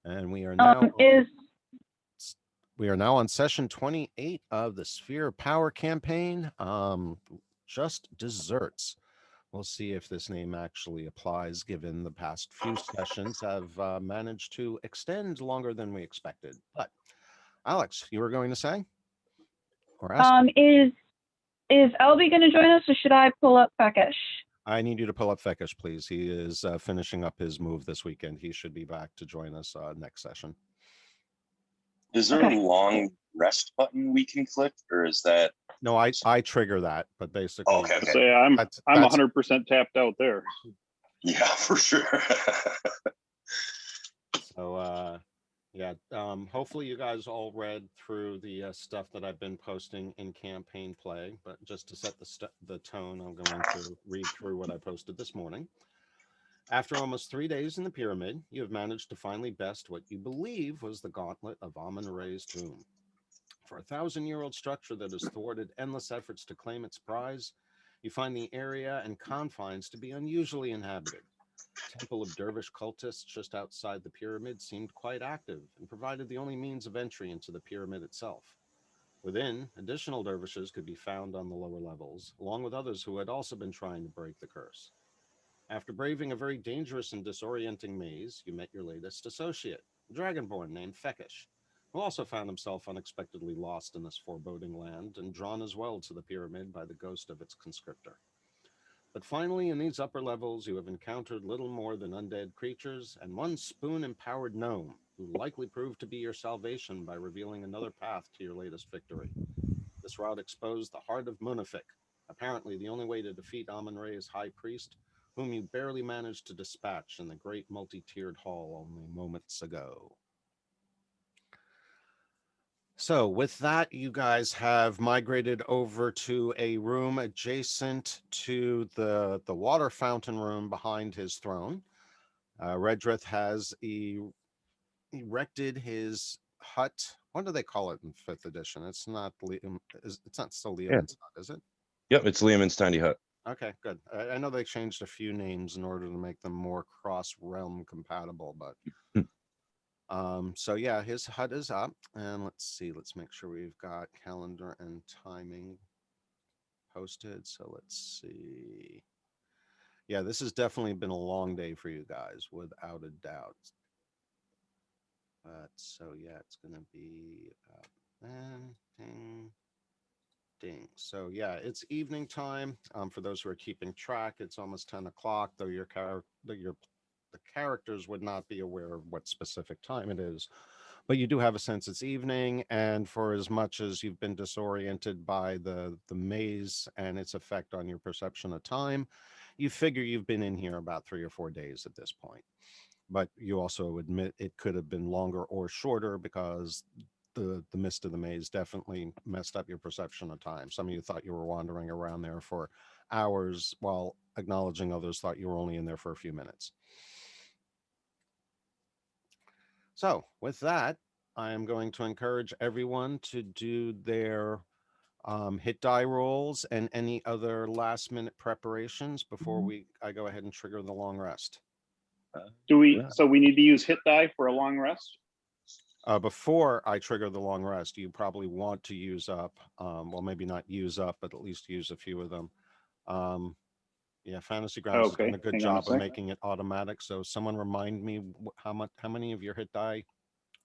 And we are now Is on session 28 of the Sphere of Power campaign. Just desserts. We'll see if this name actually applies, given the past few sessions have managed to extend longer than we expected. But Alex, you were going to say or ask? is Albie going to join us, or should I pull up Fekish? I need you to pull up Fekish, please. He is finishing up his move this weekend. He should be back to join us next session. Is there a long rest button we can click, or is that? No, I trigger that, but basically, okay. Say I'm 100% tapped out there. Yeah, for sure. So yeah, hopefully you guys all read through the stuff that I've been posting in campaign play, but just to set the tone, I'm going to read through what I posted this morning. After almost 3 days in the pyramid, you have managed to finally best what you believe was the gauntlet of Amun-Re's tomb. For a 1,000-year-old structure that has thwarted endless efforts to claim its prize, you find the area and confines to be unusually inhabited. The temple of dervish cultists just outside the pyramid seemed quite active and provided the only means of entry into the pyramid itself. Within, additional dervishes could be found on the lower levels, along with others who had also been trying to break the curse. After braving a very dangerous and disorienting maze, you met your latest associate, a dragonborn named Fekish, who also found himself unexpectedly lost in this foreboding land and drawn as well to the pyramid by the ghost of its conscriptor. But finally, in these upper levels, you have encountered little more than undead creatures and one spoon-empowered gnome, who likely proved to be your salvation by revealing another path to your latest victory. This route exposed the heart of Munafik, apparently the only way to defeat Amun-Re's high priest, whom you barely managed to dispatch in the great multi-tiered hall only moments ago. So with that, you guys have migrated over to a room adjacent to the water fountain room behind his throne. Redrith has erected his hut. What do they call it in 5th edition? It's not Liam. It's not still Liam's hut, is it? Yep, it's Liam's tiny hut. Okay, good. I know they changed a few names in order to make them more cross-realm compatible, but so yeah, his hut is up, and let's see. Let's make sure we've got calendar and timing posted. So let's see. Yeah, this has definitely been a long day for you guys, without a doubt. But so yeah, it's gonna be ding, ding. So yeah, it's evening time. For those who are keeping track, it's almost 10 o'clock. Though the characters would not be aware of what specific time it is, but you do have a sense it's evening. And for as much as you've been disoriented by the maze and its effect on your perception of time, you figure you've been in here about 3 or 4 days at this point. But you also admit it could have been longer or shorter, because the mist of the maze definitely messed up your perception of time. Some of you thought you were wandering around there for hours, while acknowledging others thought you were only in there for a few minutes. So with that, I am going to encourage everyone to do their hit die rolls and any other last minute preparations before I go ahead and trigger the long rest. So we need to use hit die for a long rest? Before I trigger the long rest, you probably want to use up, well, maybe not use up, but at least use a few of them. Yeah, Fantasy Grounds has done a good job of making it automatic. So someone remind me how many of your hit die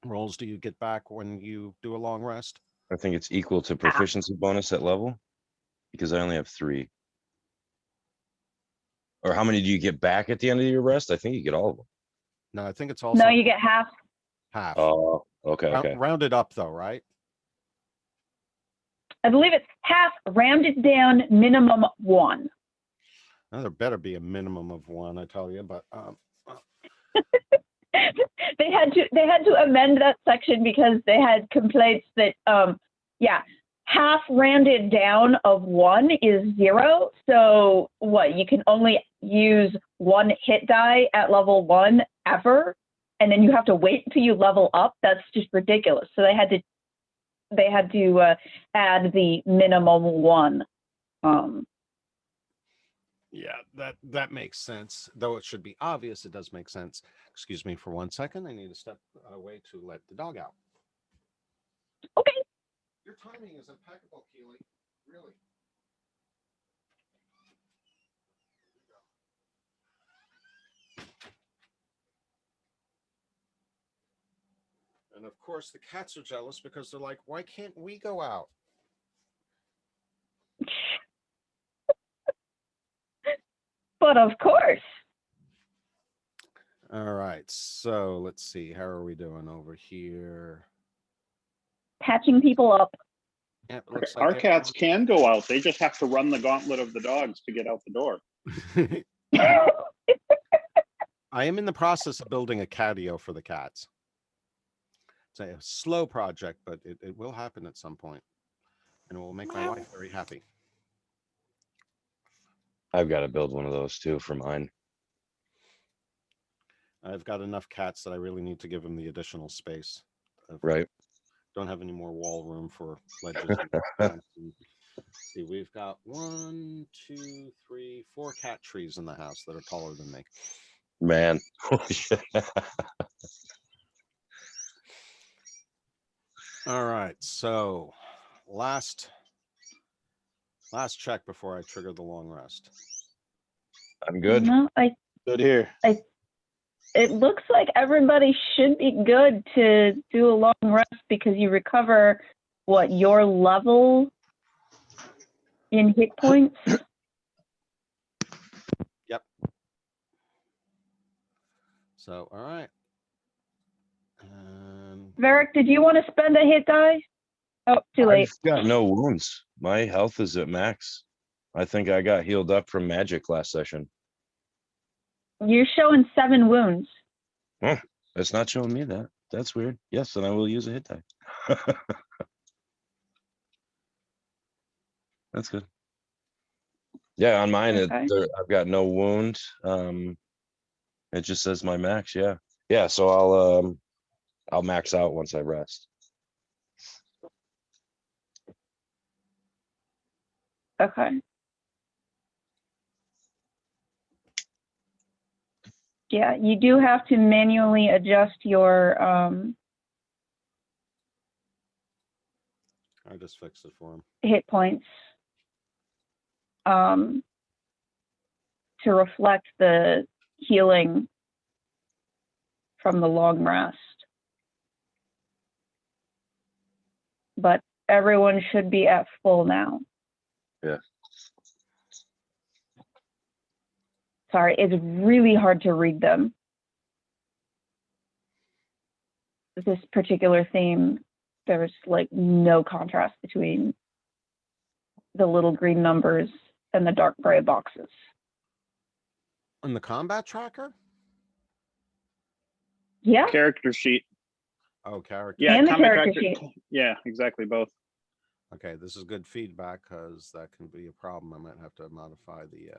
rolls do you get back when you do a long rest? I think it's equal to proficiency bonus at level, because I only have 3. Or how many do you get back at the end of your rest? I think you get all of them. No, I think it's also. No, you get half. Half. Oh, okay. Rounded up though, right? I believe it's half, rounded down, minimum 1. Now, there better be a minimum of 1, I tell you, but they had to amend that section because they had complaints that half rounded down of 1 is 0. So what, you can only use 1 hit die at level 1 ever, and then you have to wait until you level up? That's just ridiculous. So they had to add the minimum 1. Yeah, that makes sense. Though it should be obvious, it does make sense. Excuse me for 1 second. I need to step away to let the dog out. Okay. Your timing is impeccable, Keely. Really. And of course, the cats are jealous because they're like, why can't we go out? But of course. All right. So let's see. How are we doing over here? Patching people up. Yeah, it looks Our like cats can go out. They just have to run the gauntlet of the dogs to get out the door. I am in the process of building a catio for the cats. It's a slow project, but it will happen at some point, and it will make my wife very happy. I've got to build one of those too for mine. I've got enough cats that I really need to give them the additional space. Right. Don't have any more wall room for ledges. See, we've got 1, 2, 3, 4 cat trees in the house that are taller than me. Man. All right, so last check before I trigger the long rest. I'm good. No, Good here. it looks like everybody should be good to do a long rest because you recover what your level in hit points. Yep. So, all right. Varric, did you want to spend a hit die? Oh, too late. I've got no wounds. My health is at max. I think I got healed up from magic last session. You're showing 7 wounds. It's not showing me that. That's weird. Yes, and I will use a hit die. That's good. Yeah, on mine, Okay. I've got no wound. It just says my max. Yeah, yeah. So I'll max out once I rest. Okay. Yeah, you do have to manually adjust your I just fixed it for him. hit points to reflect the healing from the long rest. But everyone should be at full now. Yeah. Sorry, it's really hard to read them. This particular theme, there's like no contrast between the little green numbers and the dark gray boxes. On the combat tracker? Yeah. Character sheet. Oh, character. Yeah, And the combat character tracker. sheet. Yeah, exactly, both. Okay, this is good feedback because that can be a problem. I might have to modify the.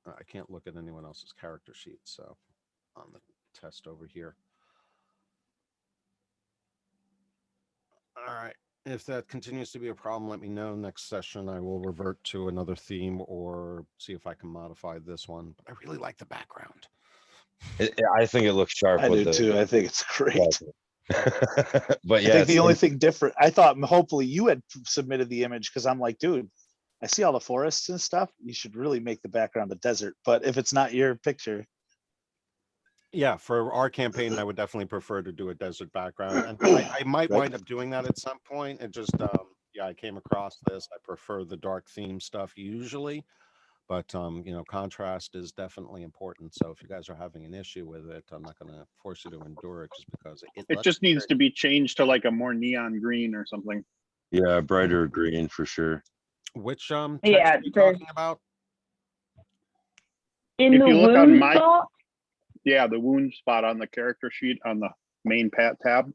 I can't look at anyone else's character sheet, so on the test over here. All right. If that continues to be a problem, let me know. Next session, I will revert to another theme or see if I can modify this one. But I really like the background. I think it looks sharp. I with do too. I think it's great. But I yeah, think the only thing different, I thought hopefully you had submitted the image because I'm like, dude, I see all the forests and stuff. You should really make the background a desert. But if it's not your picture. Yeah, for our campaign, I would definitely prefer to do a desert background. And I might Right. wind up doing that at some point. It just, yeah, I came across this. I prefer the dark theme stuff usually. But, you know, contrast is definitely important. So if you guys are having an issue with it, I'm not going to force you to endure it just because It just needs to be changed to like a more neon green or something. yeah, brighter green for sure. Which text Yeah, are you talking about? In If the you look on wound my- spot, Yeah, the wound spot on the character sheet on the main tab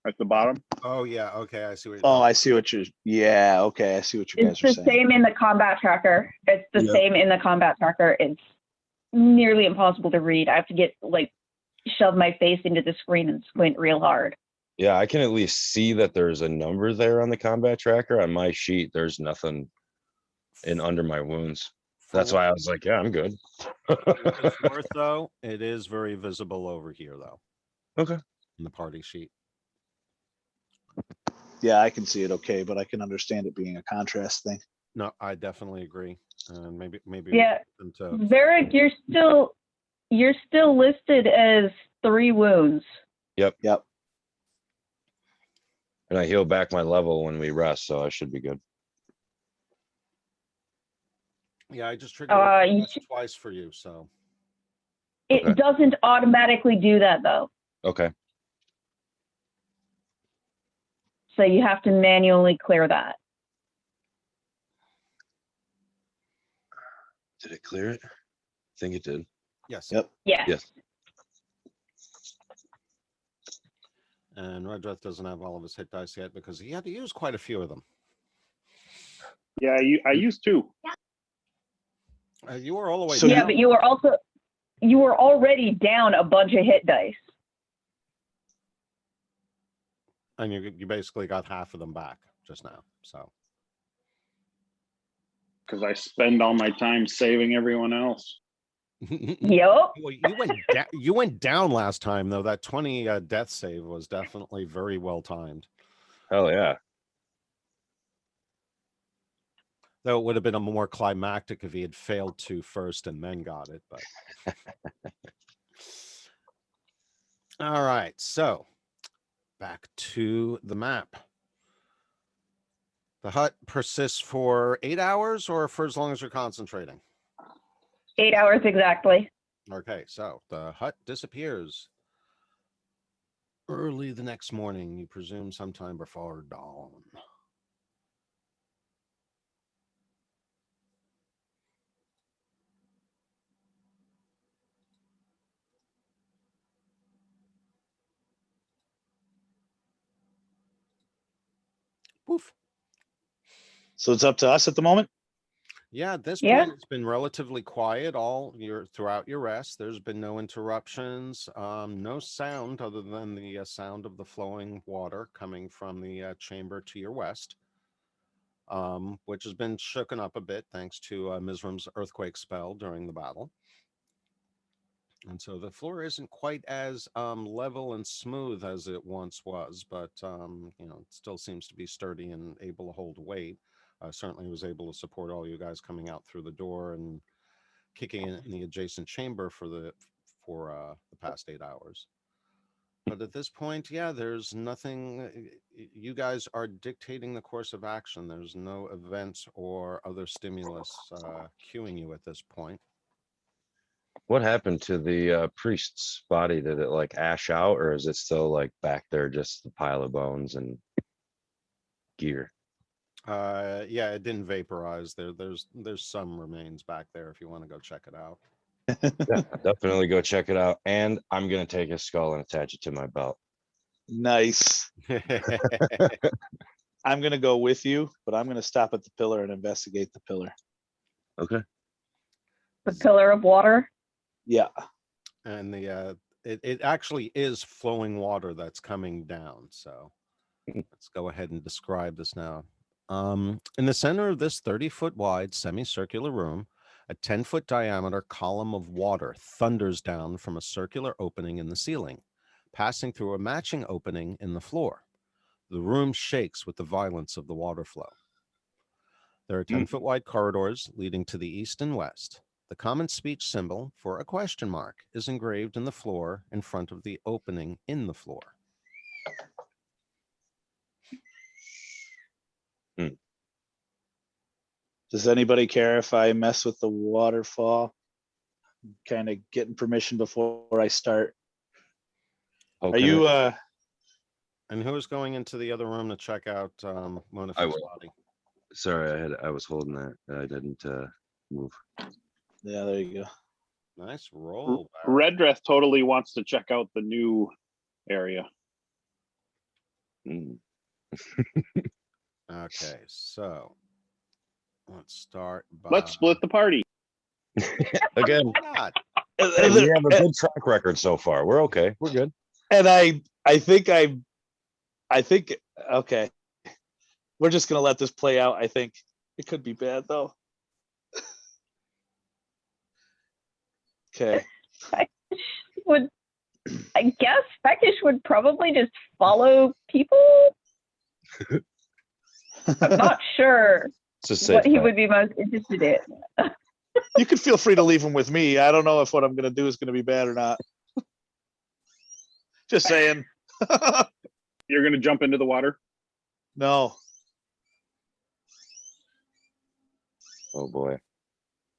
at the bottom. Oh yeah, okay, I see what you're Oh, talking I see what you're. Yeah, okay, I see what you it's guys are the saying. same in the combat tracker. It's the Yeah. same in the combat tracker. It's nearly impossible to read. I have to get like shove my face into the screen and squint real hard. Yeah, I can at least see that there's a number there on the combat tracker. On my sheet, there's nothing in under my wounds. For That's what why I was like, yeah, I'm good. it's worth, though, it is very visible over here, though, Okay. in the party sheet. Yeah, I can see it okay, but I can understand it being a contrast thing. No, I definitely agree. And maybe Yeah. we get them to Varric, you're still listed as 3 wounds. Yep. And I heal back my level when we rest, so I should be good. Yeah, I just triggered You it twice for you, so It Okay. doesn't automatically do that though. Okay. So you have to manually clear that. Did it clear it? I think it did. yes. Yep. Yeah. Yes. And Redreth doesn't have all of his hit dice yet because he had to use quite a few of them. Yeah, I used to. You were all the way So Yeah, down. but you were already down a bunch of hit dice. And you basically got half of them back just now. So Because I spend all my time saving everyone else. Yep. well, you went down last time though. That 20 death save was definitely very well timed. Hell yeah. Though it would have been a more climactic if he had failed to first and then got it, but all right, so back to the map. The hut persists for 8 hours or for as long as you're concentrating? 8 hours exactly. Okay, so the hut disappears early the next morning, you presume sometime before dawn. Poof. So it's up to us at the moment. Yeah, at this Yeah. point, it's been relatively quiet throughout your rest. There's been no interruptions, no sound other than the sound of the flowing water coming from the chamber to your west, which has been shooken up a bit thanks to Mizram's earthquake spell during the battle. And so the floor isn't quite as level and smooth as it once was, but it still seems to be sturdy and able to hold weight. Certainly was able to support all you guys coming out through the door and kicking in the adjacent chamber for the past 8 hours. But at this point, yeah, there's nothing. You guys are dictating the course of action. There's no events or other stimulus cueing you at this point. What happened to the priest's body? Did it like ash out, or is it still like back there, just a pile of bones and gear? Yeah, it didn't vaporize. There's some remains back there if you want to go check it out. Yeah, definitely go check it out. And I'm gonna take his skull and attach it to my belt. Nice. I'm gonna go with you, but I'm gonna stop at the pillar and investigate the pillar. Okay. The pillar of water. Yeah. And it actually is flowing water that's coming down. So let's go ahead and describe this now. In the center of this 30-foot wide semicircular room, a 10-foot diameter column of water thunders down from a circular opening in the ceiling, passing through a matching opening in the floor. The room shakes with the violence of the water flow. There are 10-foot wide corridors leading to the east and west. The common speech symbol for a question mark is engraved in the floor in front of the opening in the floor. Does anybody care if I mess with the waterfall? Kind of getting permission before I start. Are Okay. you And who's going into the other room to check out I Monafik's will. body? Sorry, I was holding that. I didn't move. Yeah, there you go. Nice roll. Barry. Red Dress totally wants to check out the new area. Mm. Okay, so let's start by. Let's split the party. Again, Why not? hey, we have a good track record so far. We're okay. We're good. And I think okay. We're just gonna let this play out. I think it could be bad though. Okay. Would I guess Feckish would probably just follow people. I'm not sure It's a safe what he bet. would be most interested in. You can feel free to leave him with me. I don't know if what I'm gonna do is gonna be bad or not. Just saying. You're gonna jump into the water? No, Oh boy.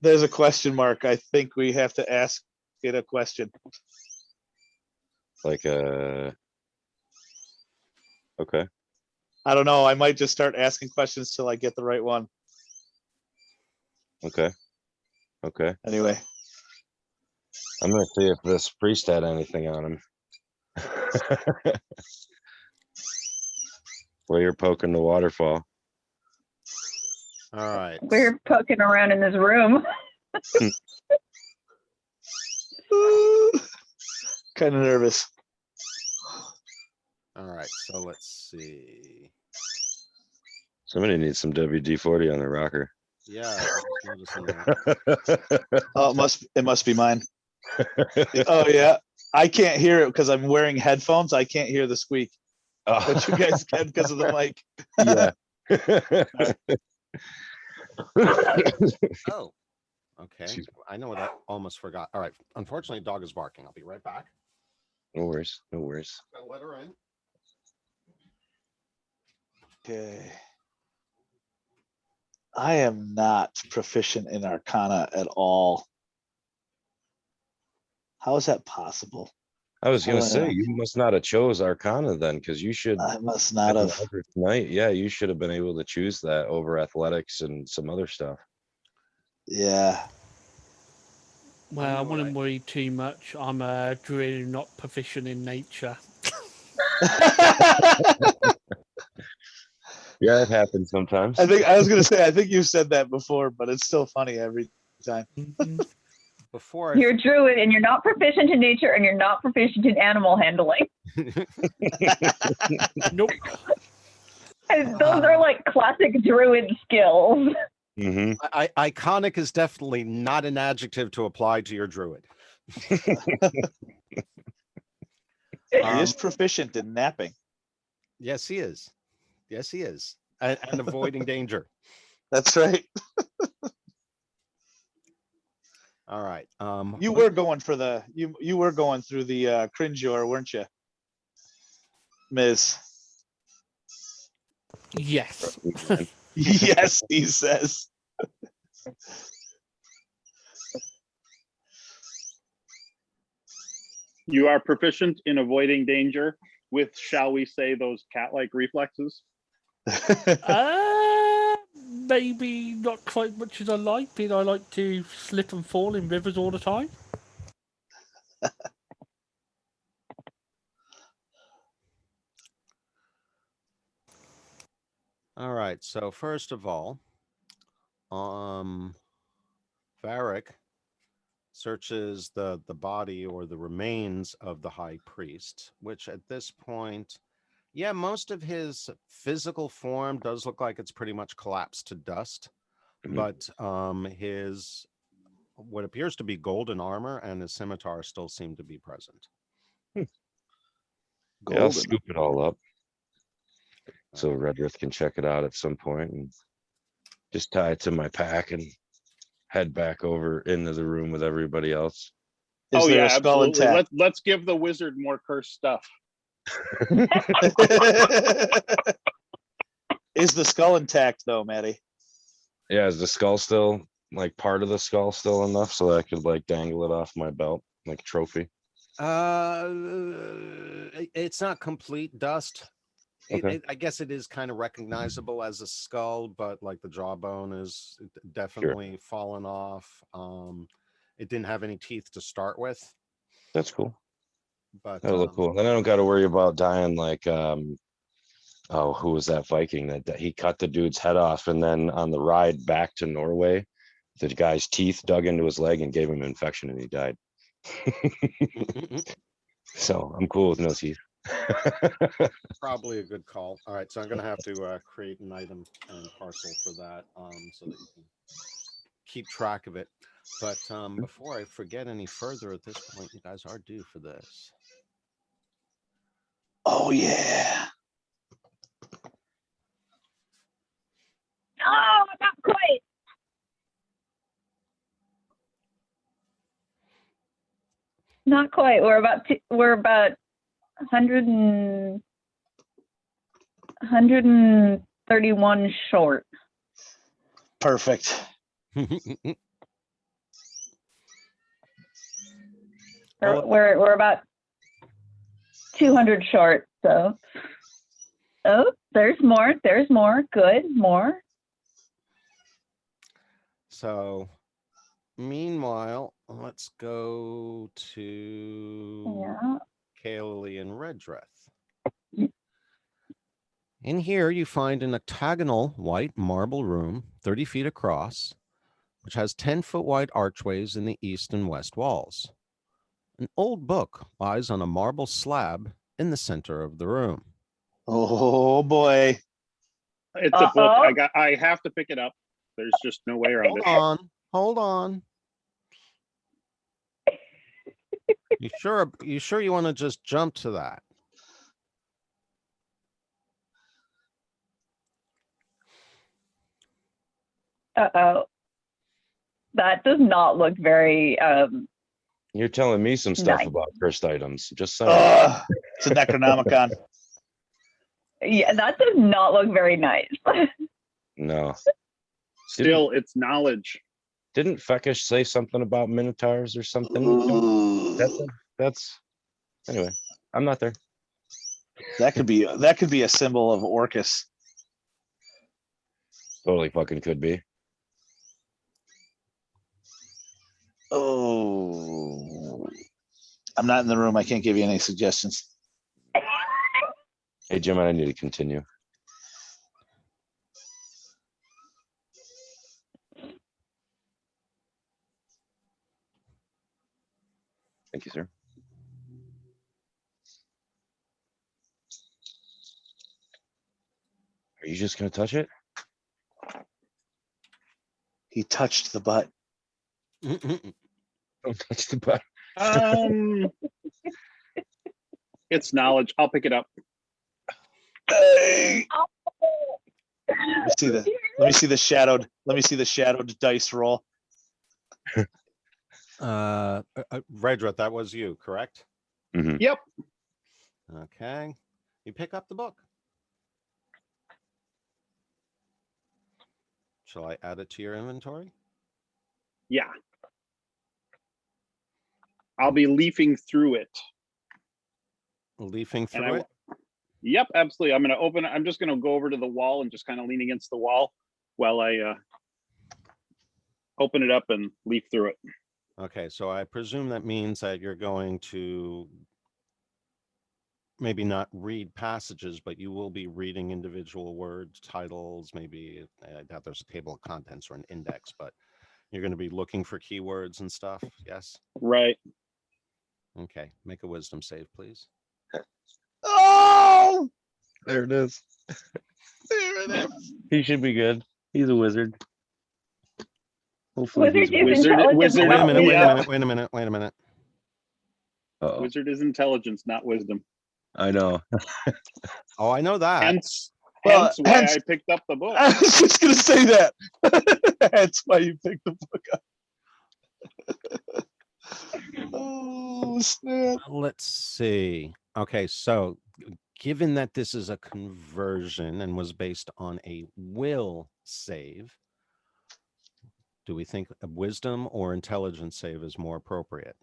there's a question mark. I think we have to ask it a question. Like okay. I don't know. I might just start asking questions till I get the right one. Okay. Okay. Anyway, I'm gonna see if this priest had anything on him. Well, you're poking the waterfall. All right. We're poking around in this room. kind of nervous. All right. So let's see. Somebody needs some WD-40 on their rocker. Yeah, I was noticing that. Oh, it must be mine. Oh yeah, I can't hear it because I'm wearing headphones. I can't hear the squeak, but you guys can because of the mic. Yeah. Oh, okay. Excuse I know what I almost forgot. All right. Unfortunately, dog is barking. I'll be right back. No worries. No worries. Gotta let her in. Okay. I am not proficient in Arcana at all. How is that possible? I was gonna Oh, say yeah. you must not have chose Arcana then, because you should. I must not have. Tonight, yeah, you should have been able to choose that over athletics and some other stuff. Yeah. Well, I wouldn't worry too much. I'm a druid, not proficient in nature. Yeah, it happens sometimes. I was gonna say I think you've said that before, but it's still funny every time. Before I You're a druid and you're not proficient in nature and you're not proficient in animal handling. Nope. And those are like classic druid skills. Mm-hmm. Iconic is definitely not an adjective to apply to your druid. He is proficient in napping. Yes, he is. Yes, he is. And avoiding danger. That's right. All right. You were going for the you were going through the cringeor, weren't you, Ms.? Yes. Yes, he says. You are proficient in avoiding danger with, shall we say, those cat-like reflexes? Maybe not quite much as I like, but I like to slip and fall in rivers all the time. All right. So first of all, Varric searches the body or the remains of the high priest, which at this point, yeah, most of his physical form does look like it's pretty much collapsed to dust. Mhm. But his what appears to be golden armor and his scimitar still seem to be present. Yeah, I'll Golden. scoop it all up so Redrith can check it out at some point and just tie it to my pack and head back over into the room with everybody else. Is there a skull absolutely. intact? Let's give the wizard more cursed stuff. Is the skull intact though, Maddie? Yeah, is the skull still like part of the skull still enough so that I could like dangle it off my belt like a trophy? It's not complete dust. Okay. I guess it is kind of recognizable as a skull, but like the jawbone is definitely fallen off. It didn't have any teeth to start with, That's cool. but That'll look cool. Then I don't got to worry about dying like oh, who was that Viking that he cut the dude's head off, and then on the ride back to Norway, the guy's teeth dug into his leg and gave him an infection and he died. So I'm cool with no teeth. probably a good call. All right, so I'm gonna have to create an item and parcel for that, so that you can keep track of it. But before I forget any further at this point, you guys are due for this. Oh yeah. Oh, not quite. Not quite. We're about 131 short. Perfect. Well, We're about 200 short. So, oh, there's more. There's more. Good. More. So, meanwhile, let's go to Yeah. Kaeli and Redreth. In here, you find an octagonal white marble room, 30 feet across, which has 10-foot wide archways in the east and west walls. An old book lies on a marble slab in the center of the room. Oh boy. It's a book. Uh-oh. I have to pick it up. There's just no way around it. Hold on. You sure you want to just jump to that? Uh-oh. That does not look very You're telling me some stuff Nice. about cursed items. Just saying. It's a Necronomicon. yeah, that does not look very nice. No. Still, it's knowledge. Didn't Feckish say something about minotaurs or something? That's anyway. I'm not there. That could be a symbol of Orcus. Totally fucking could be. Oh, I'm not in the room. I can't give you any suggestions. Hey Jim, I need to continue. Thank you, sir. Are you just gonna touch it? He touched the butt. Don't touch the butt. It's knowledge. I'll pick it up. Hey. Let me see the shadowed dice roll. Redreth, that was you, correct? Mhm. Yep. Okay. You pick up the book. Shall I add it to your inventory? Yeah. I'll be leafing through it. Leafing And through it? Yep, absolutely. I'm going to open it. I'm just going to go over to the wall and just kind of lean against the wall while I open it up and leaf through it. Okay, so I presume that means that you're going to maybe not read passages, but you will be reading individual words, titles, maybe I doubt there's a table of contents or an index, but you're going to be looking for keywords and stuff. Yes. Right. Okay. Make a wisdom save, please. Oh, There it is. there it is. He should be good. He's a wizard. Hopefully Wizard he's is Wizard- intelligent. wizard- Wait a not minute, wisdom. wait a minute. Uh-oh. Wizard is intelligence, not wisdom. I know. Oh, I know that. Hence Well, why hence- I picked up the book. I was just gonna say that. That's why you picked the book up. Oh snap! Let's see. Okay, so given that this is a conversion and was based on a will save, do we think a wisdom or intelligence save is more appropriate?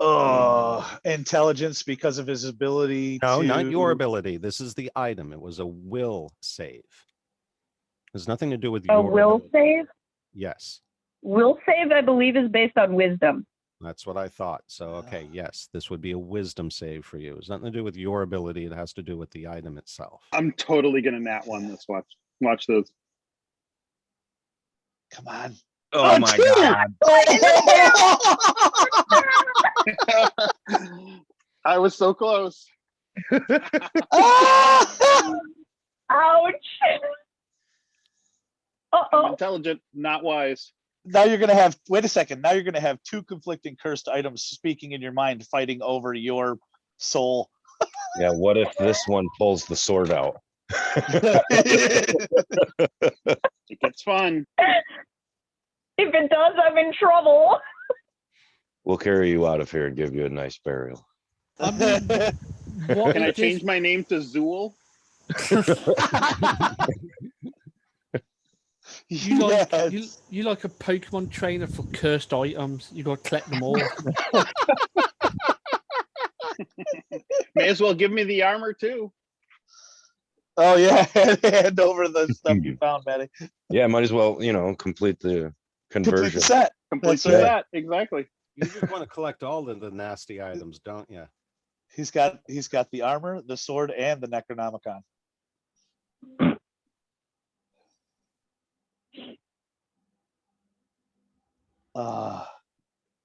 Oh, intelligence because of his ability. No, to... not your ability. This is the item. It was a will save. There's nothing to do with A your will ability. save? Yes, Will save, I believe, is based on wisdom. that's what I thought. So, okay, yes, this would be a wisdom save for you. It's nothing to do with your ability. It has to do with the item itself. I'm totally gonna nat one this watch. Watch this. Come on. Oh my two! god. I was so close. Oh! Ouch! I'm Uh-oh. intelligent, not wise. now you're gonna have, wait a second, now you're gonna have two conflicting cursed items speaking in your mind, fighting over your soul. Yeah, what if this one pulls the sword out? It gets fun. If it does, I'm in trouble. We'll carry you out of here and give you a nice burial. I mean, what Can I is this? change my name to Zool? You like Yes. you like a Pokemon trainer for cursed items. You got to collect them all. May as well give me the armor too. Oh yeah, hand over the stuff you found, Maddie. Yeah, might as well, you know, complete the Complete conversion. the set. Complete That's with right. that. Exactly. You just want to collect all of the nasty items, don't you? He's got the armor, the sword, and the Necronomicon. Uh,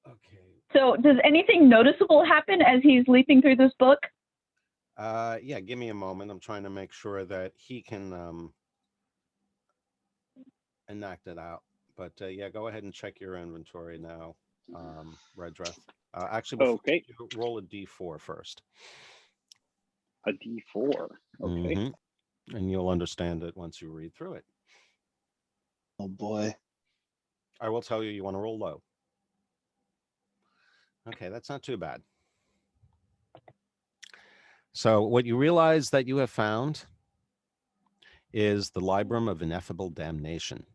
Okay. So does anything noticeable happen as he's leaping through this book? Yeah, give me a moment. I'm trying to make sure that he can enact it out. But yeah, go ahead and check your inventory now, Redreth. Actually, before Okay. you roll a d4 first. A D4. Okay. Mhm. And you'll understand it once you read through it. oh boy. I will tell you, you want to roll low. Okay, that's not too bad. So what you realize that you have found is the Librum of Ineffable Damnation.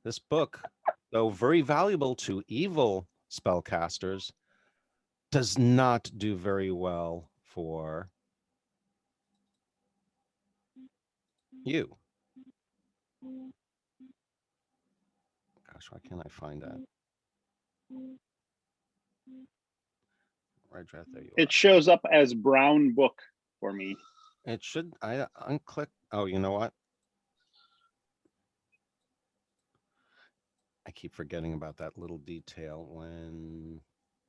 This book, though very valuable to evil spellcasters, does not do very well for you. Gosh, why can't I find that? Right, there you are. It shows up as brown book for me. It should, I unclick. Oh, you know what? I keep forgetting about that little detail when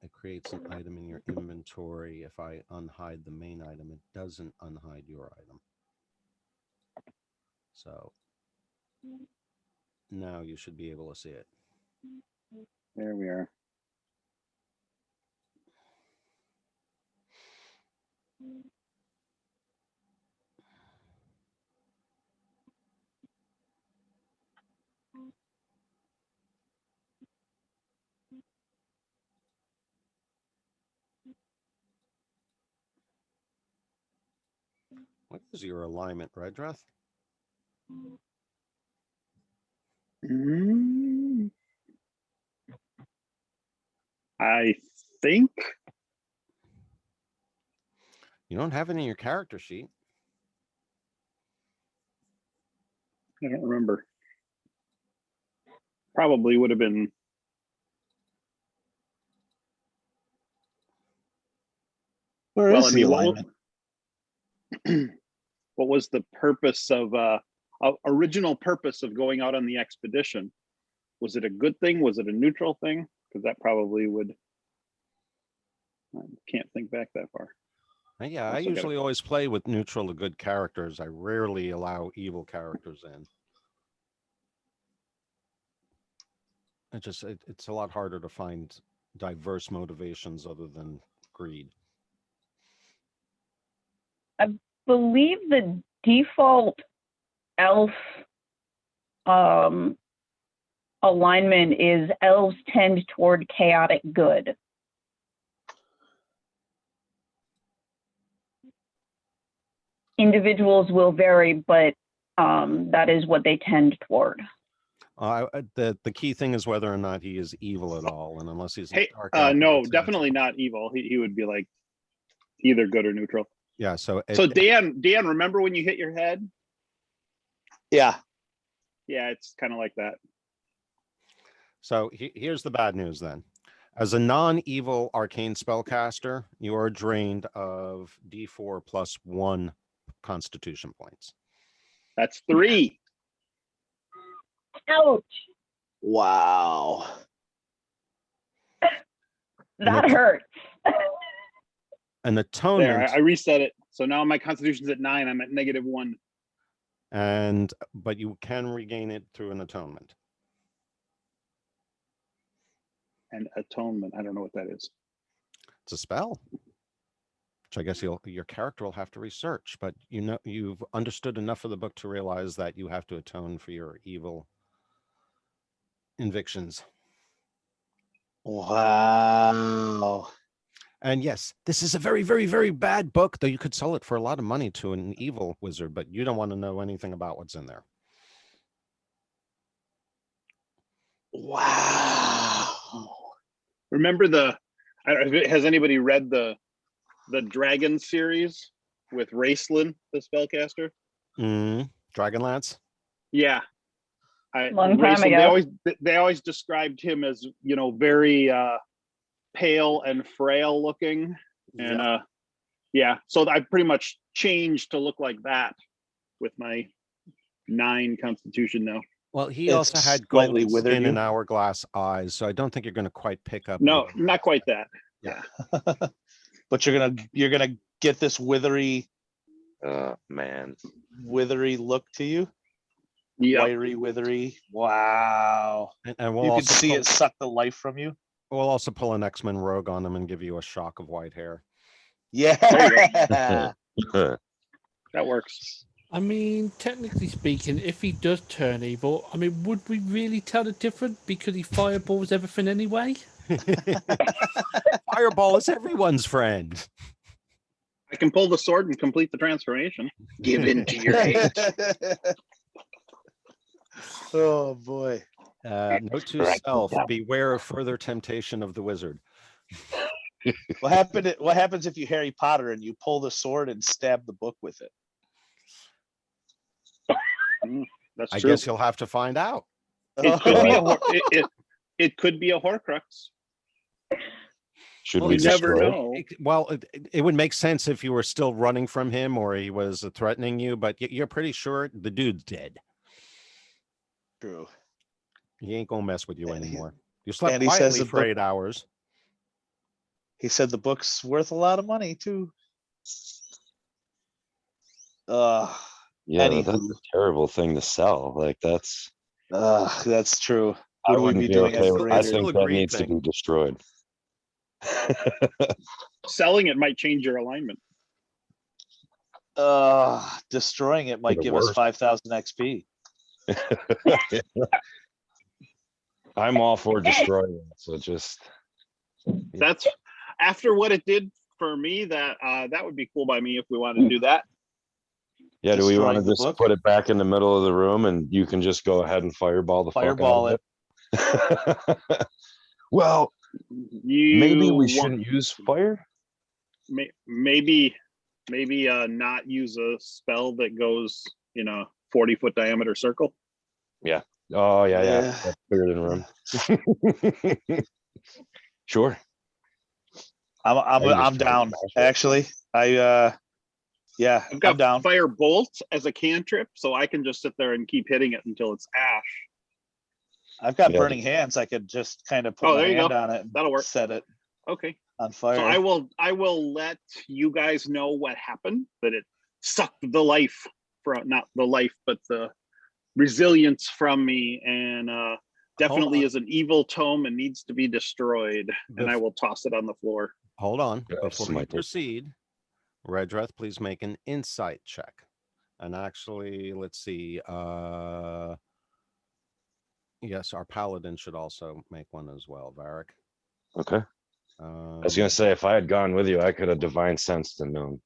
it creates an item in your inventory. If I unhide the main item, it doesn't unhide your item. So now you should be able to see it. There we are. What is your alignment, Redreth? I think You don't have it in your character sheet. I don't remember. Probably would have been. Where is Well, I the mean, alignment? what was the purpose of original purpose of going out on the expedition? Was it a good thing? Was it a neutral thing? Because that probably would. I can't think back that far. Yeah, I Also got usually always play with neutral to good characters. I rarely allow evil characters in. It's a lot harder to find diverse motivations other than greed. Believe the default elf alignment is elves tend toward chaotic good. Individuals will vary, but that is what they tend toward. The key thing is whether or not he is evil at all, and unless he's Hey, dark elf, no, I'd say definitely not evil. He would be like either good or neutral. yeah. So Dan, remember when you hit your head? Yeah. Yeah, it's kind of like that. So here's the bad news then. As a non-evil arcane spellcaster, you are drained of D4 plus 1 Constitution points. That's 3. Ouch! Wow. That hurts. An There, atonement. I reset it. So now my constitution's at 9. I'm at -1. but you can regain it through an atonement. And atonement. I don't know what that is. It's a spell, which I guess your character will have to research, but you've understood enough of the book to realize that you have to atone for your evil convictions. Wow. And yes, this is a very, very, very bad book, though you could sell it for a lot of money to an evil wizard, but you don't want to know anything about what's in there. Wow. Remember I don't know, has anybody read the Dragon series with Raceland, the spellcaster? Dragonlance? Yeah. Long time ago. They always described him as, very pale and frail looking. And yeah, so I pretty much changed to look like that with my 9 constitution now. Well, he It's also had slightly golden withered skin you. and hourglass eyes, so I don't think you're going to quite pick up. No, not quite that. But you're gonna get this withery Man. look to you. Yeah. Wiry, withery. Wow. And we'll You can also see it suck the life from you. We'll also pull an X-Men rogue on him and give you a shock of white hair. Yeah. That works. I mean, technically speaking, if he does turn evil, I mean, would we really tell the difference because he fireballs everything anyway? Fireball is everyone's friend. I can pull the sword and complete the transformation. Give in to your hate. Oh boy. Note to self: beware of further temptation of the wizard. What happens if you Harry Potter and you pull the sword and stab the book with it? That's I true. guess you'll have to find out. It could be a Horcrux. Should Well, we you never destroy it? know. Well, it would make sense if you were still running from him or he was threatening you, but you're pretty sure the dude's dead. True. He ain't gonna mess with you And he- anymore. You slept and he says quietly the for book- 8 hours. He said the book's worth a lot of money too. Yeah, Anywho. that's a terrible thing to sell. Like that's That's true. I Would we wouldn't be be doing okay it with. for I It's still think a that greed needs to thing. be destroyed. Selling it might change your alignment. Destroying it might the give us worst. 5,000 XP. I'm all for destroying it. So just That's after what it did for me. That would be cool by me if we wanted to do that. yeah. Do we want to Destroying the just book? put it back in the middle of the room and you can just go ahead and fireball the Fireball fuck out of it? Well, maybe we shouldn't use fire. Maybe not use a spell that goes in a 40-foot diameter circle. Oh yeah. Yeah. That's bigger than room. Sure. I'm down. Actually, I'm I've got down. fire bolt as a cantrip, so I can just sit there and keep hitting it until it's ash. I've got Yeah. burning hands. I could just kind of put Oh, my there you hand go. on it and That'll work. set it Okay. on fire. So I will let you guys know what happened, that it sucked the life from, not the life, but the resilience from me, and definitely on. is an evil tome and needs to be destroyed. And I will toss it on the floor. Hold on. Yeah, Before you smite it. proceed, Redreth, please make an insight check. And actually, let's see. Yes, our paladin should also make one as well, Varric. Okay. I was gonna say if I had gone with you, I could have divine sensed and known.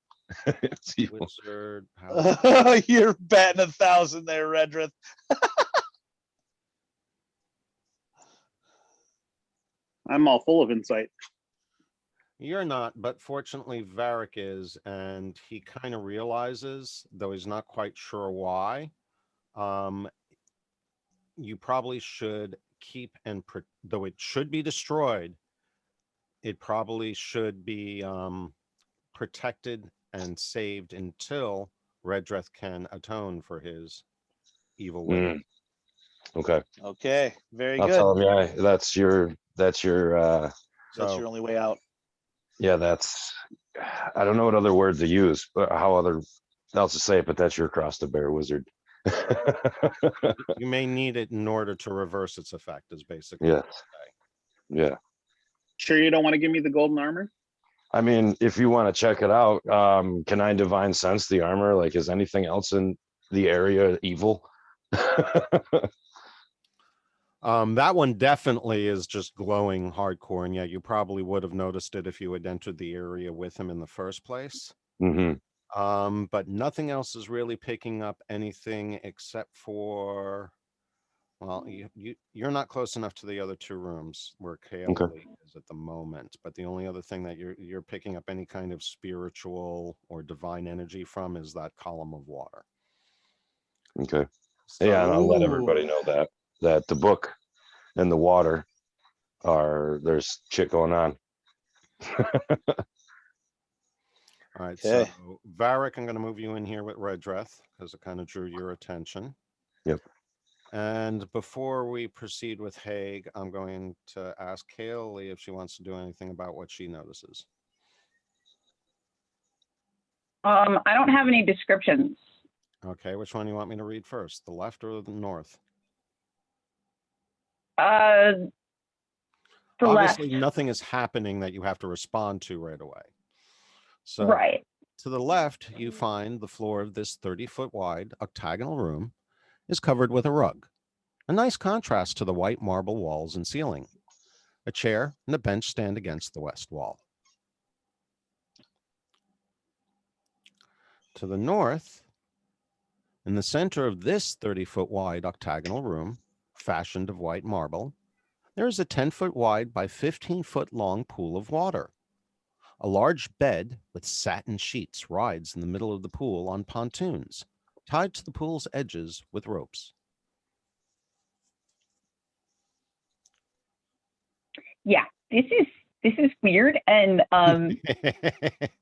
It's evil. Wizard, paladin. You're batting 1,000 there, Redrith. I'm all full of insight. You're not, but fortunately Varric is, and he kind of realizes, though he's not quite sure why. You probably should keep though it should be destroyed, it probably should be protected and saved until Redreth can atone for his evil ways. Okay. Okay, very I'll good. tell him, yeah, that's your That's So your only way out. yeah, that's I don't know what other word to use, but how other else to say it, but that's your cross to bear, wizard. You may need it in order to reverse its effect, is basically. Yeah. what I'm Yeah. Sure, you don't want to give me the golden armor? I mean, if you want to check it out, can I divine sense the armor? Like, is anything else in the area evil? That one definitely is just glowing hardcore, and yeah, you probably would have noticed it if you had entered the area with him in the first place. Hmm. But nothing else is really picking up anything except for, well, you're not close enough to the other two rooms where Kaoli is at the moment. But the only other thing that you're picking up any kind of spiritual or divine energy from is that column of water. Okay. So, Yeah, and I'll let everybody know that the book and the water there's shit going on. all right, Okay. so Varric, I'm going to move you in here with Redreth because it kind of drew your attention. Yep. And before we proceed with Haig, I'm going to ask Kaoli if she wants to do anything about what she notices. I don't have any descriptions. Okay, which one do you want me to read first, the left or the north? The Obviously, left. nothing is happening that you have to respond to right away. So, Right. to the left, you find the floor of this 30-foot wide octagonal room is covered with a rug, a nice contrast to the white marble walls and ceiling. A chair and a bench stand against the west wall. To the north, in the center of this 30-foot wide octagonal room, fashioned of white marble, there is a 10-foot wide by 15-foot long pool of water. A large bed with satin sheets rides in the middle of the pool on pontoons, tied to the pool's edges with ropes. Yeah, this is weird, and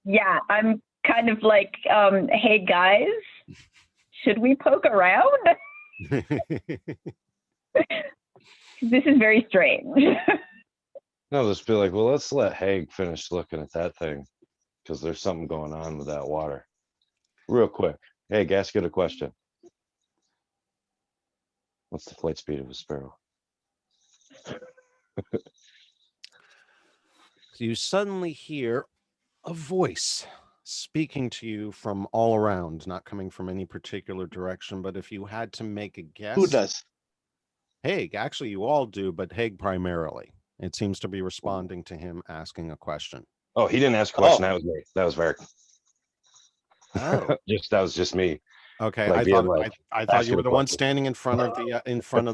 yeah, I'm kind of like, hey guys, should we poke around? This is very strange. No, just be like, well, let's let Haig finish looking at that thing because there's something going on with that water. Real quick. Hey, ask it a question. What's the flight speed of a sparrow? You suddenly hear a voice speaking to you from all around, not coming from any particular direction. But if you had to make a guess, Who does? Haig, actually, you all do, but Haig primarily. It seems to be responding to him asking a question. Oh, he didn't ask a question. Oh. That was me. That was Varric. Oh, That was just me. okay. Like, I being thought like, I thought you asking were a the one question. standing in front of the in front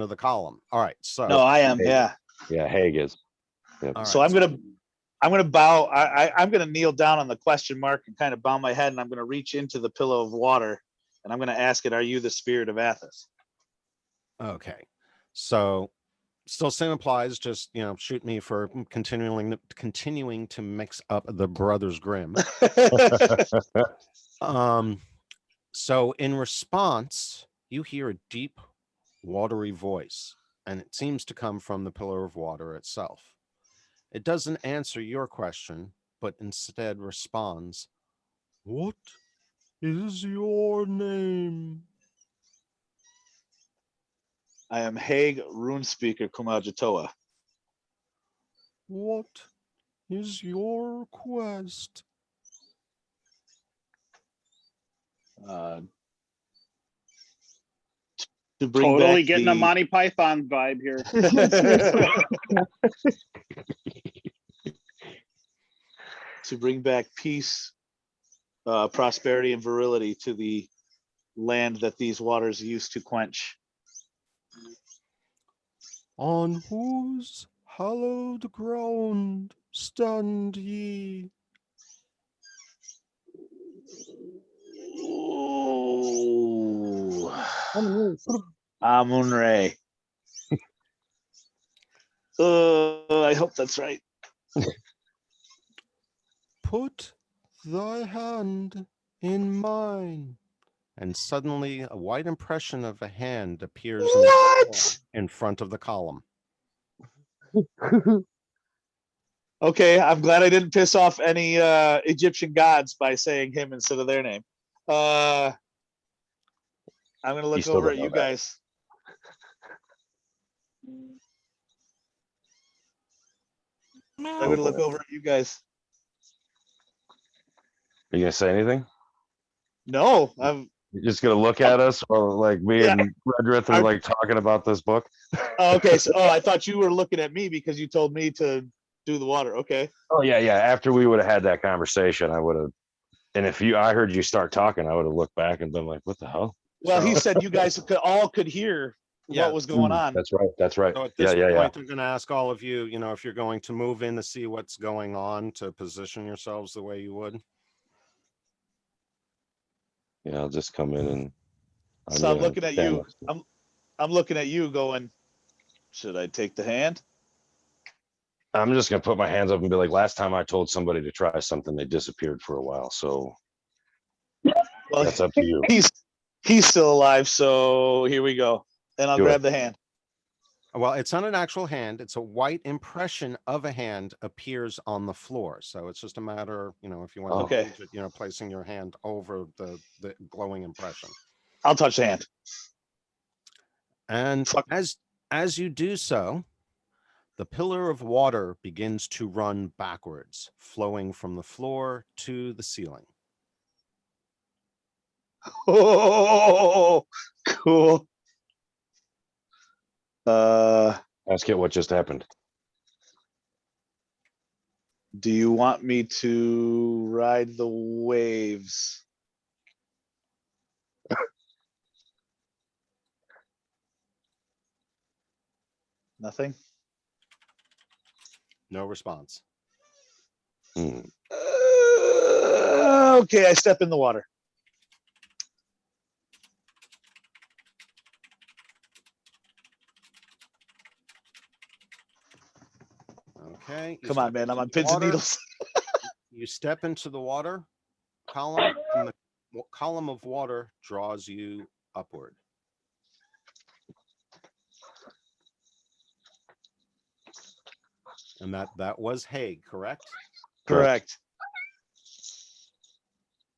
of the column. All right. So No, I am. Haig. Yeah. Yeah, Haig is. Yep. all So right, I'm gonna bow. I'm gonna kneel down on the question mark and kind of bow my head, and I'm gonna reach into the pillow of water, and I'm gonna ask it, "Are you the spirit of Athos?" okay. So still same applies. Just shoot me for continuing to mix up the Brothers Grimm. So in response, you hear a deep, watery voice, and it seems to come from the pillar of water itself. It doesn't answer your question, but instead responds, "What is your name?" I am Haig Runespeaker Kumajatoa. "What is your quest?" To bring Totally back getting a Monty Python vibe here. to bring back peace, prosperity, and virility to the land that these waters used to quench. "On whose hallowed ground stand ye?" Ooh. Amun-Re. I hope that's right. "Put thy hand in mine." And suddenly a white impression of a hand appears What? in front of the column. Okay, I'm glad I didn't piss off any Egyptian gods by saying him instead of their name. I'm gonna look still over don't at know you that. guys. I'm gonna look over at you guys. Are you gonna say anything? No, I'm You're just gonna look at us while like me Yeah. and Redrith are Are- like talking about this book? okay. So, I thought you were looking at me because you told me to do the water. Okay. Oh yeah, yeah. After we would have had that conversation, I would have. And if I heard you start talking, I would have looked back and been like, "What the hell?" Well, he So- said you guys could hear Yeah. what was going on. That's right. That's right. So at Yeah, this yeah, yeah. point, I'm going to ask all of you, if you're going to move in to see what's going on, to position yourselves the way you would. Yeah, I'll just come in and. So I'm gonna looking at stand you. I'm looking at you, going, should I take the hand? I'm just gonna put my hands up and be like, last time I told somebody to try something, they disappeared for a while. So Well, that's up to you. he's still alive. So here we go. And I'll Do it. grab the hand. Well, it's not an actual hand. It's a white impression of a hand appears on the floor. So it's just a matter, if you want to Okay. gauge it, placing your hand over the glowing impression. I'll touch the hand. And Fuck. as you do so, the pillar of water begins to run backwards, flowing from the floor to the ceiling. Oh, cool. Ask it what just happened. Do you want me to ride the waves? Nothing. No response. Hmm. Okay, I step in the water. Okay. you Come on, step man. I'm into on the pins and water. needles. You step into the water column, and the column of water draws you upward. And that was Haig, correct? Correct.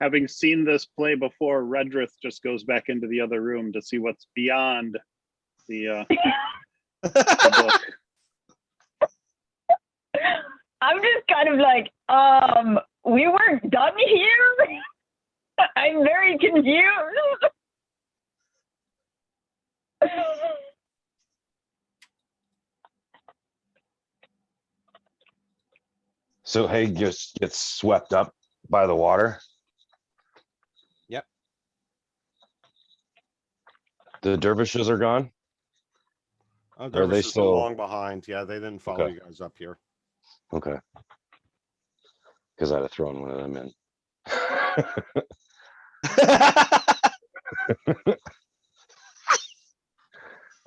Having seen this play before, Redrith just goes back into the other room to see what's beyond the book. I'm just kind of like, we weren't done here. I'm very confused. So Haig just gets swept up by the water. Yep. The dervishes are gone. Oh, Are they they still still- long behind. Yeah, they didn't follow Okay. you guys up here. Okay. Because I'd have thrown one of them in.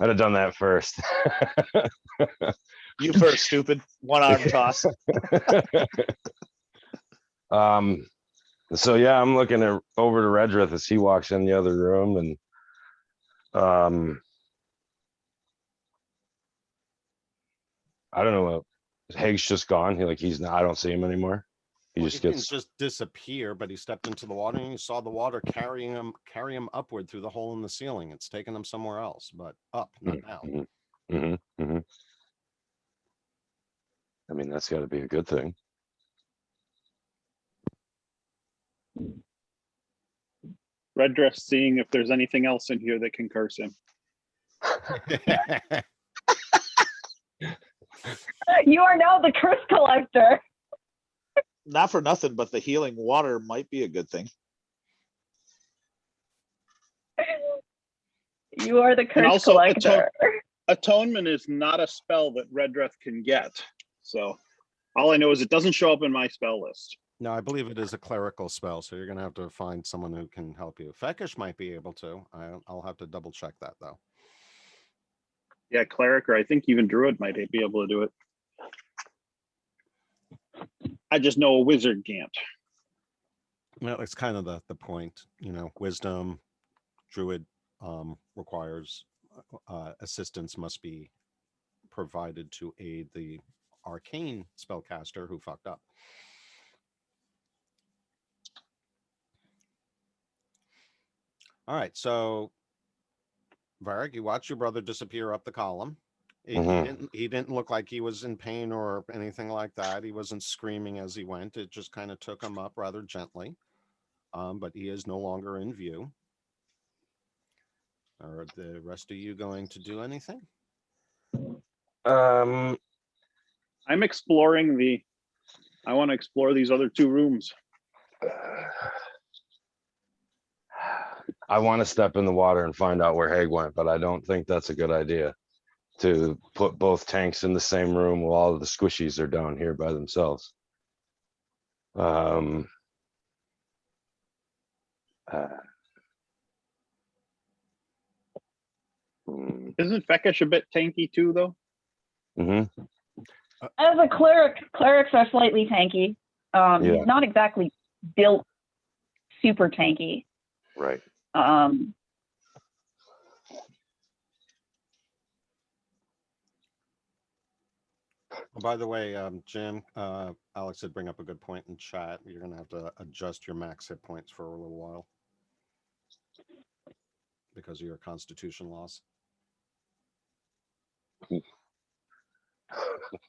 I'd have done that first. You first, stupid. One arm toss. So yeah, I'm looking over to Redrith as he walks in the other room, and I don't know. Haig's just gone. He's not. I don't see him anymore. He Well, just he didn't gets. just disappear, but he stepped into the water and you saw the water carry him upward through the hole in the ceiling. It's taken him somewhere else, but up, not down. I mean, that's got to be a good thing. Redrith seeing if there's anything else in here that can curse him. You are now the curse collector. Not for nothing, but the healing water might be a good thing. You are the curse also collector. Atonement is not a spell that Redrith can get. So all I know is it doesn't show up in my spell list. No, I believe it is a clerical spell, so you're going to have to find someone who can help you. Fekish might be able to. I'll have to double check that, though. Yeah, cleric, or I think even druid might be able to do it. I just know a wizard can't. Well, it's kind of the point, wisdom, druid requires assistance must be provided to aid the arcane spellcaster who fucked up. All right, so Varric, you watch your brother disappear up the column. Mhm. He didn't look like he was in pain or anything like that. He wasn't screaming as he went. It just kind of took him up rather gently. But he is no longer in view. Are the rest of you going to do anything? Um, I'm exploring I want to explore these other two rooms. I want to step in the water and find out where Haig went, but I don't think that's a good idea to put both tanks in the same room while all of the squishies are down here by themselves. Um, uh, mm, Isn't Fekish a bit tanky too, though? mhm. As a cleric, clerics are slightly tanky. Yeah. He's not exactly built super tanky. Right. Oh, by the way, Jim, Alex did bring up a good point in chat. You're going to have to adjust your max hit points for a little while because of your constitution loss.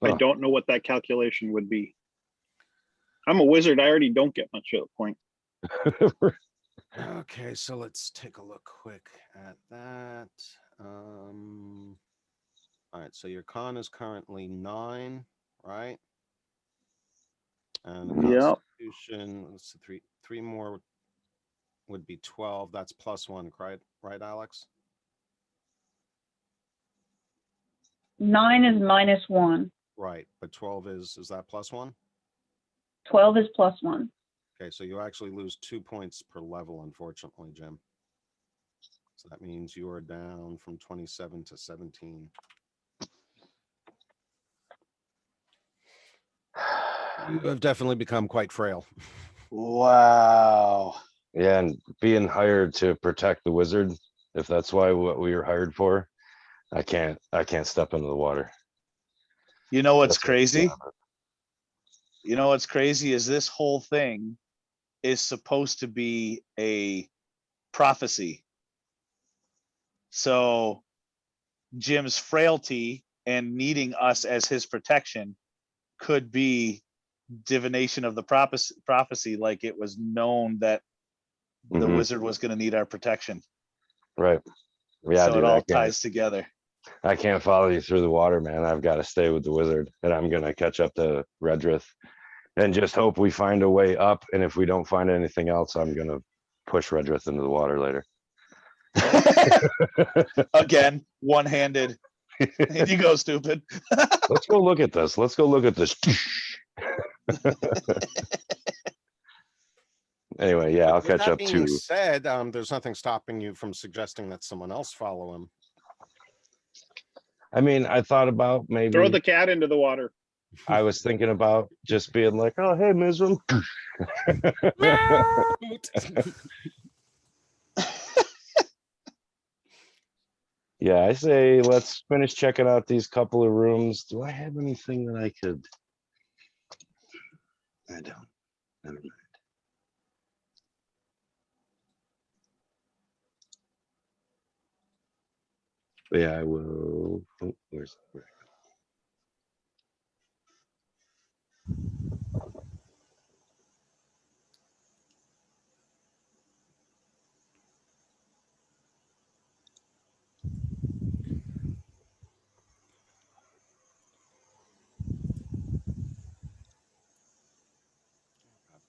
I don't know what that calculation would be. I'm a wizard. I already don't get much of a point. Okay, so let's take a look quick at that. All right, so your con is currently 9, right? And the Yep. constitution, let's see, three more would be 12. That's +1, right, Alex? 9 is -1. Right, but 12 is that +1? 12 is +1. Okay, so you actually lose 2 points per level, unfortunately, Jim. So that means you are down from 27 to 17. You have definitely become quite frail. Wow. Yeah, and being hired to protect the wizard, if that's what we were hired for, I can't step into the water. You know what's That's what it's crazy? down. You know what's crazy is this whole thing is supposed to be a prophecy. So Jim's frailty and needing us as his protection could be divination of the prophecy, like it was known that the Mhm. wizard was going to need our protection. Right. Yeah, So dude, it all ties together. I can't follow you through the water, man. I've got to stay with the wizard, and I'm gonna catch up to Redrith and just hope we find a way up. And if we don't find anything else, I'm gonna push Redrith into the water later. Again, one-handed. And you go, stupid. Let's go look at this. Let's go look at this. Anyway, yeah, I'll With catch that up being too. said, there's nothing stopping you from suggesting that someone else follow him. I mean, I thought about maybe Throw the cat into the water. I was thinking about just being like, oh, hey, Mizram. Yeah, I say let's finish checking out these couple of rooms. Do I have anything that I could? I don't. Never mind. But yeah, I will. Oh, where's where?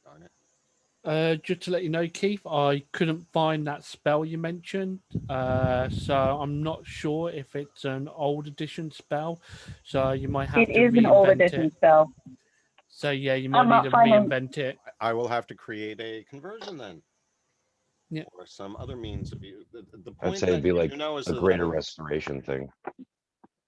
Darn it. Just to let you know, Keith, I couldn't find that spell you mentioned, so I'm not sure if it's an old edition spell. So you might have It to is an old reinvent edition it. spell. So yeah, you might I'm need not to finding. reinvent it. I will have to create a conversion then. Yeah. Or some other means of you. The I'd point say that it'd be you like do know is a that greater restoration thing.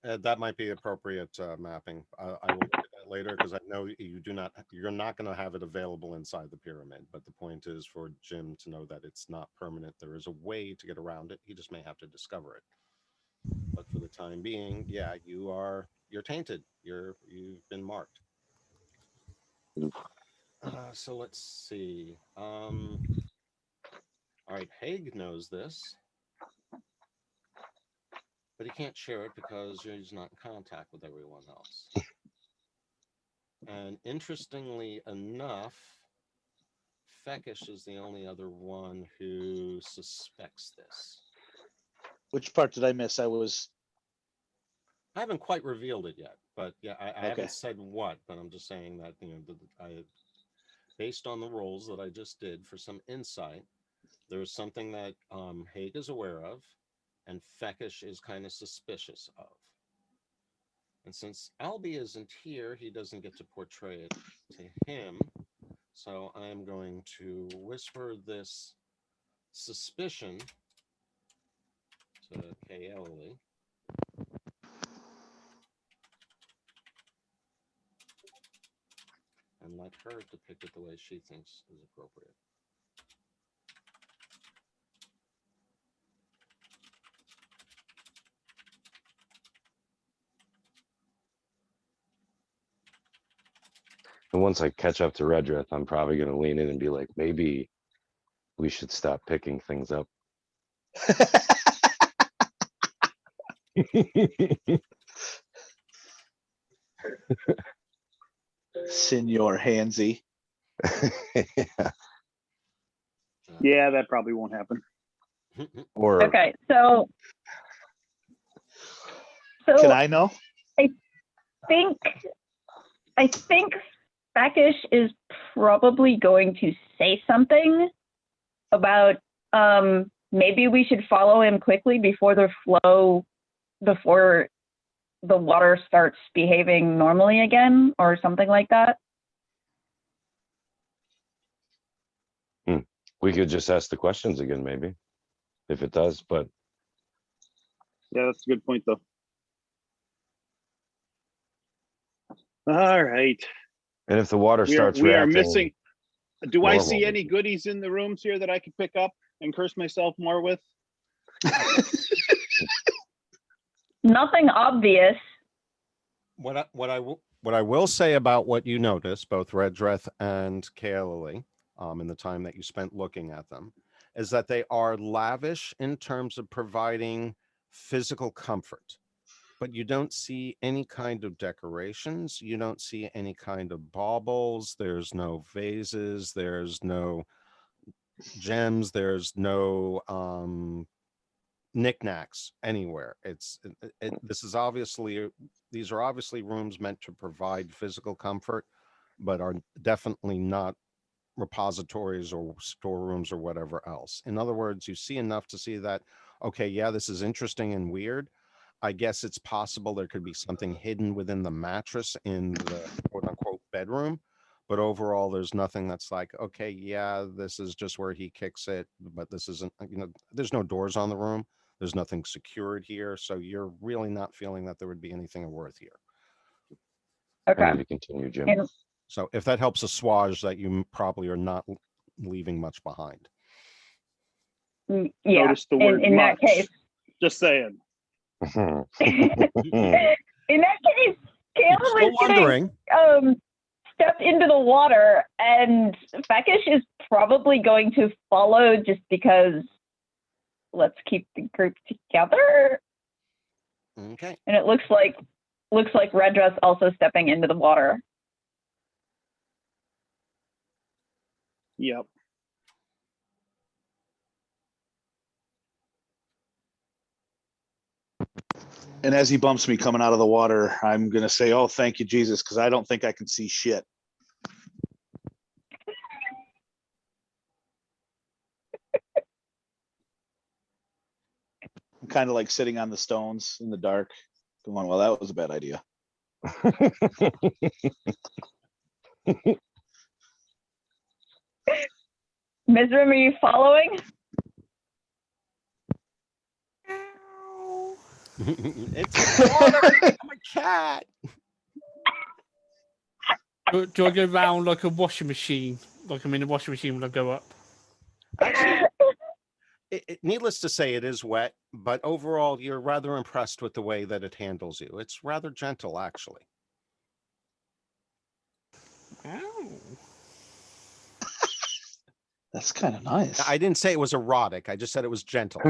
that might be appropriate mapping. I will look at that later because I know you're not going to have it available inside the pyramid. But the point is for Jim to know that it's not permanent. There is a way to get around it. He just may have to discover it. But for the time being, yeah, you're tainted. You've been marked. So let's see. All right, Haig knows this, but he can't share it because he's not in contact with everyone else. And interestingly enough, Feckish is the only other one who suspects this. Which part did I miss? I haven't quite revealed it yet, but yeah, I Okay. haven't said what, but I'm just saying that, you know, based on the rolls that I just did for some insight, there's something that Haig is aware of and Feckish is kind of suspicious of. And since Albie isn't here, he doesn't get to portray it to him. So I'm going to whisper this suspicion to Kaeli. And let her depict it the way she thinks is appropriate. And once I catch up to Redrith, I'm probably going to lean in and be like, maybe we should stop picking things up. Senor Hansy. Yeah. Yeah, that probably won't happen. Or Okay, so Can I know? I think Feckish is probably going to say something about maybe we should follow him quickly before the water starts behaving normally again or something like that. we could just ask the questions again, maybe, if it does, but Yeah, that's a good point, though. All right. and if the water We are, starts we are reacting, missing. Do I see normal. any goodies in the rooms here that I could pick up and curse myself more with? Nothing obvious. What I will say about what you noticed, both Redrith and Kaeli, in the time that you spent looking at them, is that they are lavish in terms of providing physical comfort, but you don't see any kind of decorations. You don't see any kind of baubles. There's no vases. There's no gems. There's no knickknacks anywhere. These are obviously rooms meant to provide physical comfort, but are definitely not repositories or storerooms or whatever else. In other words, you see enough to see that, okay, yeah, this is interesting and weird. I guess it's possible there could be something hidden within the mattress in the quote unquote bedroom. But overall, there's nothing that's like, okay, yeah, this is just where he kicks it, but this isn't, there's no doors on the room. There's nothing secured here. So you're really not feeling that there would be anything of worth here. I Okay. need to continue, Jim. And So if that helps assuage that, you probably are not leaving much behind. yeah, Notice the word in that much. case. Just saying. In that case, Caleb Still is getting wondering. stepped into the water, and Feckish is probably going to follow just because let's keep the group together. Okay. And it looks like Red Dress also stepping into the water. Yep. And as he bumps me coming out of the water, I'm going to say, oh, thank you, Jesus, because I don't think I can see shit. I'm kind of like sitting on the stones in the dark, going, well, that was a bad idea. Mizram, are you following? It's water. I'm a cat. Do I go round like a washing machine? Like I'm in a washing machine when I go up? Actually, needless to say, it is wet, but overall, you're rather impressed with the way that it handles you. It's rather gentle, actually. Ow. That's kind of nice. I didn't say it was erotic. I just said it was gentle.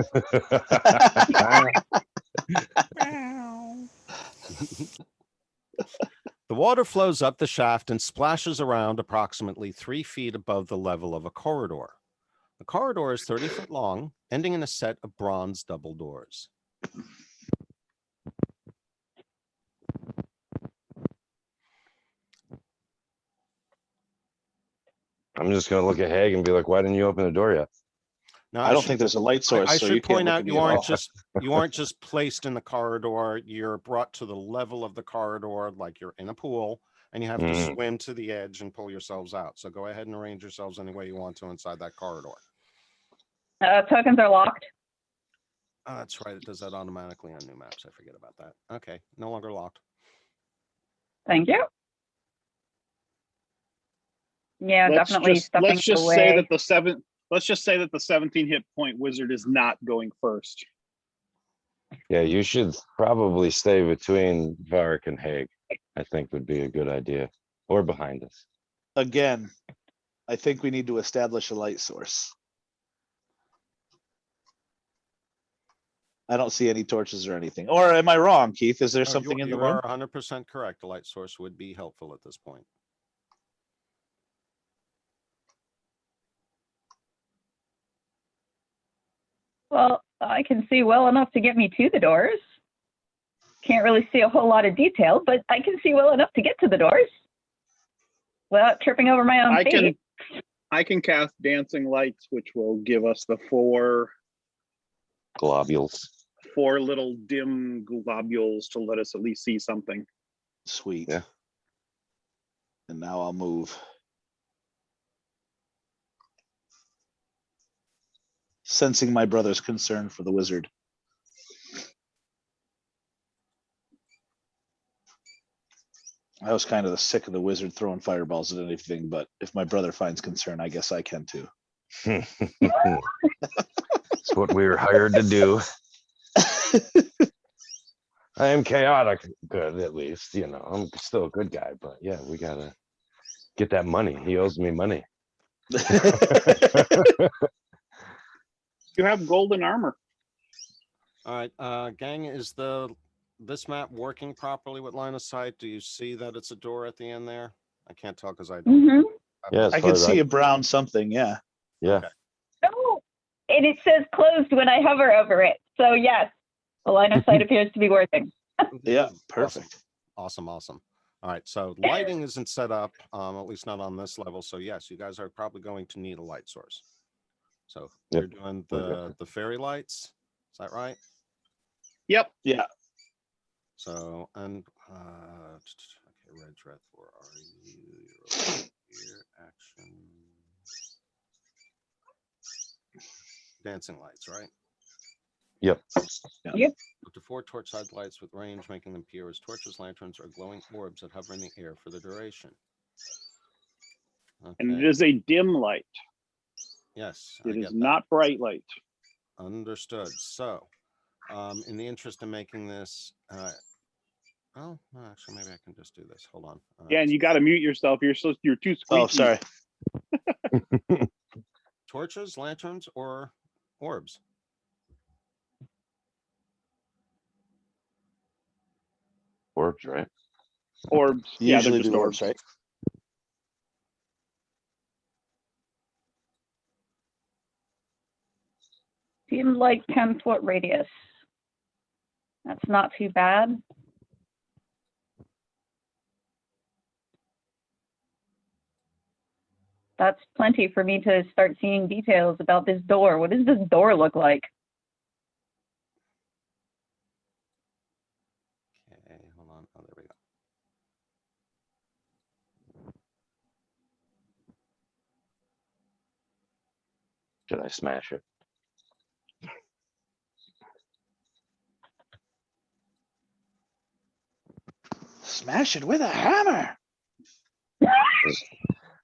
The water flows up the shaft and splashes around approximately 3 feet above the level of a corridor. The corridor is 30 foot long, ending in a set of bronze double doors. I'm just gonna look at Haig and be like, why didn't you open the door yet? Now, I don't think there's a light source. I so should you can't point look out at me you at aren't all. you aren't just placed in the corridor. You're brought to the level of the corridor like you're in a pool, and you have to Mhm. swim to the edge and pull yourselves out. So go ahead and arrange yourselves any way you want to inside that corridor. Tokens are locked. Oh, that's right. It does that automatically on new maps. I forget about that. Okay, no longer locked. Thank you. Yeah, definitely stuffing let's just away. say that let's just say that the 17 hit point wizard is not going first. Yeah, you should probably stay between Varric and Haig. I think would be a good idea, or behind us. Again, I think we need to establish a light source. I don't see any torches or anything. Or am I wrong, Keith? Is there something in the You room? are 100% correct. The light source would be helpful at this point. Well, I can see well enough to get me to the doors. Can't really see a whole lot of detail, but I can see well enough to get to the doors without tripping over my own feet. I can cast dancing lights, which will give us the four Globules. little dim globules to let us at least see something. Sweet. Yeah. And now I'll move. Sensing my brother's concern for the wizard. I was kind of sick of the wizard throwing fireballs at anything, but if my brother finds concern, I guess I can too. It's what we were hired to do. I am chaotic good, at least. You know, I'm still a good guy, but yeah, we gotta get that money. He owes me money. You have golden armor. All right, gang, is this map working properly with line of sight? Do you see that it's a door at the end there? I can't tell because I don't. Mm-hmm. Yeah, as I far can as see a brown something, yeah. Yeah. Okay. Oh, and it says closed when I hover over it. So yes, the line of sight appears to be working. Yeah, Awesome. perfect. Awesome. All right, so lighting isn't set up, at least not on this level. So yes, you guys are probably going to need a light source. So Yep. you're doing the fairy lights. Is that right? Yep. Yeah. So, and okay, Red Dreth, where are you? You're over here, action. Dancing lights, right? Yep. Yep. Up to 4 torch side lights with range, making them appear as torches, lanterns, or glowing orbs that hover in the air for the duration. Okay. And it is a dim light. Yes, It I is get that. not bright light. Understood. So, in the interest of making this, oh, no, actually, maybe I can just do this. Hold on. Yeah, and you got to mute yourself. You're too squeaky. Oh, sorry. Torches, lanterns, or orbs? Orbs, right? Orbs. You Yeah, usually they're just do orbs. orbs, right? Seems like 10-foot radius. That's not too bad. That's plenty for me to start seeing details about this door. What does this door look like? Okay, hold on. Oh, there we go. Did I smash it? Smash it with a hammer.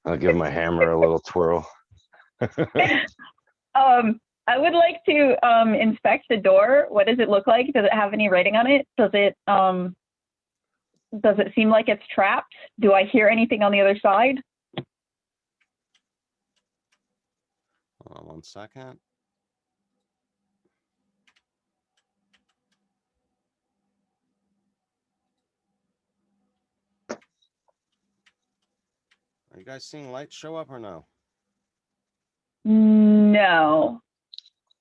I'll give my hammer a little twirl. I would like to inspect the door. What does it look like? Does it have any writing on it? Does it seem like it's trapped? Do I hear anything on the other side? 1 second. Are you guys seeing lights show up or no? No.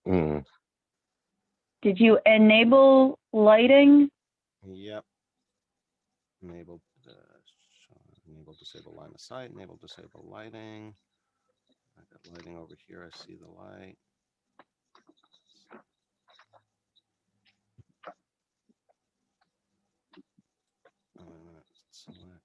Mm, Did you enable lighting? Yep. Enable, disable line of sight, enable, disable lighting. I got lighting over here. I see the light. Select.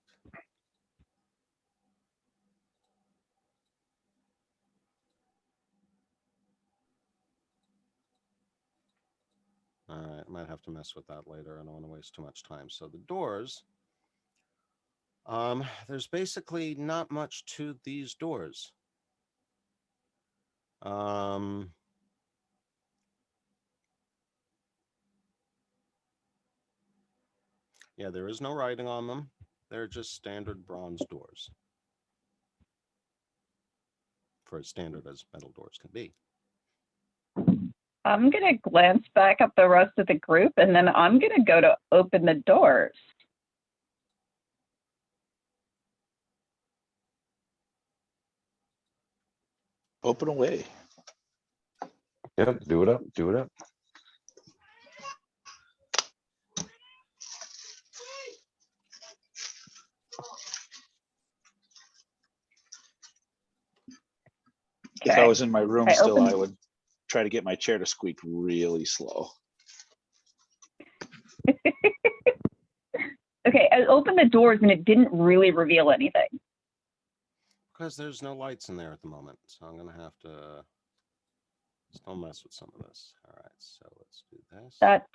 All right, I might have to mess with that later. I don't want to waste too much time. So the doors, there's basically not much to these doors. Yeah, there is no writing on them. They're just standard bronze doors. For as standard as metal doors can be. I'm going to glance back up the rest of the group, and then I'm going to go to open the doors. Open away. yep, do it up, do it up. If I was in my room I still, opened- I would try to get my chair to squeak really slow. Okay, I opened the doors and it didn't really reveal anything. Because there's no lights in there at the moment. So I'm gonna have to still mess with some of this. All right, so let's do this. That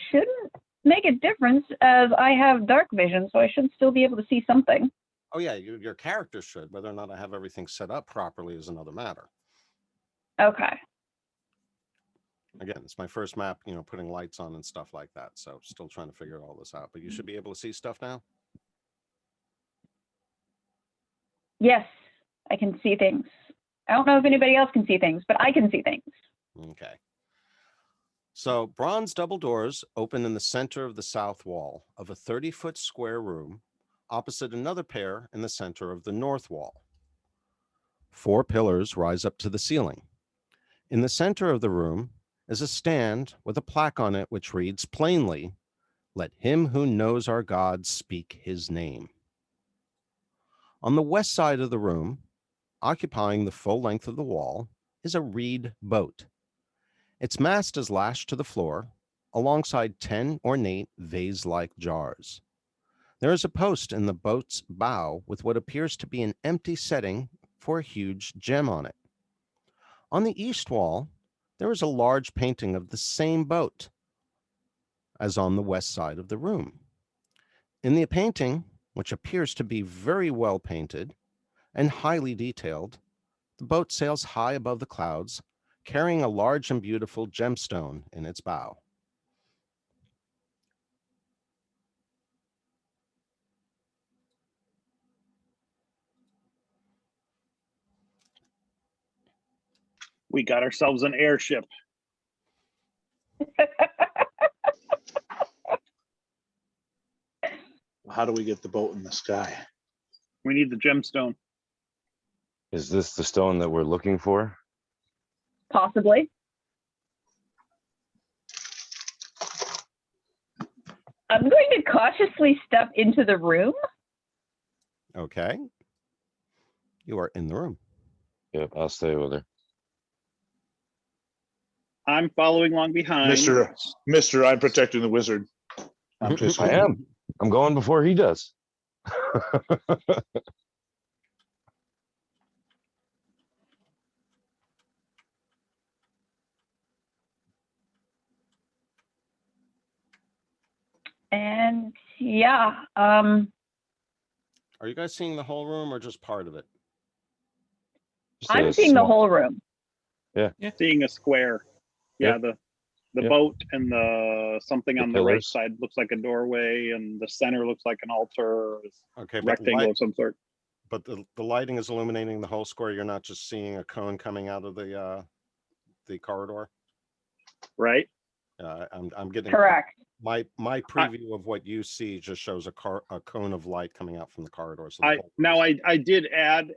shouldn't make a difference as I have dark vision, so I should still be able to see something. Oh yeah, your character should. Whether or not I have everything set up properly is another matter. Okay. Again, it's my first map, putting lights on and stuff like that. So still trying to figure all this out. But you should be able to see stuff now. Yes, I can see things. I don't know if anybody else can see things, but I can see things. Okay. So bronze double doors open in the center of the south wall of a 30-foot square room opposite another pair in the center of the north wall. 4 pillars rise up to the ceiling. In the center of the room is a stand with a plaque on it which reads plainly, "Let him who knows our God speak his name." On the west side of the room, occupying the full length of the wall, is a reed boat. Its mast is lashed to the floor alongside 10 ornate vase-like jars. There is a post in the boat's bow with what appears to be an empty setting for a huge gem on it. On the east wall, there is a large painting of the same boat as on the west side of the room. In the painting, which appears to be very well painted and highly detailed, the boat sails high above the clouds, carrying a large and beautiful gemstone in its bow. We got ourselves an airship. How do we get the boat in the sky? We need the gemstone. Is this the stone that we're looking for? Possibly. I'm going to cautiously step into the room. Okay. You are in the room. Yep, I'll stay with her. I'm following along behind. Mister, I'm protecting the wizard. I'm just I am. I'm going before he does. And yeah, Are you guys seeing the whole room or just part of it? Just I'm a seeing the small- whole room. Seeing a square. Yeah, Yep. the Yep. boat and the something The on the right pillars. side looks like a doorway, and the center looks like an altar, or Okay, but rectangle of some sort. the lighting is illuminating the whole square. You're not just seeing a cone coming out of the the corridor. right? I'm getting Correct. my preview of what you see just shows a cone of light coming out from the corridor. So the whole Now place- I did add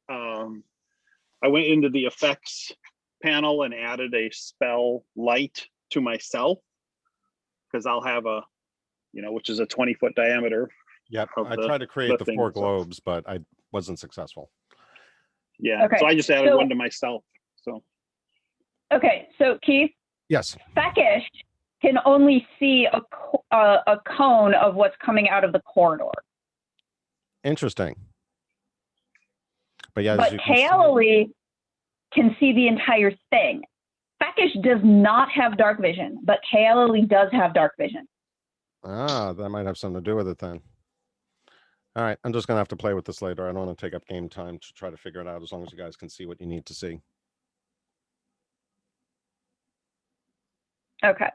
I went into the effects panel and added a spell light to myself, because I'll have a, which is a 20-foot diameter. Yep, of I the- tried to create the thing, 4 so- globes, but I wasn't successful. Yeah, Okay, so I just added so- one to myself. So Okay, so Keith, Yes. Feckish can only see a cone of what's coming out of the corridor, Interesting. But yeah, but as you can see, Kaoli can see the entire thing. Feckish does not have dark vision, but Kaoli does have dark vision. that might have something to do with it then. All right, I'm just gonna have to play with this later. I don't want to take up game time to try to figure it out, as long as you guys can see what you need to see. Okay.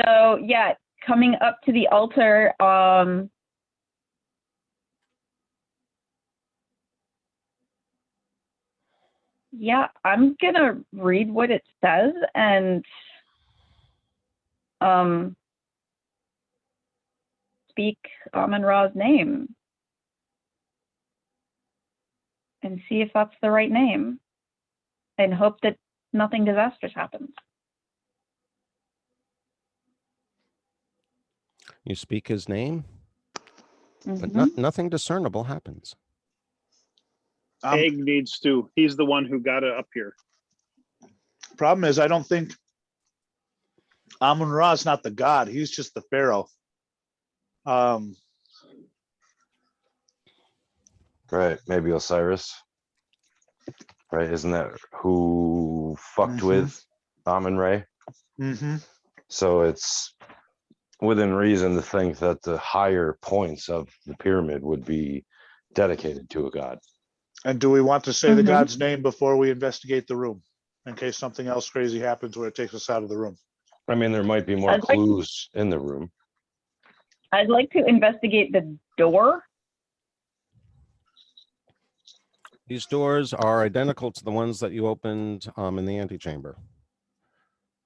So yeah, coming up to the altar, yeah, I'm gonna read what it says and speak Amun-Ra's name and see if that's the right name and hope that nothing disastrous happens. You speak his name, but Mhm. nothing discernible happens. Egg needs to. He's the one who got it up here. Problem is, I don't think Amun-Ra is not the god. He's just the pharaoh. Right, maybe Osiris. Right, isn't that who fucked Mhm. with Amun-Ra? Mhm. So it's within reason to think that the higher points of the pyramid would be dedicated to a god. And do we want to say the Mhm. god's name before we investigate the room, in case something else crazy happens where it takes us out of the room? I mean, there might be more I'd like- clues in the room. I'd like to investigate the door. These doors are identical to the ones that you opened in the antechamber.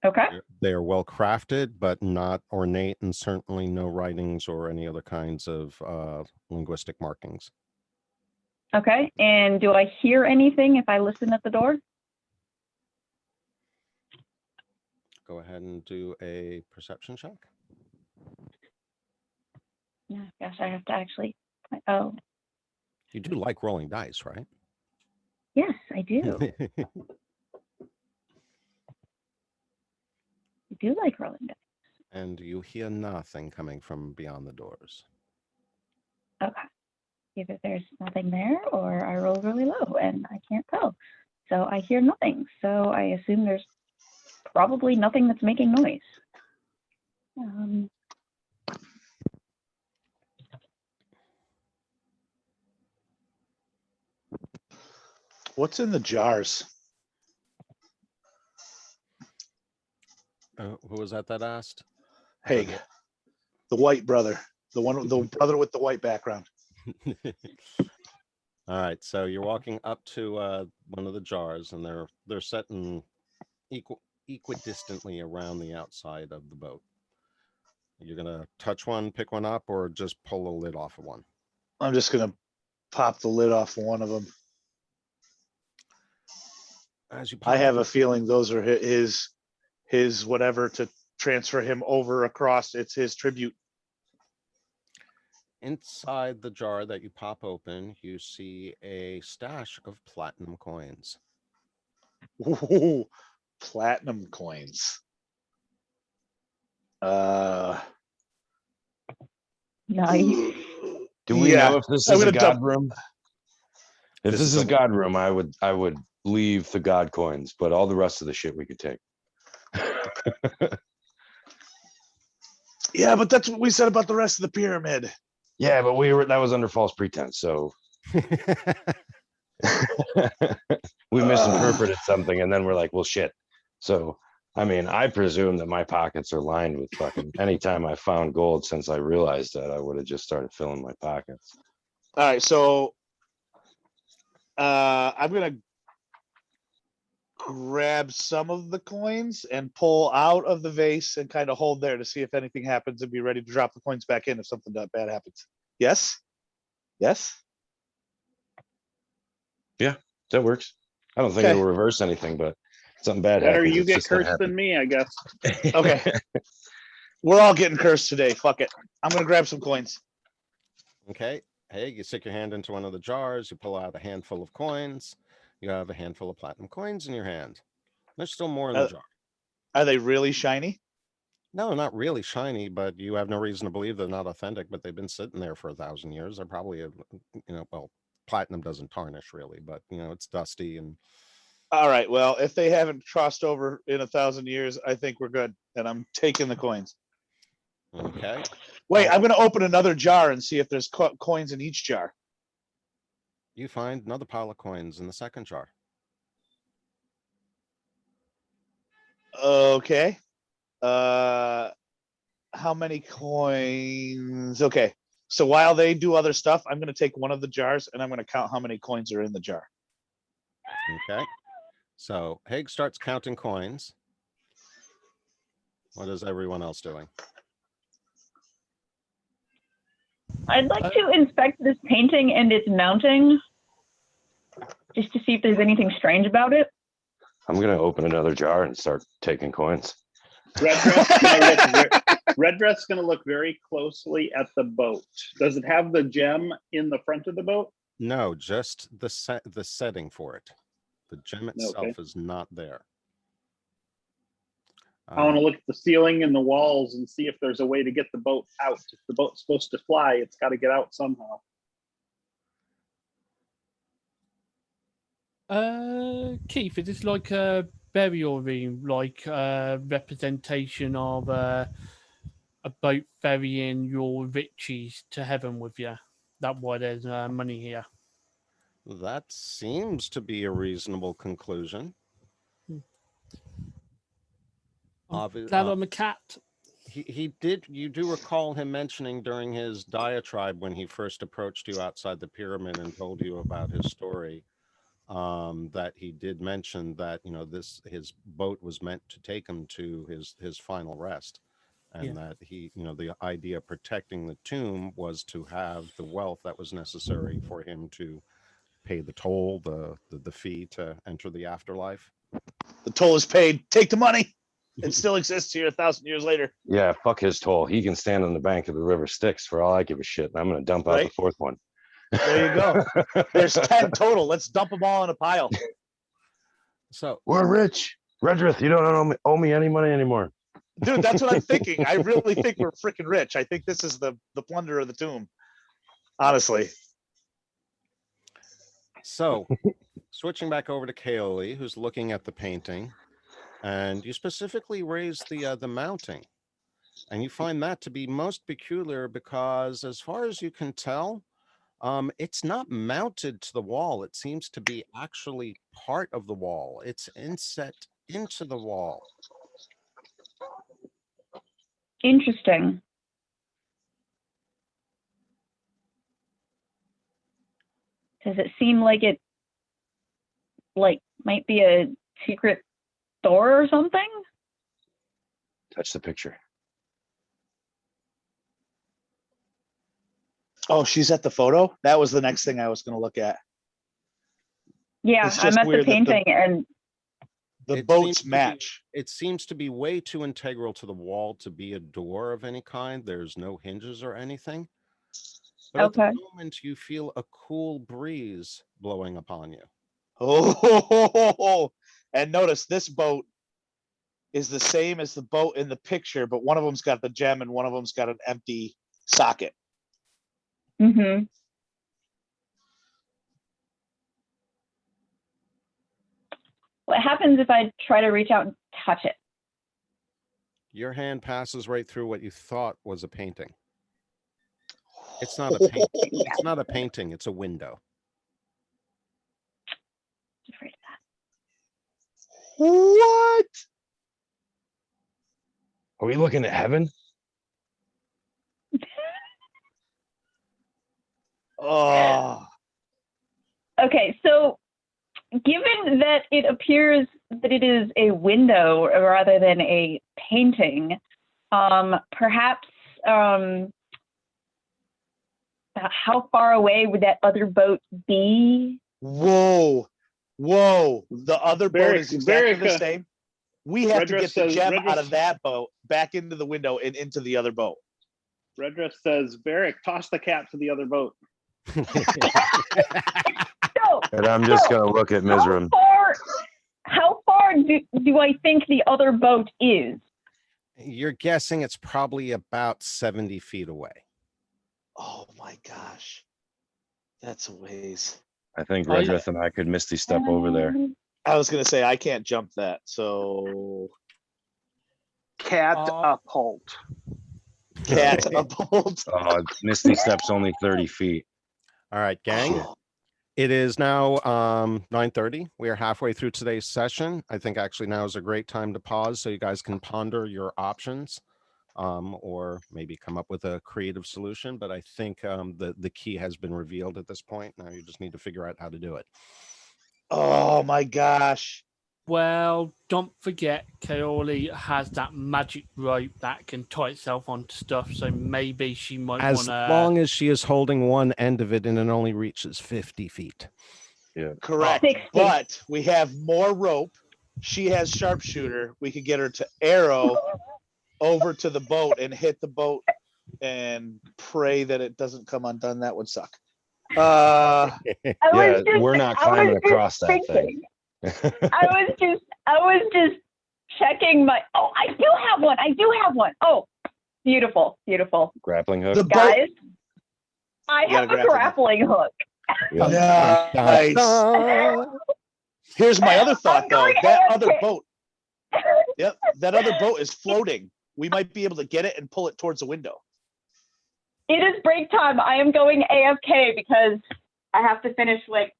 Okay. They are well crafted, but not ornate, and certainly no writings or any other kinds of linguistic markings. Okay. And do I hear anything if I listen at the door? Go ahead and do a perception check. Yeah, gosh, I have to actually. Oh, You do like rolling dice, right? yes, I do. I do like rolling dice. And you hear nothing coming from beyond the doors. Okay. Either there's nothing there or I roll really low and I can't tell. So I hear nothing. So I assume there's probably nothing that's making noise. What's in the jars? Who was that asked? Haig, the white brother, the brother with the white background. All right, so you're walking up to one of the jars, and they're set in equidistantly around the outside of the boat. You're gonna touch one, pick one up, or just pull the lid off of one. I'm just gonna pop the lid off one of them. As you I pop have it- a feeling those are his whatever to transfer him over across. It's his tribute. Inside the jar that you pop open, you see a stash of platinum coins. Ooh, platinum coins. Nice. Do we Yeah, know if this I'm is a gonna god dump- room? If This this is is a- a god room, I would leave the god coins, but all the rest of the shit we could take. Yeah, but that's what we said about the rest of the pyramid. Yeah, but that was under false pretense, so we misinterpreted something, and then we're like, well, shit. So, I mean, I presume that my pockets are lined with fucking. Anytime I found gold since I realized that, I would have just started filling my pockets. All right, so I'm gonna grab some of the coins and pull out of the vase and kind of hold there to see if anything happens and be ready to drop the coins back in if something bad happens. Yes? Yes? That works. I don't think Okay. it'll reverse anything, but something bad Better happens. you it's get just gonna cursed than me, I guess. happen. Okay. We're all getting cursed today. Fuck it. I'm going to grab some coins. Okay. Hey, you stick your hand into one of the jars, you pull out a handful of coins. You have a handful of platinum coins in your hand. There's still more in the jar. Are they really shiny? No, not really shiny, but you have no reason to believe they're not authentic, but they've been sitting there for 1,000 years. They're probably, well, platinum doesn't tarnish really, but it's dusty and All right. Well, if they haven't crossed over in 1,000 years, I think we're good. And I'm taking the coins. okay. Wait, I'm going to open another jar and see if there's coins in each jar. You find another pile of coins in the second jar. Okay. How many coins? Okay. So while they do other stuff, I'm going to take one of the jars and I'm going to count how many coins are in the jar. Okay. So Haig starts counting coins. What is everyone else doing? I'd like to inspect this painting and its mounting, just to see if there's anything strange about it. I'm gonna open another jar and start taking coins. Red Dress gonna look very closely at the boat. Does it have the gem in the front of the boat? No, just the setting for it. The gem itself Okay. is not there. I want to look at the ceiling and the walls and see if there's a way to get the boat out. If the boat's supposed to fly, it's got to get out somehow. Keith, is this like a burial room, like a representation of a boat ferrying your riches to heaven with you? That's why there's money here. That seems to be a reasonable conclusion. Glad I'm a cat. You do recall him mentioning during his diatribe when he first approached you outside the pyramid and told you about his story, that he did mention that, his boat was meant to take him to his final rest. And that he, the idea of protecting the tomb was to have the wealth that was necessary for him to pay the toll, the fee to enter the afterlife. The toll is paid. Take the money. It still exists here 1,000 years later. Yeah, fuck his toll. He can stand on the bank of the river Styx for all I give a shit. I'm gonna dump out the fourth one. There you go. There's 10 total. Let's dump them all in a pile. So we're rich. Redrith, you don't owe me any money anymore. Dude, that's what I'm thinking. I really think we're freaking rich. I think this is the plunder of the tomb. Honestly. So switching back over to Kaoli, who's looking at the painting, and you specifically raise the mounting, and you find that to be most peculiar because, as far as you can tell, it's not mounted to the wall. It seems to be actually part of the wall. It's inset into the wall. Interesting. Does it seem like it might be a secret door or something? Touch the picture. Oh, she's at the photo? That was the next thing I was going to look at. Yeah, I'm at the painting and the boats match. It seems to be way too integral to the wall to be a door of any kind. There's no hinges or anything. But at the moment, you feel a cool breeze blowing upon you. Oh, and notice this boat is the same as the boat in the picture, but one of them's got the gem and one of them's got an empty socket. Mm-hmm. What happens if I try to reach out and touch it? Your hand passes right through what you thought was a painting. It's not a painting. It's not a painting. It's a window. Afraid of that. What? Are we looking at heaven? Oh. Okay, so given that it appears that it is a window rather than a painting. Perhaps, how far away would that other boat be? Whoa, whoa! The other boat is exactly the Verica. same. We have to Redress get the says- gem Redress- out of that boat, back into the window, and into the other boat. Redress says, Varric, toss the cat to the other boat. So, And I'm just so gonna look at Mizram. how far do I think the other boat is? You're guessing it's probably about 70 feet away. Oh my gosh, that's a ways. I think Redrith and I could Misty step over there. I was gonna say I can't jump that, so Catapult. cat a bolt. Misty step's only 30 feet. All right, gang. It is now 9:30. We are halfway through today's session. I think actually now is a great time to pause so you guys can ponder your options, or maybe come up with a creative solution. But I think the key has been revealed at this point. Now you just need to figure out how to do it. Oh my gosh. Well, don't forget, Kaoli has that magic rope that can tie itself onto stuff, so maybe she might As want long as she is holding one end of it and it only reaches 50 feet. Yeah. Correct. 60. But we have more rope. She has sharpshooter. We could get her to arrow over to the boat and hit the boat and pray that it doesn't come undone. That would suck. I was just- we're not I was climbing just across that thing. thinking. I was just checking my. Oh, I do have one. Oh, beautiful, beautiful, Grappling hook. The boat. guys. I You got a have a grappling hook. Yeah. Nice. Here's my other thought, I'm though. going That AFK. other boat. Yep, that other boat is floating. We might be able to get it and pull it towards the window. It is break time. I am going AFK because I have to finish like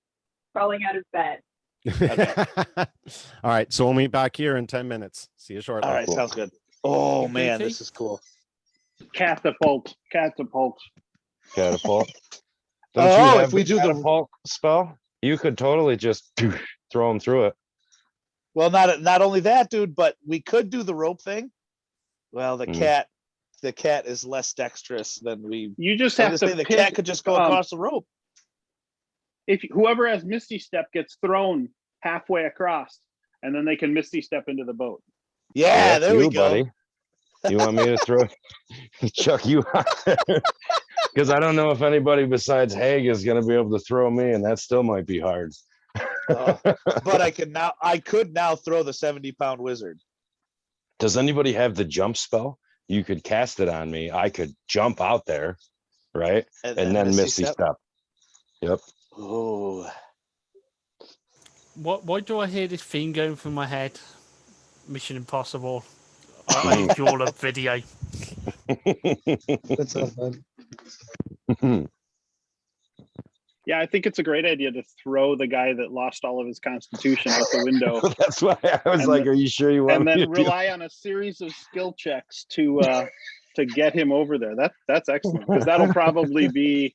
crawling out of bed. All right, so we'll meet back here in 10 minutes. See you shortly. All right, sounds good. Oh You man, goofy? this is cool. Catapult. Catapult. Don't Oh, you have if we the do the- catapult spell? You could totally just throw them through it. Well, not only that, dude, but we could do the rope thing. Well, the cat is less dexterous than we. You just I have was to gonna say, the pick, cat could just go across the rope. if whoever has Misty Step gets thrown halfway across, and then they can Misty Step into the boat. Yeah, That's there we you, go. buddy. You want me to throw chuck you out there? Because I don't know if anybody besides Haig is going to be able to throw me, and that still might be hard. But I could now throw the 70-pound wizard. Does anybody have the jump spell? You could cast it on me. I could jump out there, right? And then Misty Step. Yep. Oh, Why do I hear this theme going through my head? Mission Impossible. I enjoy the video. that's so fun. Yeah, I think it's a great idea to throw the guy that lost all of his constitution out the window, That's why I was And like, the- "Are you sure you want and me to then do rely on a series of skill checks to get him over there. That's excellent, because that'll probably be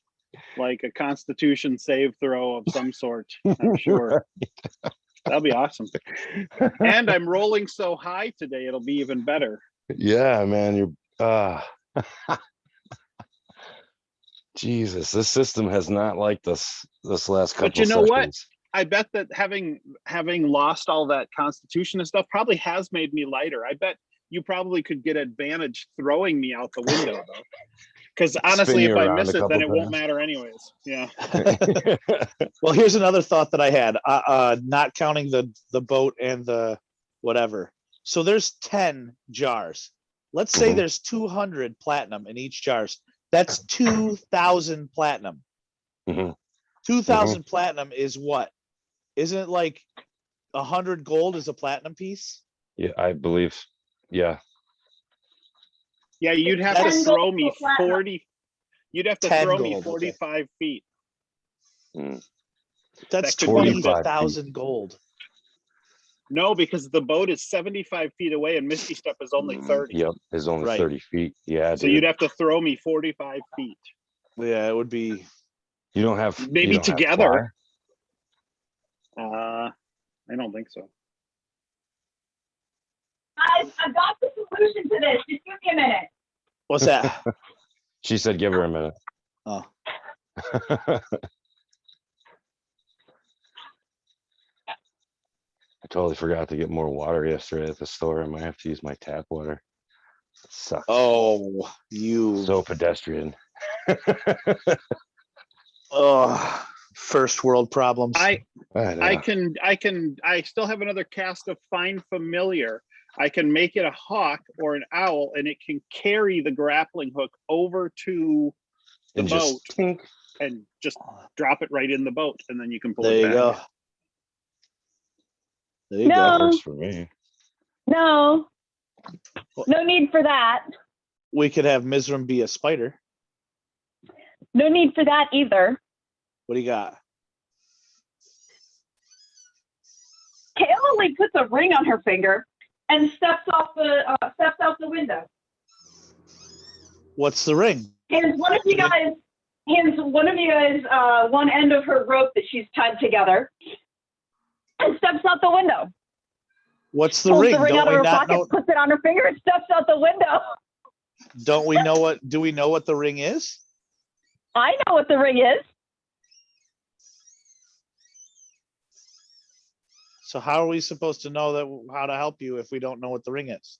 like a constitution save throw of some sort, I'm sure. That'll be awesome. And I'm rolling so high today, it'll be even better. Yeah, man, you're Jesus, this system has not liked us this last couple But you know what? sessions. I bet that having lost all that constitution and stuff probably has made me lighter. I bet you probably could get advantage throwing me out the window though. Because honestly, you if I around miss a it, then couple it won't times. matter anyways. Yeah. Well, here's another thought that I had. Not counting the boat and the whatever. So there's 10 jars. Let's say Mhm. there's 200 platinum in each jars. That's 2,000 platinum. Mhm. 2,000 platinum is what? Isn't it like 100 gold is a platinum piece? Yeah, I believe. Yeah. Yeah, you'd have to 10 throw gold me for platinum. 40. You'd have to 10 throw me gold, okay. 45 feet. That's That could be 20,000 gold. No, because the boat is 75 feet away and Misty Step is only 30. Yep, is only Right. 30 feet. Yeah, So dude. you'd have to throw me 45 feet. Yeah, it would be. You don't have Maybe you don't have together. I don't think so. Guys, I've got the solution to this. Just give me a minute. What's that? She said, give her a minute. Oh, I totally forgot to get more water yesterday at the store. I might have to use my tap water. It sucks. oh, you. So pedestrian. Oh, first world problems. I still have another cast of Find Familiar. I can make it a hawk or an owl, and it can carry the grappling hook over to the and boat just tink. and just drop it right in the boat, and then you can pull There it you back. go. There you No. go. Works for me. No. No need for that. We could have Mizram be a spider. No need for that either. What do you got? Kayla Lee puts a ring on her finger and steps out the window. What's the ring? Hands one of you guys one end of her rope that she's tied together and steps out the window. What's the Pulls ring? the ring out Don't of we her not pocket, know? puts it on her finger, and steps out the window. Don't we know what? Do we know what the ring is? I know what the ring is. So how are we supposed to know that how to help you if we don't know what the ring is?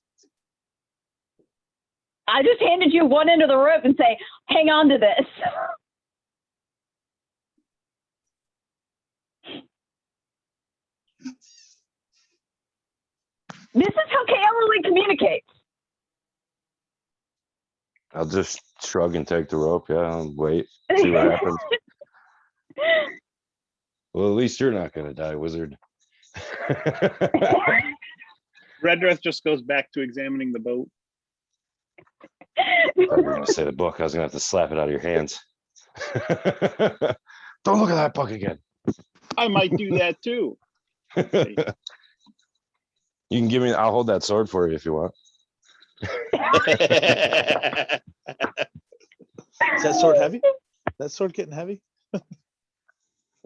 I just handed you one end of the rope and say, hang on to this. This is how Kayla Lee communicates. I'll just shrug and take the rope. Yeah, and wait, see what happens. Well, at least you're not gonna die, wizard. Redrith just goes back to examining the boat. I thought you were gonna say the book. I was gonna have to slap it out of your hands. Don't look at that book again. I might do that too. You can give me. I'll hold that sword for you if you want. Is that sword heavy? That sword getting heavy?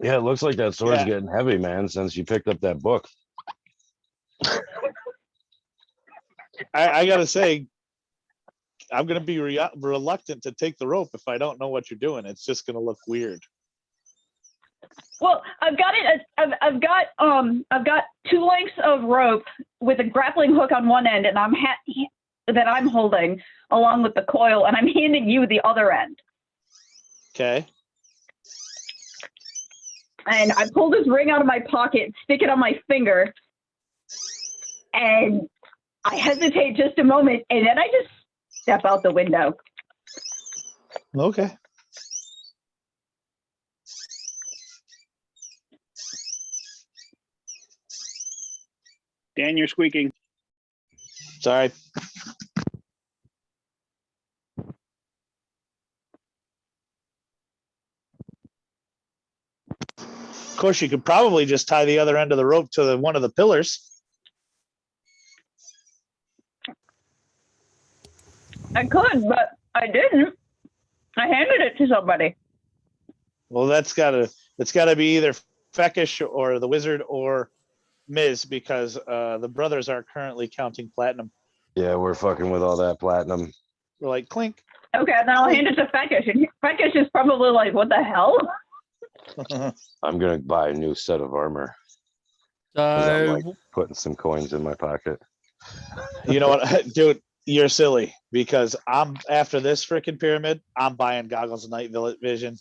Yeah, it looks like that sword's Yeah. getting heavy, man. Since you picked up that book. I gotta say, I'm gonna be reluctant to take the rope if I don't know what you're doing. It's just gonna look weird. Well, I've got it. I've got 2 lengths of rope with a grappling hook on one end, and that I'm holding along with the coil, and I'm handing you the other end. Okay. And I pull this ring out of my pocket, stick it on my finger, and I hesitate just a moment, and then I just step out the window. Okay. Dan, you're squeaking. Sorry. Of course, you could probably just tie the other end of the rope to one of the pillars. I could, but I didn't. I handed it to somebody. Well, it's gotta be either Feckish or the wizard or Miz, because the brothers are currently counting platinum. Yeah, we're fucking with all that platinum. We're like, clink. Okay, then I'll hand it to Feckish, and Feckish is probably like, "What the hell?" I'm gonna buy a new set of armor. 'Cause I'm So like putting some coins in my pocket. You know what, dude? You're silly, because I'm after this freaking pyramid. I'm buying goggles of night vision.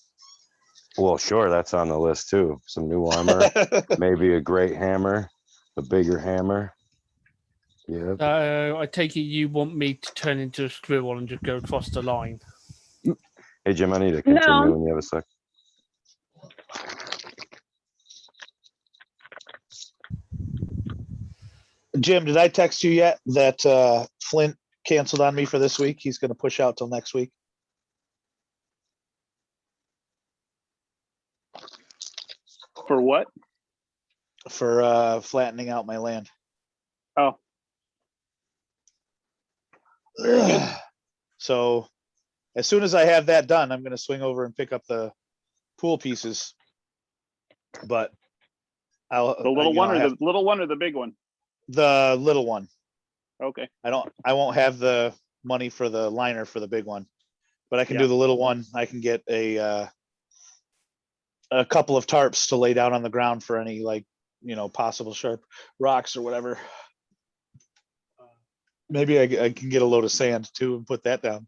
Well, sure, that's on the list too. Some new armor, maybe a great hammer, a bigger hammer. Yeah. I take it you want me to turn into a squirrel and just go across the line. Hey Jim, I need to continue No. when you have a sec. Jim, did I text you yet that Flint canceled on me for this week? He's going to push out till next week. For what? For flattening out my land. Oh. So as soon as I have that done, I'm going to swing over and pick up the pool pieces. But The little one or the little one or the big one? the little one. Okay. I won't have the money for the liner for the big one, but I can Yeah. do the little one. I can get a couple of tarps to lay down on the ground for any, like, possible sharp rocks or whatever. Maybe I can get a load of sand too and put that down.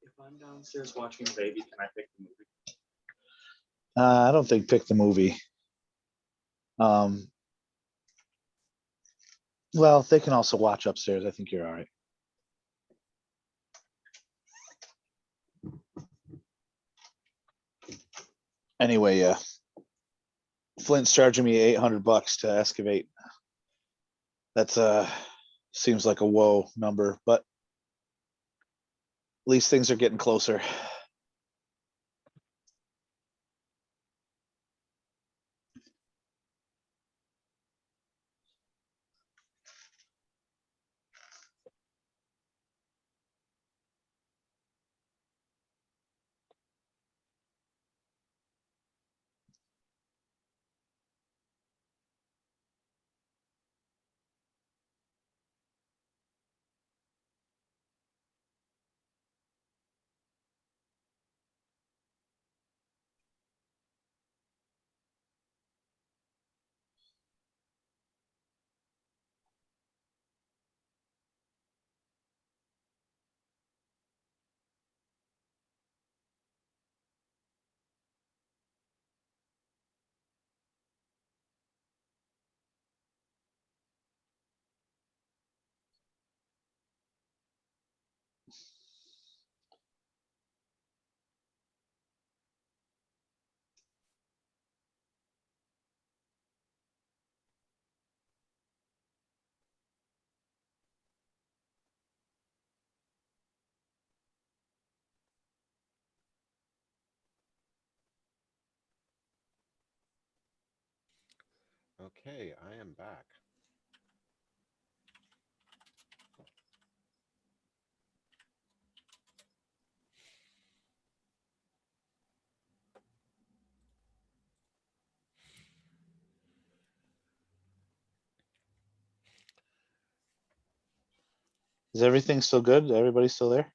If I'm downstairs watching baby, can I pick the movie? I don't think pick the movie. Well, they can also watch upstairs. I think you're all right. Anyway, Flint's charging me $800 to excavate. That's seems like a whoa number, but at least things are getting closer. Okay, I am back. Is everything still good? Everybody still there?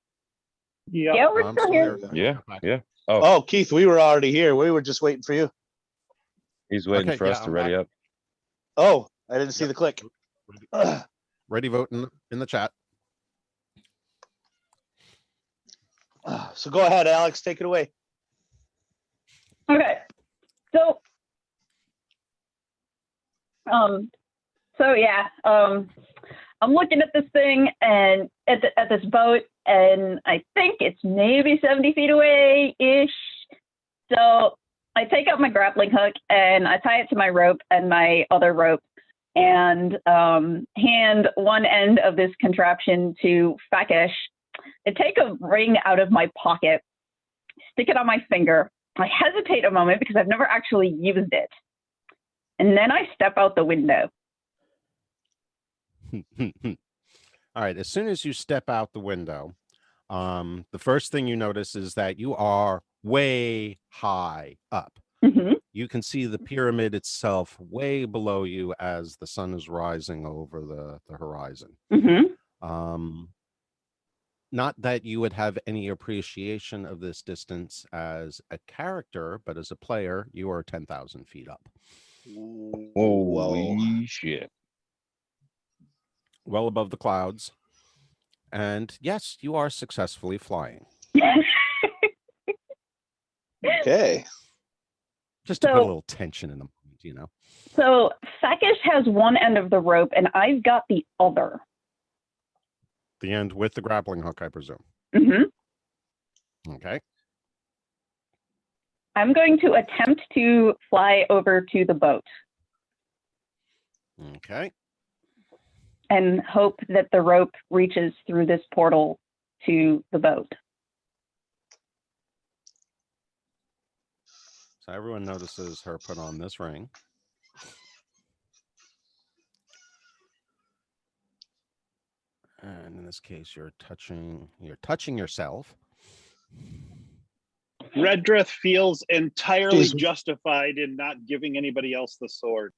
Yeah. Yeah, we're I'm still here. Yeah, Back. yeah. Oh, Keith, we were already here. We were just waiting for you. He's waiting Okay, for us yeah, to I'm ready back. up. Oh, I didn't see Yep. the click. Ready vote in the chat. So go ahead, Alex, take it away. Okay. So, I'm looking at this thing and at this boat, and I think it's maybe 70 feet away ish. So I take out my grappling hook and I tie it to my rope and my other rope, and hand one end of this contraption to Fakish. I take a ring out of my pocket, stick it on my finger. I hesitate a moment because I've never actually used it. And then I step out the window. All right, as soon as you step out the window, the first thing you notice is that you are way high up. Mm-hmm. You can see the pyramid itself way below you as the sun is rising over the horizon. Mm-hmm. Not that you would have any appreciation of this distance as a character, but as a player, you are 10,000 feet up. Holy shit. Well above the clouds. And yes, you are successfully flying. Okay. Just to put a So- little tension in the moment, So Fakish has one end of the rope and I've got the other. The end with the grappling hook, I presume. Mm-hmm. Okay. I'm going to attempt to fly over to the boat Okay. and hope that the rope reaches through this portal to the boat. So everyone notices her put on this ring. And in this case, you're touching yourself. Redrith feels entirely She's- justified in not giving anybody else the sword.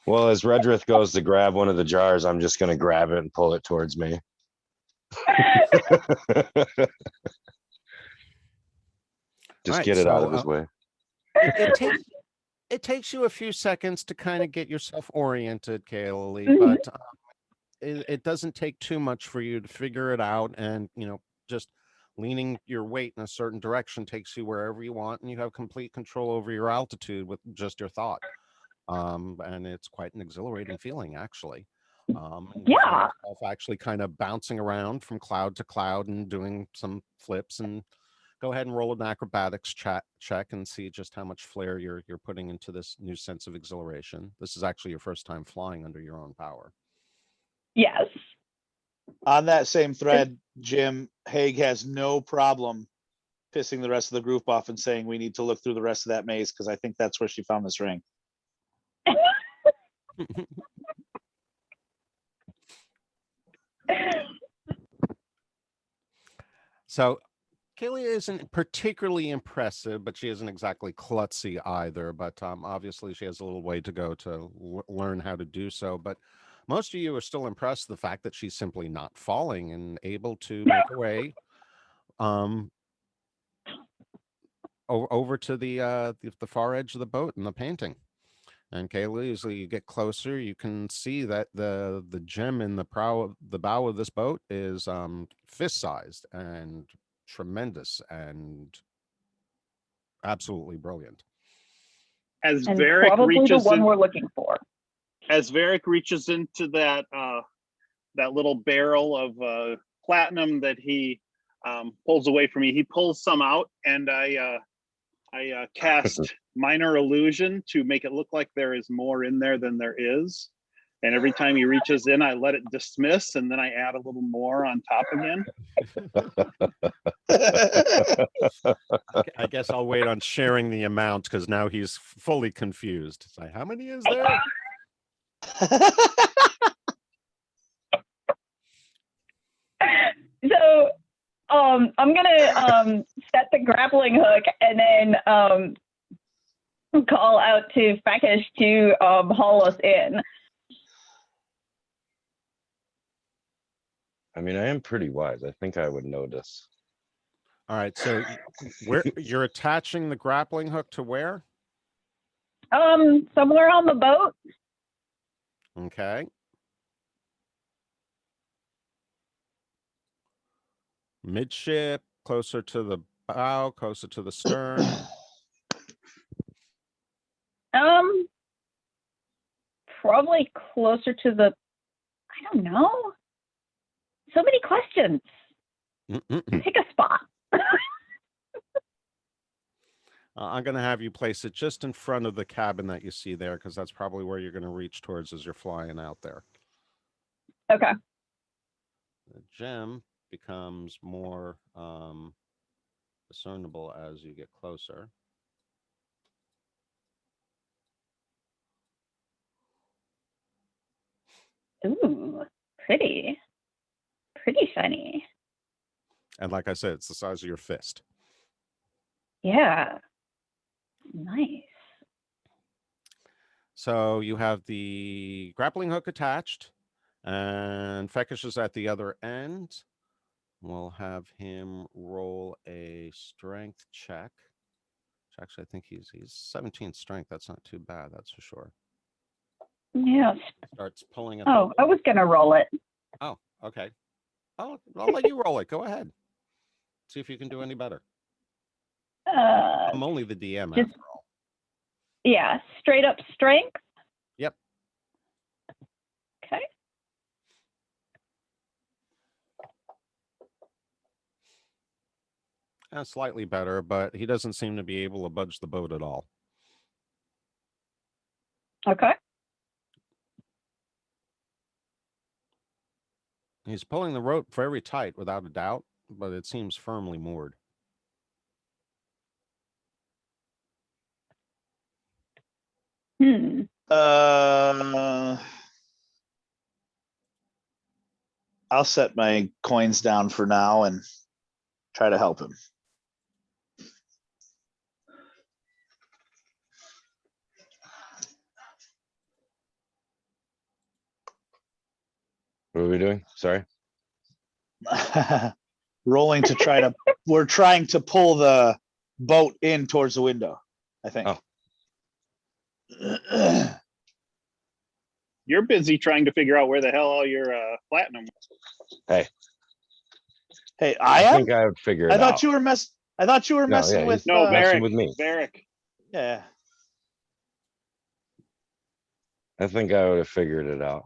Well, as Redrith goes to grab one of the jars, I'm just gonna grab it and pull it towards me. Just Alright, get it out so, of his way. it takes you a few seconds to kind of get yourself oriented, Kaylee, Mhm. but it doesn't take too much for you to figure it out, and just leaning your weight in a certain direction takes you wherever you want, and you have complete control over your altitude with just your thought. And it's quite an exhilarating feeling, actually. And you find Yeah. yourself actually kind of bouncing around from cloud to cloud and doing some flips. And go ahead and roll an acrobatics check and see just how much flair you're putting into this new sense of exhilaration. This is actually your first time flying under your own power. Yes. On that same thread, Jim, Haig has no problem pissing the rest of the group off and saying we need to look through the rest of that maze because I think that's where she found this ring. So Kaylee isn't particularly impressive, but she isn't exactly klutzy either. But obviously, she has a little way to go to learn how to do so. But most of you are still impressed with the fact that she's simply not falling and able to make her way over to the far edge of the boat in the painting. And Kaylee, as you get closer, you can see that the gem in the bow of this boat is fist-sized and tremendous and absolutely brilliant. As And Varric probably the reaches one in, we're looking for. as Varric reaches into that that little barrel of platinum that he pulls away from me, he pulls some out, and I cast minor illusion to make it look like there is more in there than there is. And every time he reaches in, I let it dismiss, and then I add a little more on top again. I guess I'll wait on sharing the amount because now he's fully confused. It's like, how many is there? So I'm gonna set the grappling hook and then call out to Fekish to haul us in. I mean, I am pretty wise. I think I would notice. All right, so where you're attaching the grappling hook to where? Somewhere on the boat. Okay. Midship, closer to the bow, closer to the stern. Probably closer to the. I don't know. So many questions. Pick a spot. I'm going to have you place it just in front of the cabin that you see there, because that's probably where you're going to reach towards as you're flying out there. Okay. The gem becomes more discernible as you get closer. Ooh, pretty. Pretty shiny. And like I said, it's the size of your fist. Yeah. Nice. So you have the grappling hook attached, and Fekish is at the other end. We'll have him roll a strength check. Which actually, I think he's 17 strength. That's not too bad, that's for sure. Yeah. Starts pulling at Oh, I was gonna roll it. Oh, okay. I'll let you roll it. Go ahead. See if you can do any better. I'm only the DM just- after all. Yeah, straight up strength. Yep. Okay. Slightly better, but he doesn't seem to be able to budge the boat at all. Okay. He's pulling the rope very tight, without a doubt, but it seems firmly moored. Hmm. I'll set my coins down for now and try to help him. What are we doing? Sorry. Rolling to try to, we're trying to pull the boat in towards the window, I think. Oh. You're busy trying to figure out where the hell all your platinum was. Hey, Hey, I I think I would figure it I thought out. you were I thought you were No, messing yeah, with. No, messing Varric. with me. Varric. Yeah. I think I would have figured it out.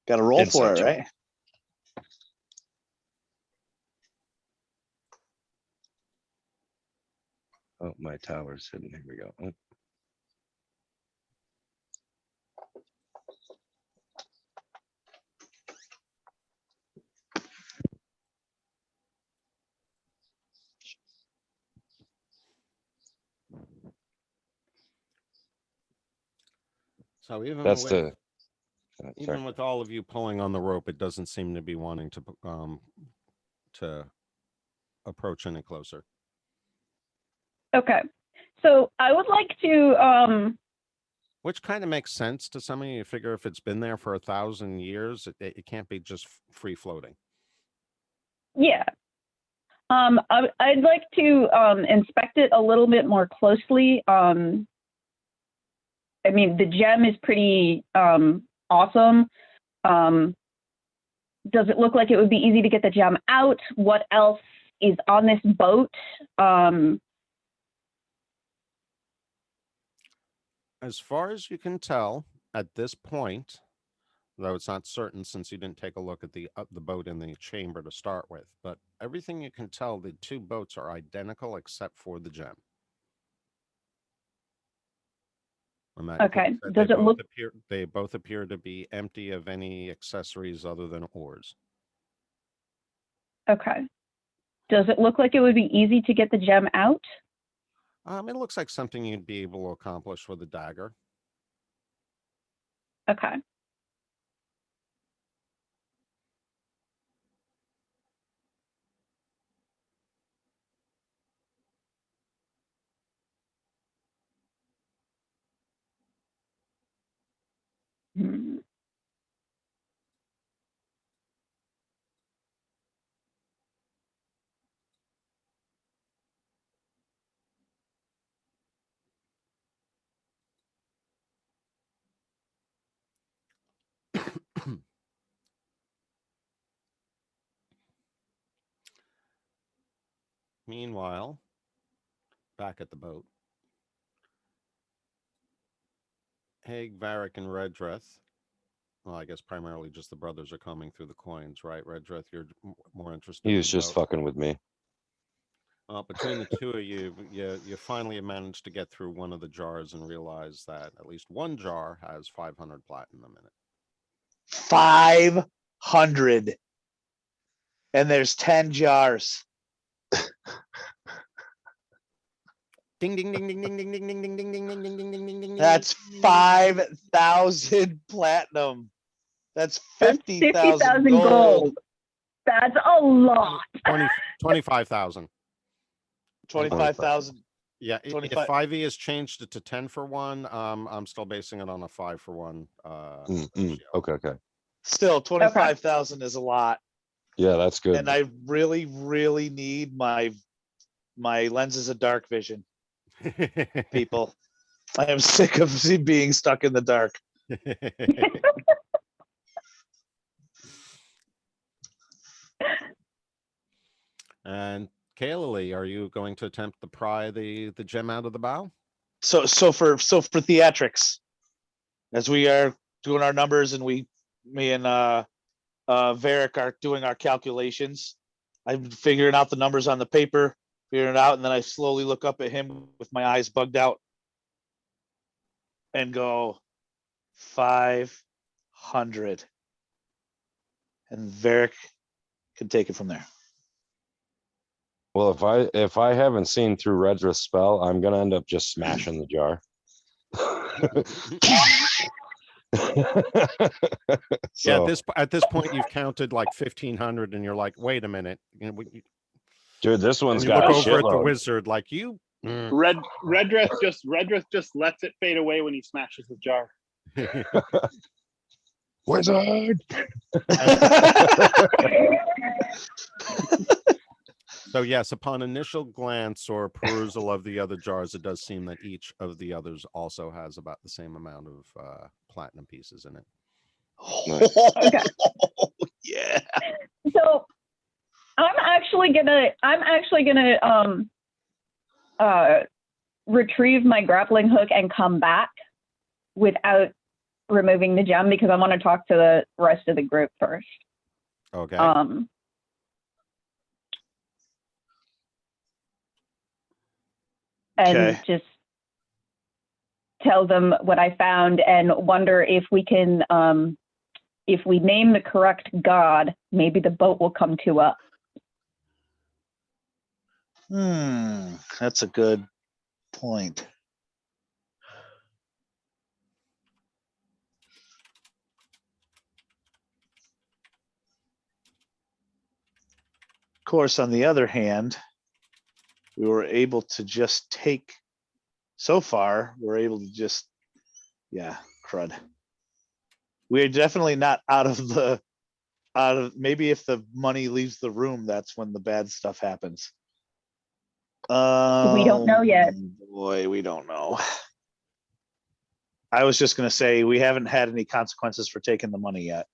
Got to roll Inside for it, joke. right? Oh, my tower's hidden. Here we go. Oh. So even That's with the. even Sorry. with all of you pulling on the rope, it doesn't seem to be wanting to approach any closer. Okay. So I would like to, Which kind of makes sense to some of you. You figure if it's been there for 1,000 years, it can't be just free floating. yeah. I'd like to inspect it a little bit more closely. I mean, the gem is pretty awesome. Does it look like it would be easy to get the gem out? What else is on this boat? As far as you can tell at this point, though it's not certain since you didn't take a look at the boat in the chamber to start with, but everything you can tell, the two boats are identical except for the gem. And that Okay. includes that Does it look? they both appear to be empty of any accessories other than oars. Okay. Does it look like it would be easy to get the gem out? It looks like something you'd be able to accomplish with a dagger. Okay. Hmm. Meanwhile, back at the boat, Haig, Varric, and Redreth. Well, I guess primarily just the brothers are combing through the coins, right? Redreth, you're more interested He in was the just boat. fucking with me. Between the two of you, you finally managed to get through one of the jars and realize that at least one jar has 500 platinum in it. 500. And there's 10 jars. Ding ding ding ding ding ding ding ding ding ding ding ding ding ding ding ding. That's 5,000 platinum. That's 50,000 gold. That's a lot. 25,000. 25,000. Yeah, if 25. 5e has changed it to 10 for 1, I'm still basing it on a 5 for 1. Okay, okay. Still, 25,000 is a lot. Yeah, that's good. And I really, really need my lenses of dark vision, people. I am sick of being stuck in the dark. And Kaylee, are you going to attempt to pry the gem out of the bow? So for theatrics, as we are doing our numbers and me and Varric are doing our calculations, I'm figuring out the numbers on the paper, figuring it out, and then I slowly look up at him with my eyes bugged out and go 500. And Varric can take it from there. Well, if I haven't seen through Redrith's spell, I'm gonna end up just smashing the jar. Yeah, So, at this point, you've counted like 1,500, and you're like, wait a minute. You know, dude, this and one's you got look a over at the shitload. wizard like you. Redrith just lets it fade away when he smashes the jar. Wizard. So yes, upon initial glance or perusal of the other jars, it does seem that each of the others also has about the same amount of platinum pieces in it. Okay. Yeah. So I'm actually gonna retrieve my grappling hook and come back without removing the gem because I want to talk to the rest of the group first. Okay. And Okay. just tell them what I found and wonder if we can, if we name the correct god, maybe the boat will come to us. That's a good point. Of course, on the other hand, we were able to just take, so far, we're able to just, yeah, crud. We're definitely not out of, maybe if the money leaves the room, that's when the bad stuff happens. We don't know yet. Boy, we don't know. I was just gonna say, we haven't had any consequences for taking the money yet.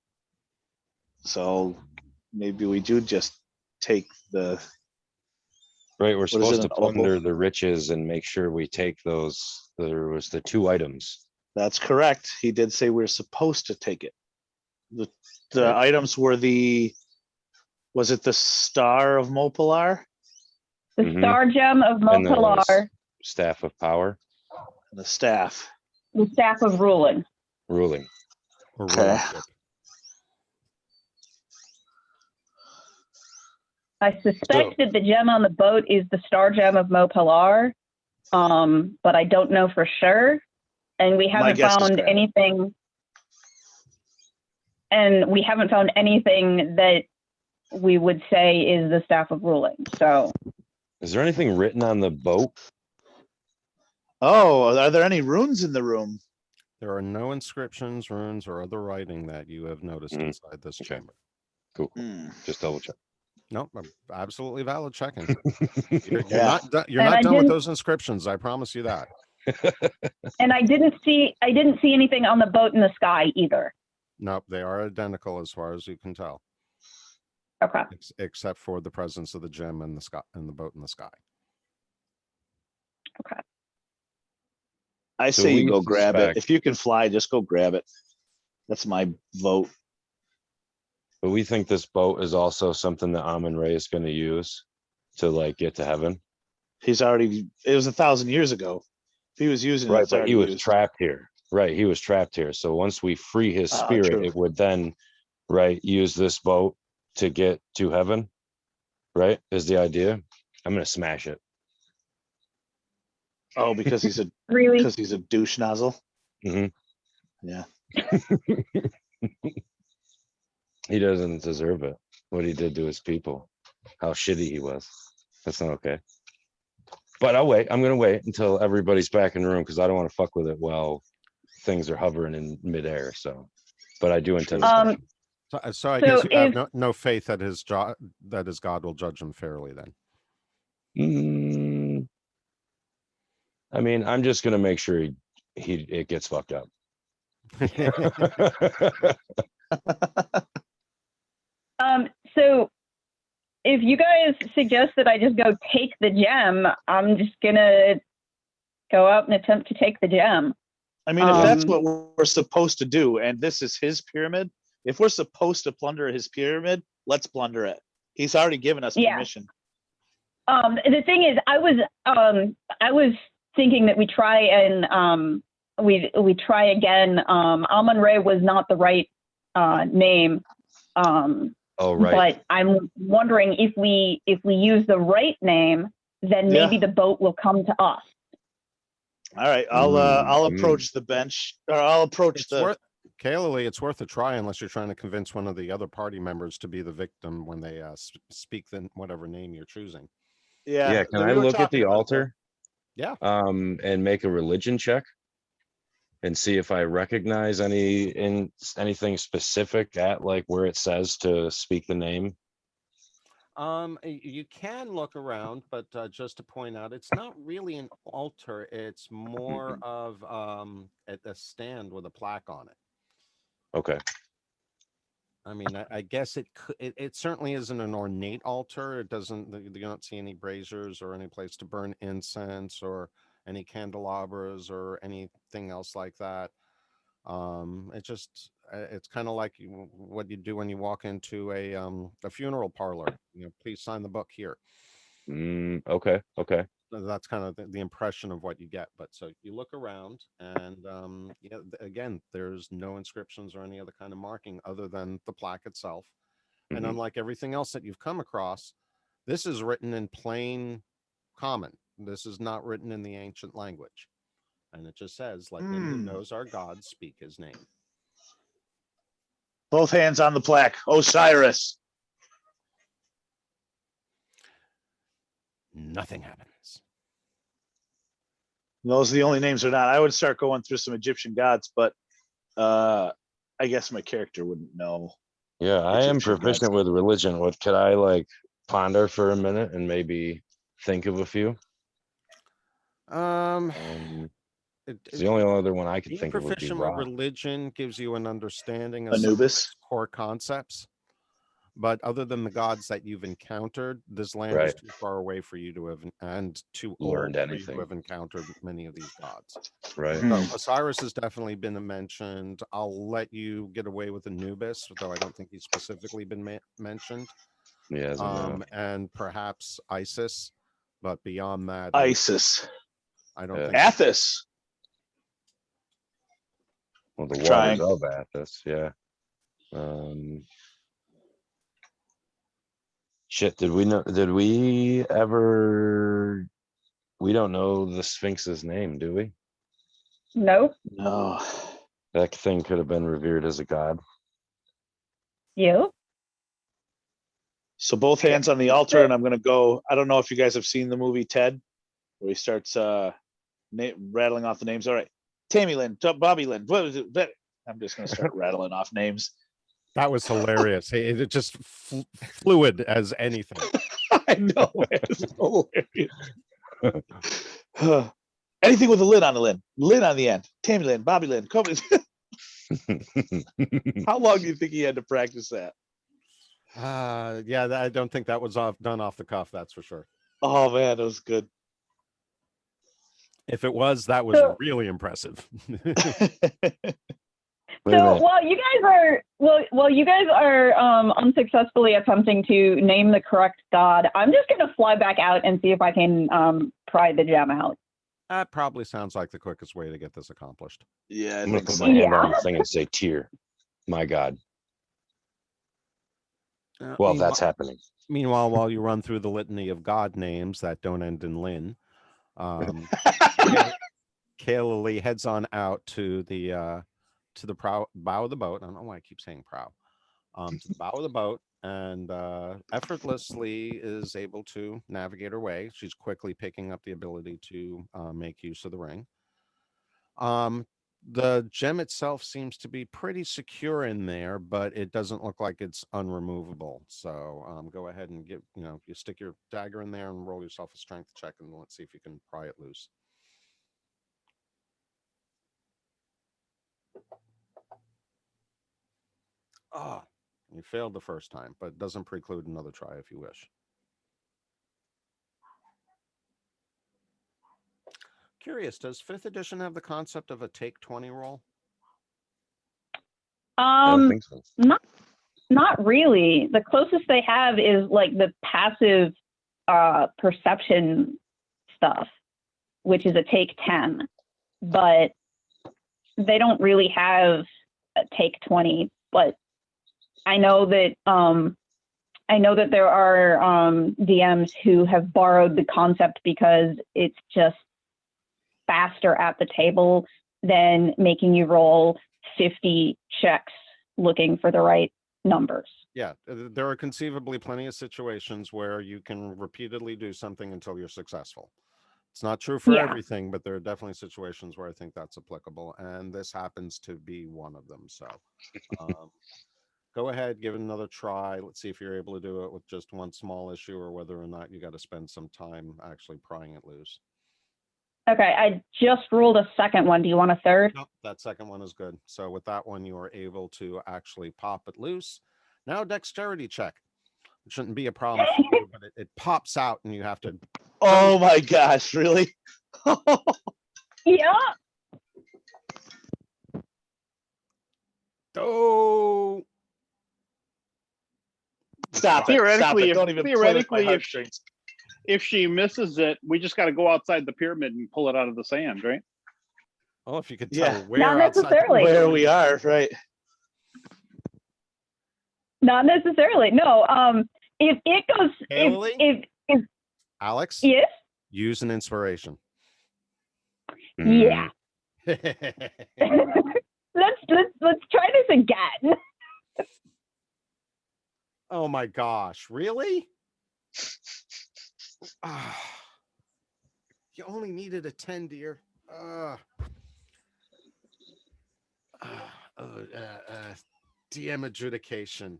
So maybe we do just take the, Right, we're is it, supposed to an oval? plunder the riches and make sure we take those. There was the 2 items. That's correct. He did say we're supposed to take it. The items were was it the Star of Mopilar? The Mhm. star gem of And the Mopilar, Staff of Power, The staff. the staff of ruling. ruling. Or Okay. rulership. I suspect that the gem on the boat is the star gem of Mopilar, but I don't know for sure. And we haven't guess is found correct. anything. And we haven't found anything that we would say is the staff of ruling. So Is there anything written on the boat? Oh, are there any runes in the room? There are no inscriptions, runes, or other writing that you have noticed Mm, inside this okay. chamber. Cool. Just double check. Nope, absolutely valid checking. You're Yeah. not done. You're And not I done with didn't- those inscriptions. I promise you that. and I didn't see anything on the boat in the sky either. Nope, they are identical as far as you can tell, Okay. except for the presence of the gem and the sky and the boat in the sky. Okay. I So say we you go grab it. suspect- If you can fly, just go grab it. That's my vote. But we think this boat is also something that Amun Ray is going to use to like get to heaven. He's already, it was 1,000 years ago. If he was using it, Right, it's but already he was used. trapped here. Right, he was trapped here. So once we free his spirit, true. it would then, right, use this boat to get to heaven. Right, is the idea. I'm gonna smash it. Oh, because he's Really? a douche nozzle. Mhm. Yeah. He doesn't deserve it. What he did to his people, how shitty he was. That's not okay. But I'll wait. I'm gonna wait until everybody's back in the room because I don't want to fuck with it while things are hovering in midair. So, but I do intend to smash it. So I So guess you have if- no faith that his God will judge him fairly then. I mean, I'm just gonna make sure it gets fucked up. So if you guys suggest that I just go take the gem, I'm just gonna go out and attempt to take the gem. I mean, if that's Um, what we're supposed to do, and this is his pyramid, if we're supposed to plunder his pyramid, let's plunder it. He's already given us Yeah. permission. The thing is, I was thinking that we try and we try again. Amon Ray was not the right name. Oh, right. But I'm wondering if we use the right name, then maybe Yeah. the boat will come to us. All right, I'll Mm. approach the bench, or I'll approach It's the. worth Kaylee, it's worth a try unless you're trying to convince one of the other party members to be the victim when they speak the whatever name you're choosing. Yeah, can we I were look at talking the about altar? Yeah. And make a religion check and see if I recognize anything specific at like where it says to speak the name. You can look around, but just to point out, it's not really an altar. It's more of at a stand with a plaque on it. Okay. I mean, I guess it certainly isn't an ornate altar. It doesn't, you don't see any braziers or any place to burn incense or any candelabras or anything else like that. It just, it's kind of like what you do when you walk into a funeral parlor. You know, please sign the book here. Okay. Okay. That's kind of the impression of what you get. But so you look around and again, there's no inscriptions or any other kind of marking other than the plaque itself. And unlike everything else that you've come across, this is written in plain common. This is not written in the ancient language. And it just says, let him who knows our God speak his name. both hands on the plaque. Osiris. Nothing happens. Those are the only names or not. I would start going through some Egyptian gods, but I guess my character wouldn't know. Yeah, I am Egyptian proficient with religion. What could I like ponder for a minute and maybe think of a few? It's the only other one I could Being think of would be proficient with Ra. religion gives you an understanding of some of Anubis. its core concepts. But other than the gods that you've encountered, this land is Right. too far away for you to have and too Learned old for you anything. to have encountered many of these gods. Right. So Osiris has definitely been mentioned. I'll let you get away with Anubis, though I don't think he's specifically been mentioned. Yeah. And perhaps Isis, but beyond that, Isis. I don't Yeah. think. Athos. Well, the Trying. waters of Athos. Yeah. Shit. Did we ever? We don't know the Sphinx's name, do we? Nope. No. That thing could have been revered as a god. You. So both hands on the altar, and I'm gonna go. I don't know if you guys have seen the movie Ted, where he starts rattling off the names. All right, Tammy Lynn, Bobby Lynn. What was it? I'm just gonna start rattling off names. That was hilarious. It just fluid as anything. I know, it's hilarious. Anything with a lid on the lid, lid on the end. Tammy Lynn, Bobby Lynn, Kobe. How long do you think he had to practice that? Yeah, I don't think that was done off the cuff. That's for sure. Oh man, that was good. If it was, that was really impressive. So while you guys are unsuccessfully attempting to name the correct god, I'm just gonna fly back out and see if I can pry the gem out. That probably sounds like the quickest way to get this accomplished. Yeah, I'm gonna put my hand on the thing and say, "Tear, my God." Well, that's happening. Meanwhile, while you run through the litany of god names that don't end in Lynn, Kayla Lee heads on out to the bow of the boat. I don't know why I keep saying prow. To the bow of the boat, and effortlessly is able to navigate her way. She's quickly picking up the ability to make use of the ring. The gem itself seems to be pretty secure in there, but it doesn't look like it's unremovable. So go ahead and you stick your dagger in there and roll yourself a strength check, and let's see if you can pry it loose. You failed the first time, but it doesn't preclude another try if you wish. Curious, does 5th edition have the concept of a take 20 roll? I don't think so. Not really. The closest they have is like the passive perception stuff, which is a take 10, but they don't really have a take 20. But I know that there are DMs who have borrowed the concept because it's just faster at the table than making you roll 50 checks looking for the right numbers. Yeah, there are conceivably plenty of situations where you can repeatedly do something until you're successful. It's not true for Yeah. everything, but there are definitely situations where I think that's applicable, and this happens to be one of them. So go ahead, give it another try. Let's see if you're able to do it with just one small issue or whether or not you got to spend some time actually prying it loose. Okay, I just ruled a second one. Do you want a third? Nope, that second one is good. So with that one, you are able to actually pop it loose. Now dexterity check. It shouldn't be a problem for you, but it pops out and you have to. Oh my gosh, really? Yeah. Oh, Stop it. Stop Theoretically, it. Don't even play with my theoretically, heartstrings. if she misses it, we just got to go outside the pyramid and pull it out of the sand, right? oh, if you could Yeah. tell where Not outside necessarily. Where we are, right? Not necessarily. No. If it goes, Haley? if Alex, yes, use an inspiration. yeah. Mm. let's try this again. Oh my gosh, really? Ah, you only needed a 10, dear. DM adjudication.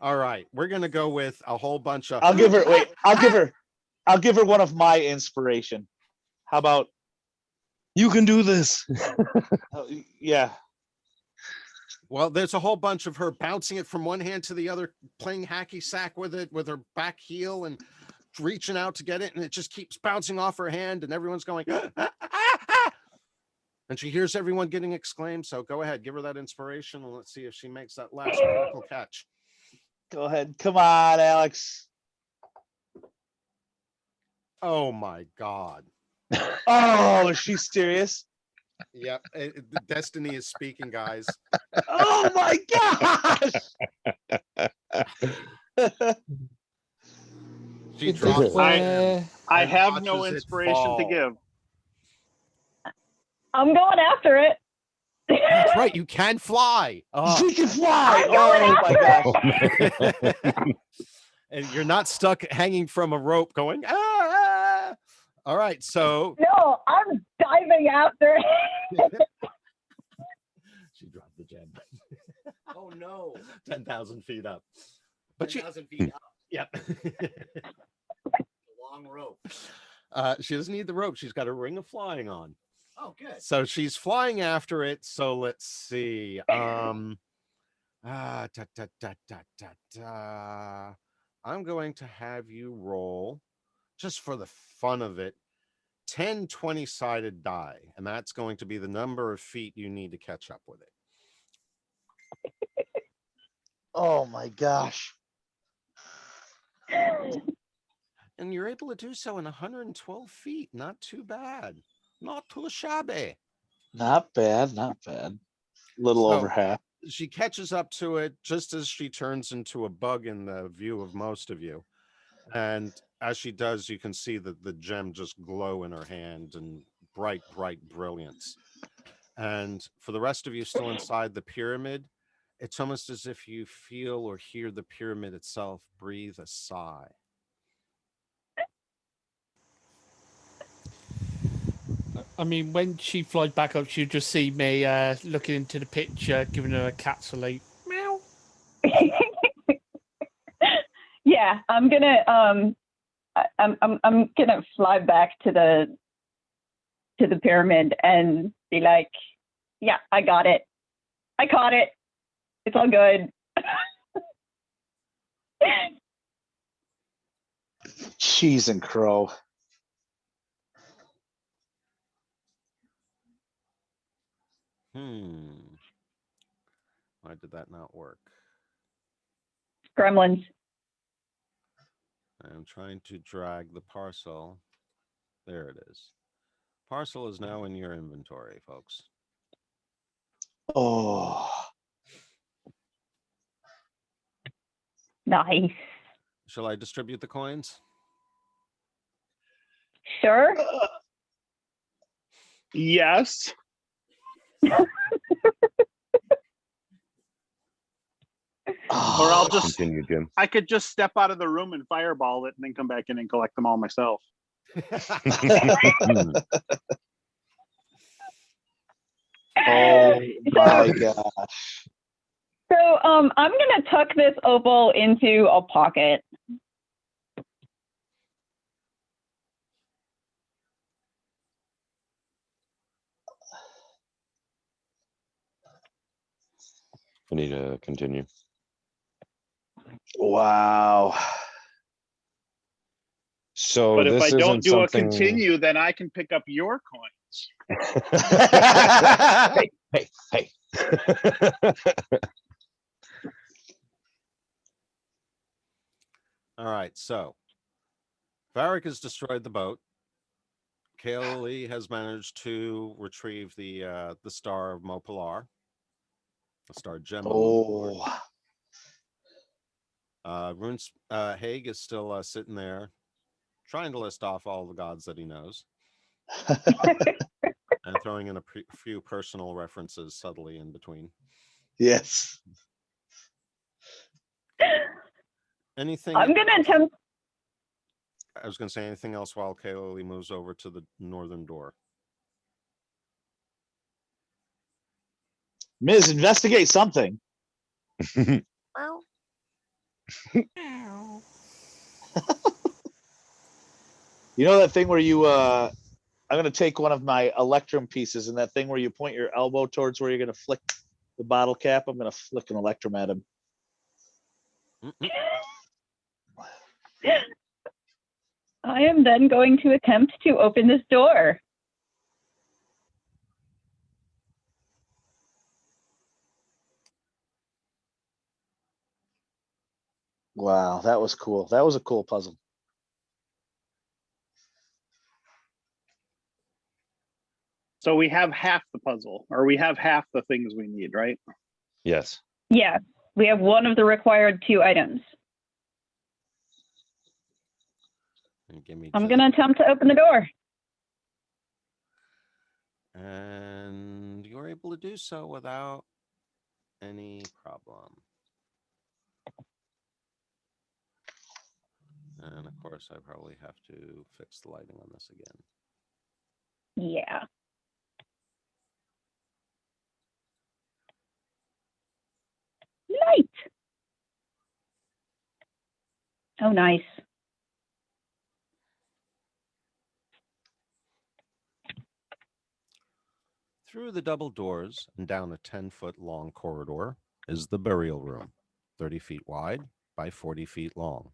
All right, we're gonna go with a whole bunch of. I'll give her. Wait. I'll give her one of my inspiration. How about? You can do this. Yeah. Well, there's a whole bunch of her bouncing it from one hand to the other, playing hacky sack with it with her back heel and reaching out to get it, and it just keeps bouncing off her hand, and everyone's going, ah, ah, ah. And she hears everyone getting exclaimed. So go ahead, give her that inspiration, and let's see if she makes that last critical catch. Go ahead. Come on, Alex. Oh my God. Oh, is she serious? Yep, the destiny is speaking, guys. Oh my gosh. She Is drops this where... I and have no watches it inspiration to fall. give. I'm going after it. That's right, you can fly. Oh. She can fly. I'm going Oh my after gosh. And you're not stuck hanging from a rope going, ah. All right, so No, I'm diving after it. she dropped the gem. Oh no. 10,000 feet up. But she 10,000 feet up. Yep. A long rope. She doesn't need the rope. She's got a ring of flying on. Oh, good. So she's flying after it. So let's see. I'm going to have you roll, just for the fun of it, 10 20-sided die, and that's going to be the number of feet you need to catch up with it. Oh my gosh. And you're able to do so in 112 feet. Not too bad. Not too shabby. Not bad. Not bad. Little So, over half. She catches up to it just as she turns into a bug in the view of most of you. And as she does, you can see that the gem just glow in her hand and bright, bright brilliance. And for the rest of you still inside the pyramid, it's almost as if you feel or hear the pyramid itself breathe a sigh. I mean, when she flies back up, she'll just see me looking into the picture, giving her a cat salute. Meow. Yeah, I'm gonna I'm gonna fly back to the pyramid and be like, yeah, I got it. I caught it. It's all good. Cheese and crow. Why did that not work? Gremlins. I'm trying to drag the parcel. There it is. Parcel is now in your inventory, folks. Oh. Nice. Shall I distribute the coins? Sure. Yes. I'll just, Continue, Jim. I could just step out of the room and fireball it and then come back in and collect them all myself. Oh my gosh. So I'm gonna tuck this opal into a pocket. I need to continue. Wow. So But if this I don't isn't do a something. continue, then I can pick up your coins. Hey, hey, hey. All right, so Varric has destroyed the boat. Kaoli has managed to retrieve the star of Mopilar, the star gem. Oh. Haig is still sitting there, trying to list off all the gods that he knows, and throwing in a few personal references subtly in between. Yes. Anything? I'm gonna attempt. I was going to say anything else while Kaoli moves over to the northern door. Ms. Investigate something. You know that thing where you I'm gonna take one of my electrum pieces and that thing where you point your elbow towards where you're gonna flick the bottle cap. I'm gonna flick an electrum at him. I am then going to attempt to open this door. Wow, that was cool. That was a cool puzzle. So we have half the puzzle, or we have half the things we need, right? Yes. Yeah, we have one of the required 2 items. And give me I'm gonna attempt to open the door. And you're able to do so without any problem. And of course, I probably have to fix the lighting on this again. Yeah. Light. Oh, nice. Through the double doors and down a 10-foot long corridor is the burial room, 30 feet wide by 40 feet long.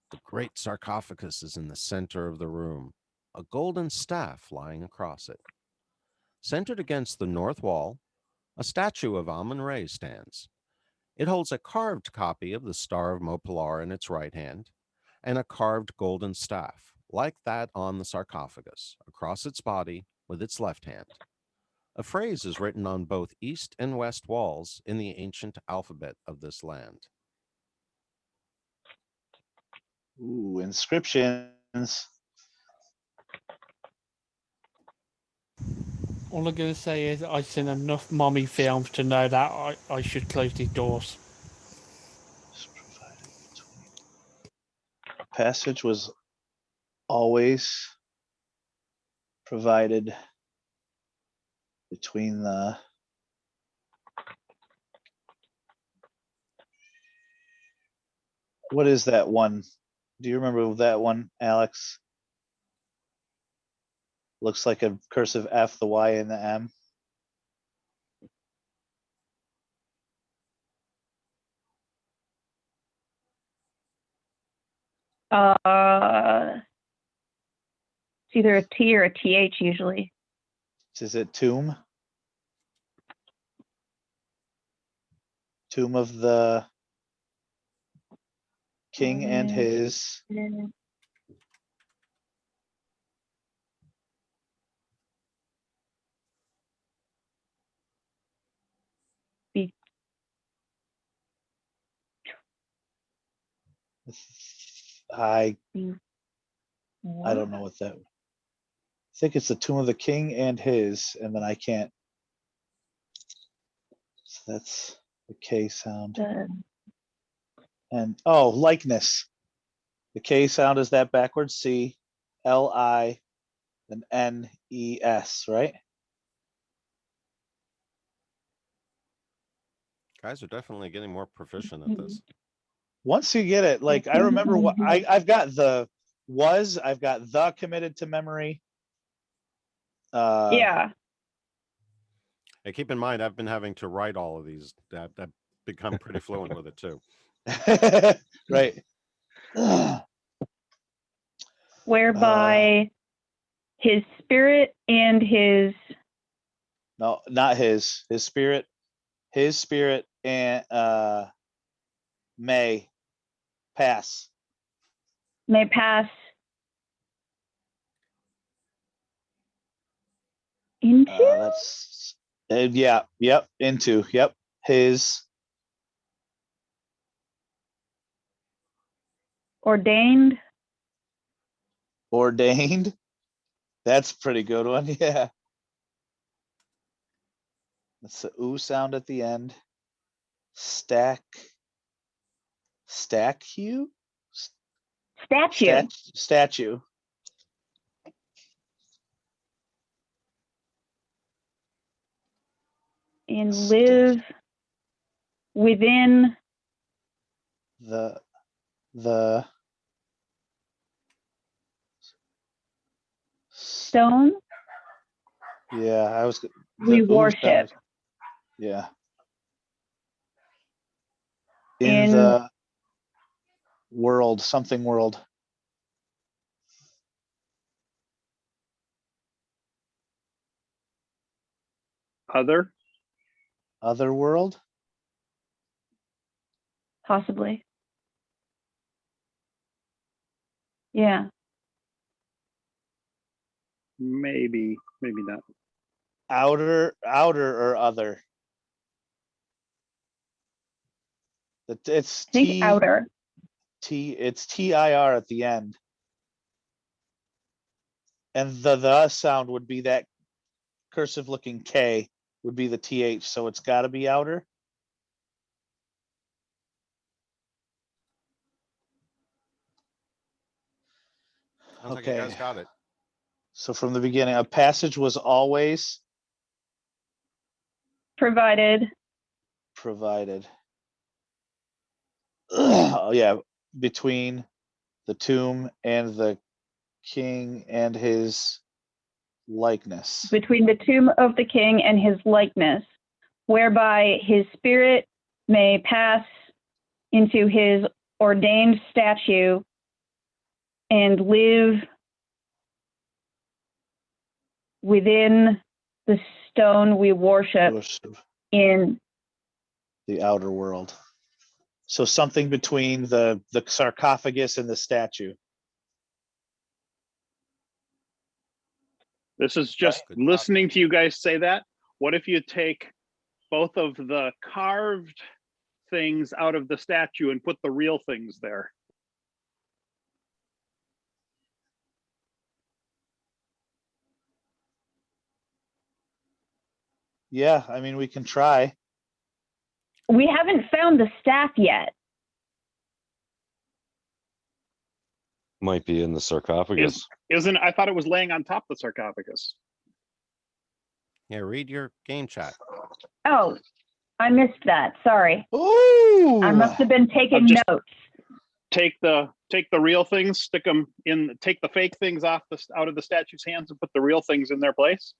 The great sarcophagus is in the center of the room, a golden staff lying across it. Centered against the north wall, a statue of Amun-Re stands. It holds a carved copy of the Star of Mopilar in its right hand and a carved golden staff, like that on the sarcophagus, across its body with its left hand. A phrase is written on both east and west walls in the ancient alphabet of this land. Ooh, inscriptions. All I'm going to say is I've seen enough mommy films to know that I should close these doors. Passage was always provided between the what is that one? Do you remember that one, Alex? Looks like a cursive F, the Y, and the M. It's either a T or a TH usually. Is it tomb? Tomb of the king and his. I don't know what that. I think it's the tomb of the king and his, and then I can't. So that's the K sound. And oh, likeness. The K sound is that backwards C, L-I, then N-E-S, right? Guys are definitely getting more proficient at this. Once you get it, like I remember what I've got the committed to memory. Yeah. And keep in mind, I've been having to write all of these. I've become pretty fluent with it too. Right. Whereby his spirit and his No, not his spirit and may pass. may pass into That's yeah, yep, into, yep, his ordained. ordained. That's a pretty good one. Yeah. That's the ooh sound at the end. Statue. Statue. Statue. And live within The stone yeah, I was we the ooh worship. sound, yeah. In the world, something world. Other. Other world? Possibly. Yeah. Maybe not. Outer or other? It's Think outer. It's TIR at the end. And the sound would be that cursive looking K would be the TH, so it's gotta be outer. Sounds like you guys got it. So from the beginning, a passage was always Provided. Oh yeah, between the tomb and the king and his likeness. Between the tomb of the king and his likeness, whereby his spirit may pass into his ordained statue and live within the stone we worship in the outer world. So something between the sarcophagus and the statue. This is just listening to you guys say that. What if you take both of the carved things out of the statue and put the real things there? Yeah, I mean, we can try. We haven't found the staff yet. Might be in the sarcophagus. Isn't, I thought it was laying on top of the sarcophagus. Yeah, read your game chat. Oh, I missed that. Sorry. Ooh. I must have been taking notes. Take the real things, stick them in, take the fake things out of the statue's hands and put the real things in their place.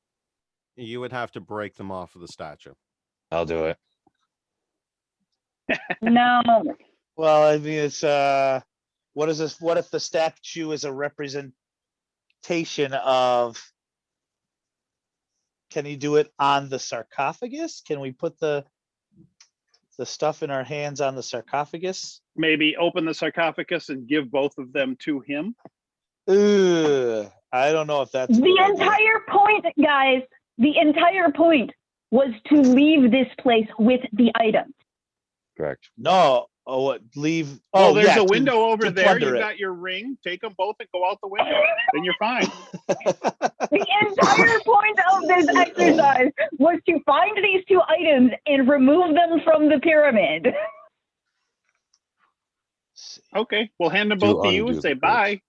You would have to break them off of the statue. I'll do it. No. Well, I mean, it's what is this? What if the statue is a representation of? Can you do it on the sarcophagus? Can we put the stuff in our hands on the sarcophagus? Maybe open the sarcophagus and give both of them to him. Ugh, I don't know if that's the entire point, guys. The entire point was to leave this place with the items. Correct. No. Oh, what? Leave. Oh, Oh, there's yeah, a window over there. You it. got your ring. Take them both and go out the window. Then you're fine. The entire point of this exercise was to find these two items and remove them from the pyramid. Okay, we'll hand them To both to you undo and say the bye.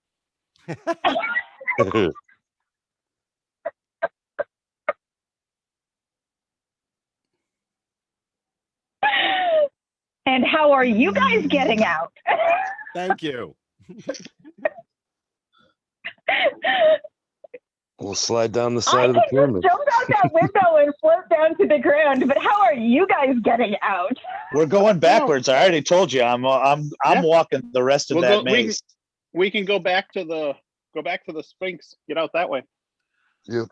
And how are you guys getting out? Thank you. We'll slide down the I side of the can just pyramid. jump out that window and float down to the ground, but how are you guys getting out? We're going backwards. I already told you. I'm Yeah. walking the rest of We'll that go- we maze. We can go back to the Sphinx. Get out that way. Yep.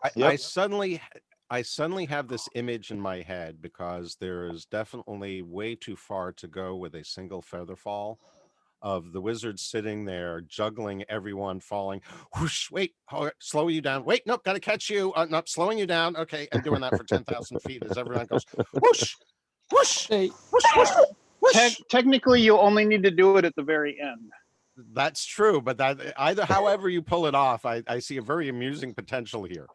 I suddenly have this image in my head because there is definitely way too far to go with a single feather fall of the wizard sitting there juggling everyone falling. Whoosh, wait, slow you down. Wait, nope, got to catch you. Nope, slowing you down. Okay, and doing that for 10,000 feet as everyone goes whoosh, whoosh, Hey, whoosh, whoosh, whoosh. Technically, you only need to do it at the very end. That's true, but however you pull it off, I see a very amusing potential here.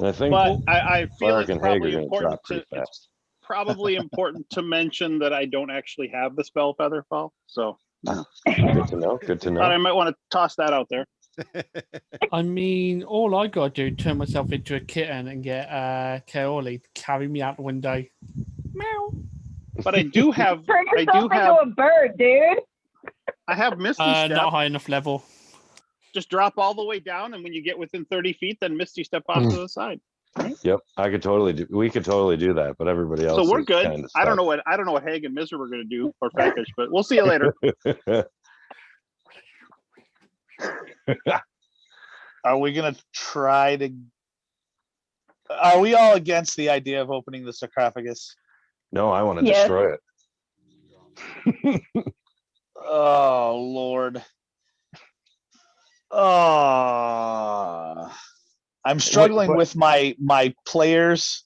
I think But I feel Clark it's and Haig are probably going to important drop pretty to fast. probably important to mention that I don't actually have the spell feather fall. So Good to know. Good to thought I know. might want to toss that out there. I mean, all I gotta do is turn myself into a kitten and get Kaoli to carry me out the window. Meow. But I do have Turn I yourself do into have a bird, dude. I have Misty Step. Not high enough level. Just drop all the way down, and when you get within 30 feet, then Misty Step off to the side. Yep. I could totally do. We could totally do that, but everybody else. So we're is good. kinda I don't stuck. know what Haig and Miser were going to do or Frankish, but we'll see you later. Are we gonna try to? Are we all against the idea of opening the sarcophagus? No, I want to Yes. destroy it. Oh Lord. Oh, I'm struggling what- with my players'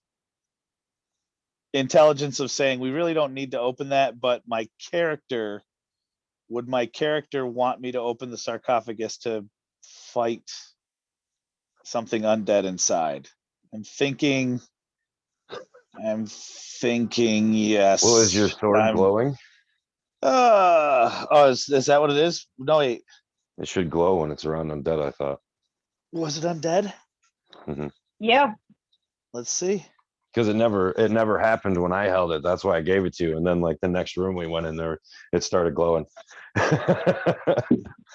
intelligence of saying we really don't need to open that, but my character, would my character want me to open the sarcophagus to fight something undead inside? I'm thinking yes. Well, is your sword glowing? Is that what it is? No, wait. It should glow when it's around undead, I thought. Was it undead? Yeah. Let's see. Because it never happened when I held it. That's why I gave it to you. And then like the next room we went in there, it started glowing.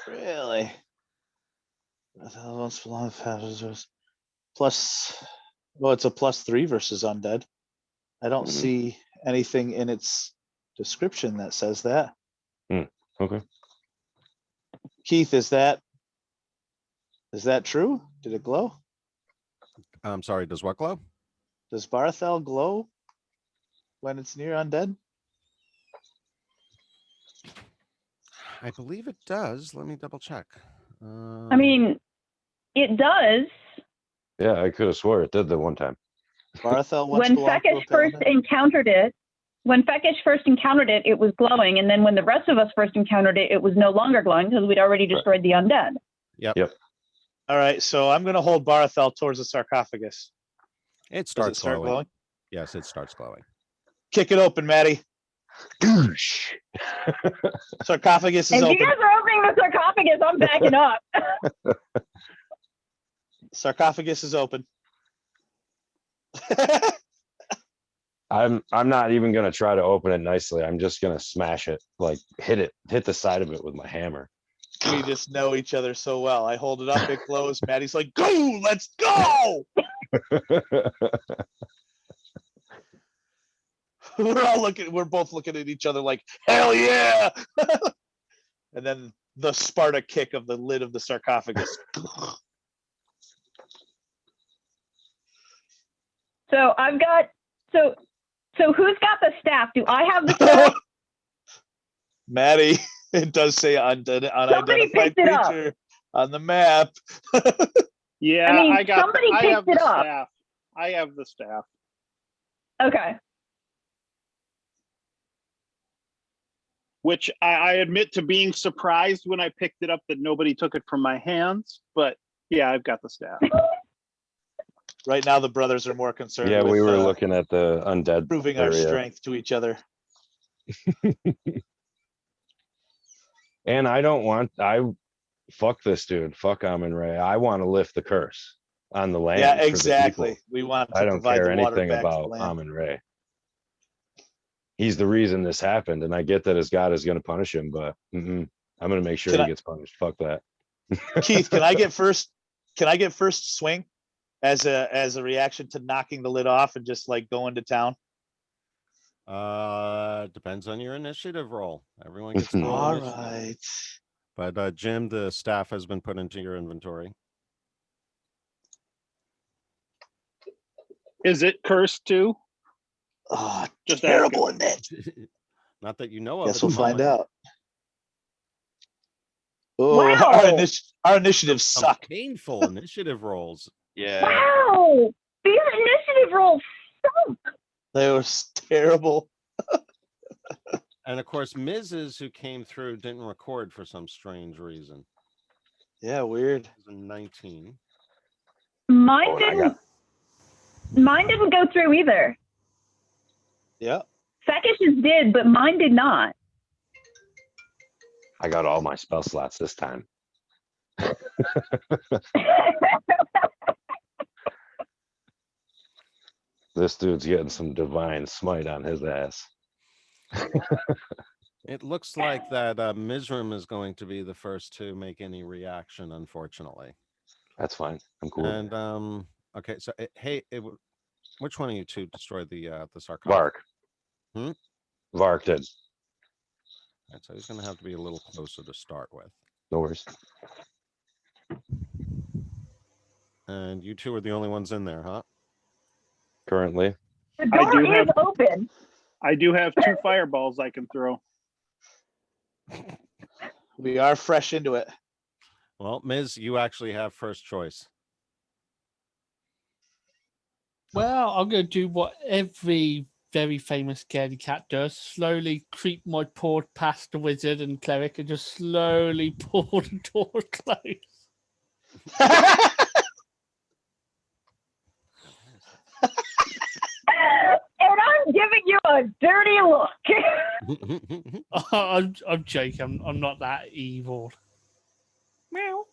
Really? Plus, well, it's a +3 versus undead. I don't see anything in its description that says that. Okay. Keith, is that true? Did it glow? I'm sorry, does what glow? Does Barathel glow when it's near undead? I believe it does. Let me double check. I mean, it does. Yeah, I could have swore it did the one time. Barathel When Feckish first encountered it, it was glowing, and then when the rest of us first encountered it, it was no longer glowing because we'd already destroyed the undead. Yep. All right, so I'm gonna hold Barathel towards the sarcophagus. It Does starts it start glowing. glowing? Yes, it starts glowing. Kick it open, Maddie. Goosh. Sarcophagus is If you open. guys are opening the sarcophagus, I'm backing up. Sarcophagus is open. I'm not even gonna try to open it nicely. I'm just gonna smash it, like hit the side of it with my hammer. We just know each other so well. I hold it up, it glows. Maddie's like, "Go, let's go!" We're both looking at each other like, "Hell yeah!" And then the Sparta kick of the lid of the sarcophagus. So I've got so who's got the staff? Do I have the staff? Maddie, it does say Somebody unidentified picked it up. creature on the map. Yeah, I mean, I got. somebody I have picked the it up. staff. I have the staff. Okay. Which I admit to being surprised when I picked it up that nobody took it from my hands. But yeah, I've got the staff. Right now, the brothers are more concerned Yeah, with we were looking at the undead proving our area. strength to each other. And fuck this dude. Fuck Amun Ray. I want to lift the curse on the land. Yeah, for the exactly. people. We want to I don't provide care the water anything back to the about land. Amun Ray. He's the reason this happened, and I get that his God is going to punish him, but I'm going to make sure Can he I- gets punished. Fuck that. Keith, can I get first? Can I get first swing as a reaction to knocking the lid off and just like going to town? Depends on your initiative roll. Everyone gets to roll All initiative. right. But Jim, the staff has been put into your inventory. Is it cursed too? Oh, Just terrible at that. Not that you know of. Guess at the we'll find moment. out. Oh, Wow. our initiatives Some suck. painful initiative rolls. Yeah, Wow. These initiative rolls sunk. they were terrible. And of course, Mrs. who came through didn't record for some strange reason. Yeah, weird. It was a 19. Mine Oh, and I didn't. got- Mine didn't go through either. Yeah. Fekish's did, but mine did not. I got all my spell slots this time. This dude's getting some divine smite on his ass. It looks like that Mizram is going to be the first to make any reaction, unfortunately. That's fine. I'm cool. And okay, so which one of you two destroyed the sarcophagus? Vark. Hmm? Vark did. Right, so he's going to have to be a little closer to start with. No worries. The And you two are the only ones in there, huh? Currently. door do is have- open. I do have 2 fireballs I can throw. We are fresh into it. Well, Ms., you actually have first choice. Well, I'm going to do what every very famous scaredy cat does. Slowly creep my paw past the wizard and cleric and just slowly pull the door close. And I'm giving you a dirty look. I'm joking. I'm not that evil. Meow.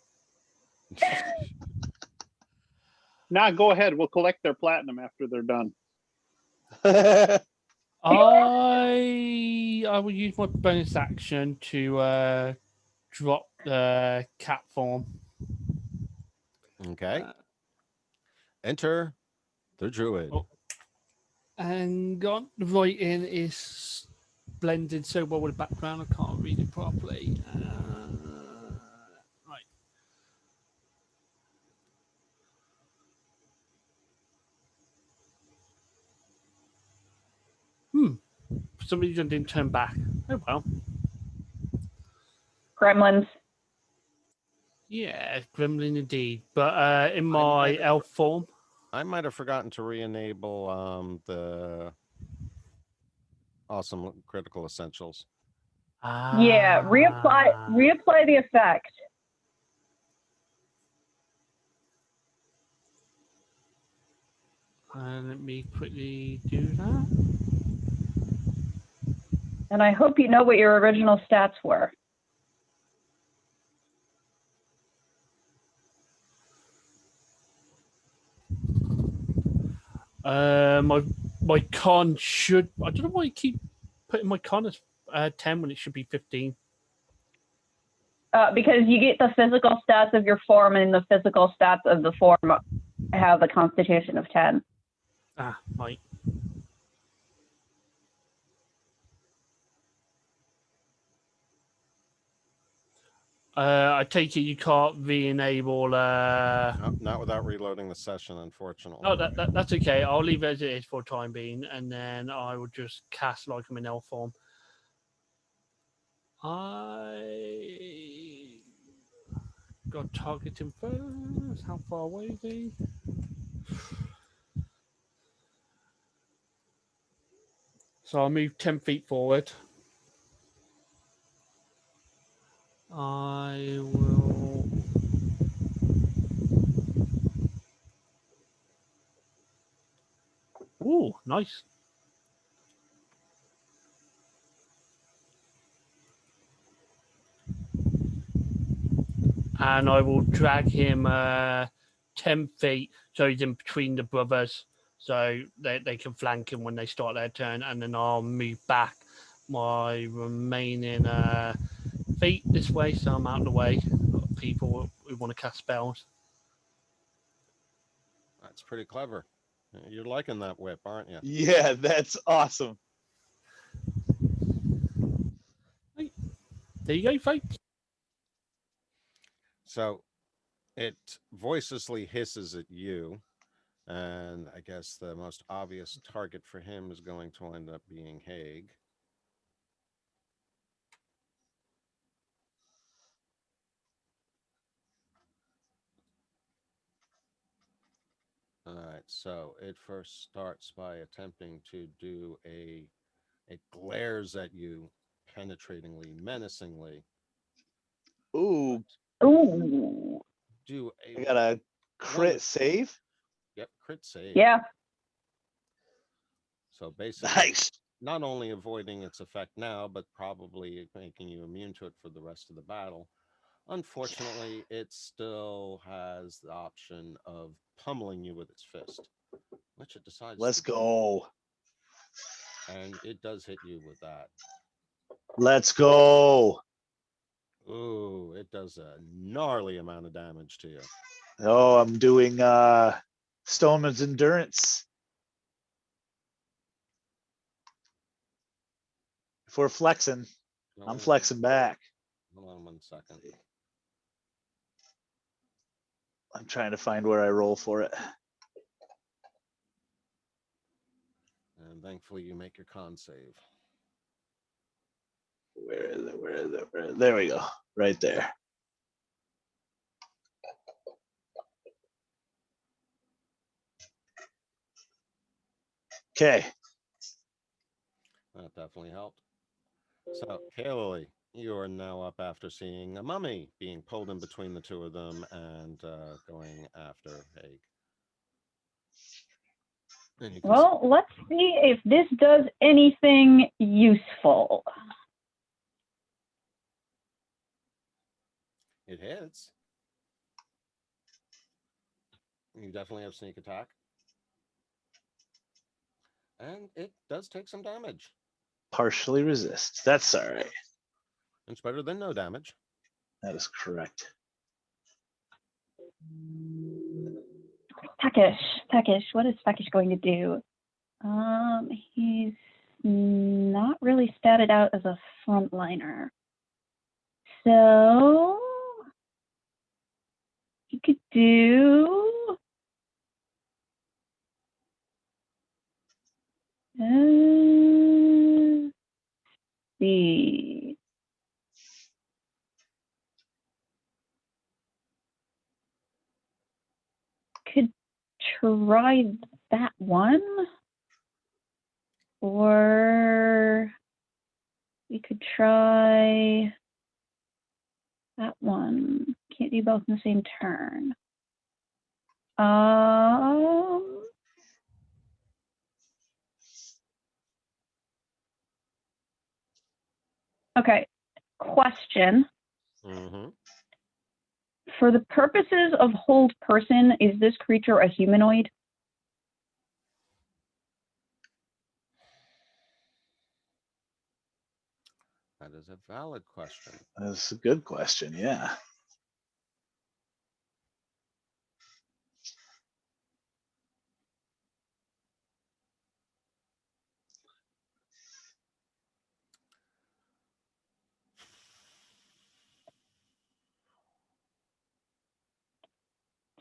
Nah, go ahead. We'll collect their platinum after they're done. I will use my bonus action to drop the cat form. Okay. Enter the druid. Oh. And the writing is blended so well with the background, I can't read it properly. Right. For some reason, didn't turn back. Oh well. Gremlins. Yeah, gremlin indeed. But in my elf form. I might have forgotten to re-enable the awesome critical essentials. Yeah, reapply the effect. Let me quickly do that. And I hope you know what your original stats were. My con should. I don't know why you keep putting my con as 10 when it should be 15. Because you get the physical stats of your form, and the physical stats of the form have a constitution of 10. Ah, right. I take it you can't re-enable. No, not without reloading the session, unfortunately. Oh, that's okay. I'll leave it as it is for the time being, and then I will just cast like I'm in elf form. I got target him first. How far away is he? So I'll move 10 feet forward. I will. Ooh, nice. and I will drag him 10 feet so he's in between the brothers, so they can flank him when they start their turn, and then I'll move back my remaining feet this way, so I'm out of the way of people who want to cast spells. That's pretty clever. You're liking that whip, aren't you? Yeah, that's awesome. There you go, folks. So it voicelessly hisses at you, and I guess the most obvious target for him is going to end up being Haig. All right, so it first starts by attempting to do it glares at you penetratingly, menacingly. Ooh, Ooh. Do I a got a crit One- save. yep, crit save. Yeah. So basically, Nice. not only avoiding its effect now, but probably making you immune to it for the rest of the battle. Unfortunately, it still has the option of pummeling you with its fist, which it decides Let's to do, go. and it does hit you with that. Let's go. Ooh, it does a gnarly amount of damage to you. Oh, I'm doing Stoneman's Endurance. If we're flexing, I'm flexing back. Hold on 1 second. I'm trying to find where I roll for it. And thankfully, you make your con save. Where is it? Where is it? Where is it? There we go. Right there. Okay. That definitely helped. So, Kaylee, you are now up after seeing a mummy being pulled in between the two of them and going after Haig. And you can Well, let's see if this does anything useful. see it hits. You definitely have sneak attack. And it does take some damage. Partially resist. That's all right. It's better than no damage. That is correct. Takesh, what is Takesh going to do? He's not really statted out as a frontliner. So he could do see. Could try that one. Or we could try that one. Can't do both in the same turn. Okay. Question. Mm-hmm. For the purposes of hold person, is this creature a humanoid? That is a valid question. That's a good question. Yeah.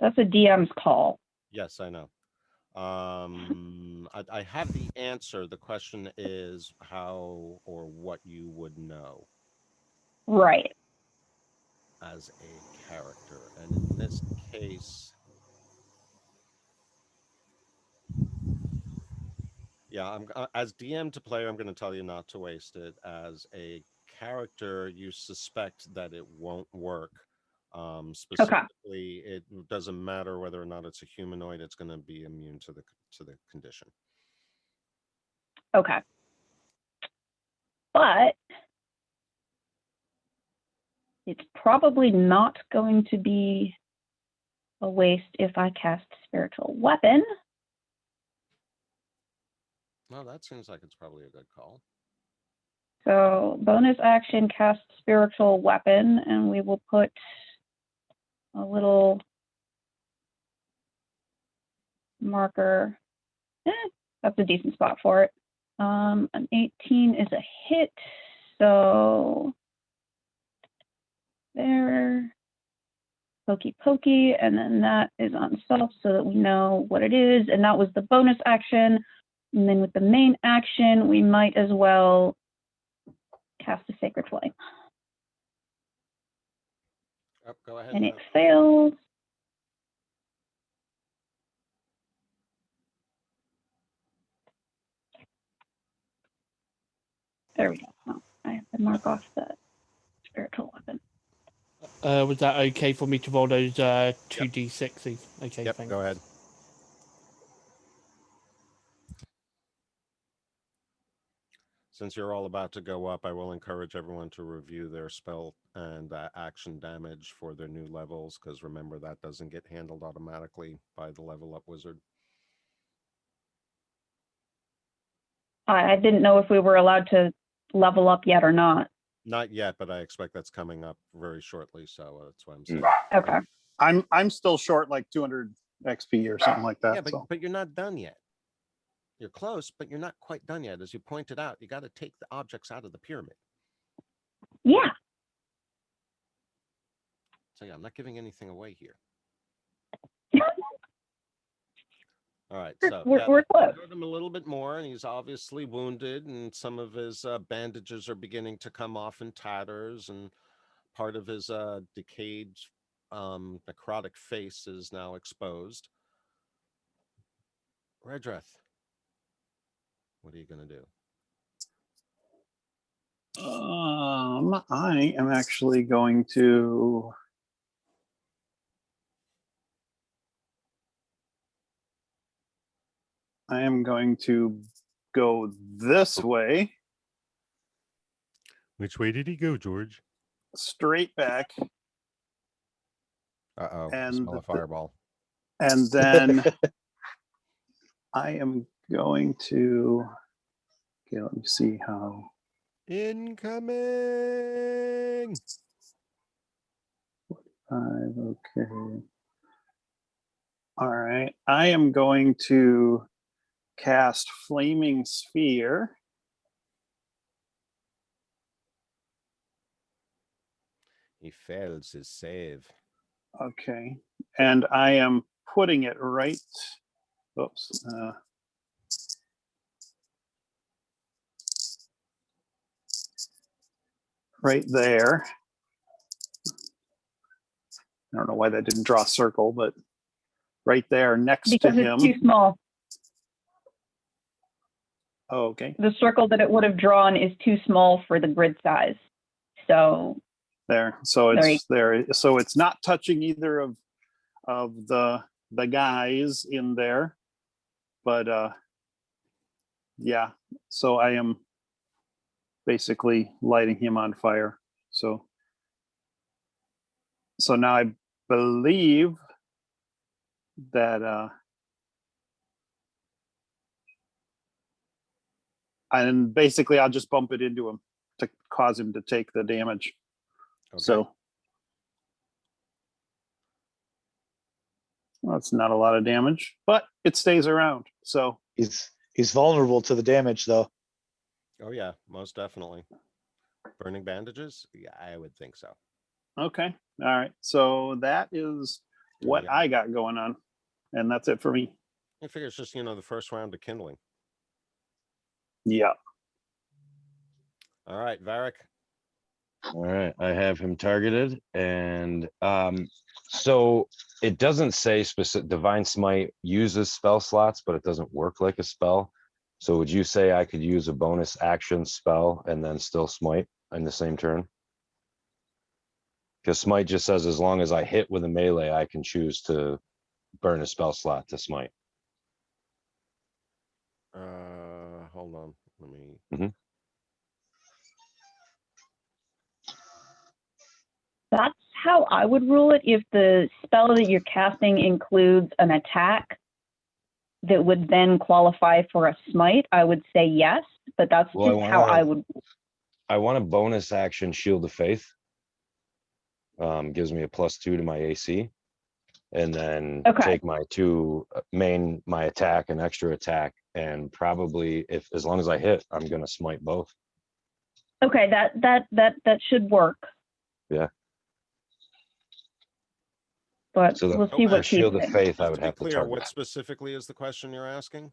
That's a DM's call. Yes, I know. I have the answer. The question is how or what you would know Right. as a character. And in this case, yeah, as DM to player, I'm going to tell you not to waste it. As a character, you suspect that it won't work. Specifically, it doesn't matter whether or not it's a humanoid; it's going to be immune to the condition. Okay. But it's probably not going to be a waste if I cast Spiritual Weapon. Well, that seems like it's probably a good call. So bonus action, cast Spiritual Weapon, and we will put a little marker. That's a decent spot for it. An 18 is a hit, so there, pokey pokey, and then that is on self so that we know what it is, and that was the bonus action. And then with the main action, we might as well cast a Sacred Flame. Oh, go ahead. And it fails. There we go. Oh, I have to mark off the Spiritual Weapon. Was that okay for me to roll those 2d6s? Okay, Yep, thanks. go ahead. Since you're all about to go up, I will encourage everyone to review their spell and action damage for their new levels, because remember, that doesn't get handled automatically by the level up wizard. I didn't know if we were allowed to level up yet or not. Not yet, but I expect that's coming up very shortly, so that's what I'm saying. Okay. I'm still short like 200 XP or something like that. Yeah, so but you're not done yet. You're close, but you're not quite done yet. As you pointed out, you got to take the objects out of the pyramid. Yeah. So yeah, I'm not giving anything away here. All right, so we're close. hurt him a little bit more, and he's obviously wounded, and some of his bandages are beginning to come off in tatters, and part of his decayed necrotic face is now exposed. Redreth, what are you going to do? I am actually going to go this way. Which way did he go, George? Straight back. Uh-oh, And smell a fireball. And then I am going to, okay, let me see how. Incoming! 5, okay. All right, I am going to cast Flaming Sphere. He fails his save. Okay, and I am putting it right, oops. Right there. I don't know why that didn't draw a circle, but right there next Because to it's him. too small. Oh, okay. The circle that it would have drawn is too small for the grid size. So There. So it's Sorry. there. So it's not touching either of the guys in there. But yeah. So I am basically lighting him on fire. So now I believe that and basically I'll just bump it into him to cause him to take the damage. Okay. So well, it's not a lot of damage, but it stays around. So He's vulnerable to the damage though. Oh yeah, most definitely. Burning bandages? Yeah, I would think so. okay. All right. So that is what Yeah. I got going on. And that's it for me. I figure it's just, the first round of kindling. Yeah. All right, Varric. All right, I have him targeted, and so it doesn't say specific. Divine Smite uses spell slots, but it doesn't work like a spell. So would you say I could use a bonus action spell and then still smite in the same turn? Because smite just says as long as I hit with a melee, I can choose to burn a spell slot to smite. Hold on. Let me. That's how I would rule it. If the spell that you're casting includes an attack that would then qualify for a smite, I would say yes, but that's Well, just how I would. I want a bonus action Shield of Faith. Gives me a +2 to my AC. And then Okay. take my two my attack and extra attack, and probably as long as I hit, I'm gonna smite both. Okay, that should work. Yeah. But So we'll the see what Shield of Keith Faith I Just would to be have to clear, target. what specifically is the question you're asking?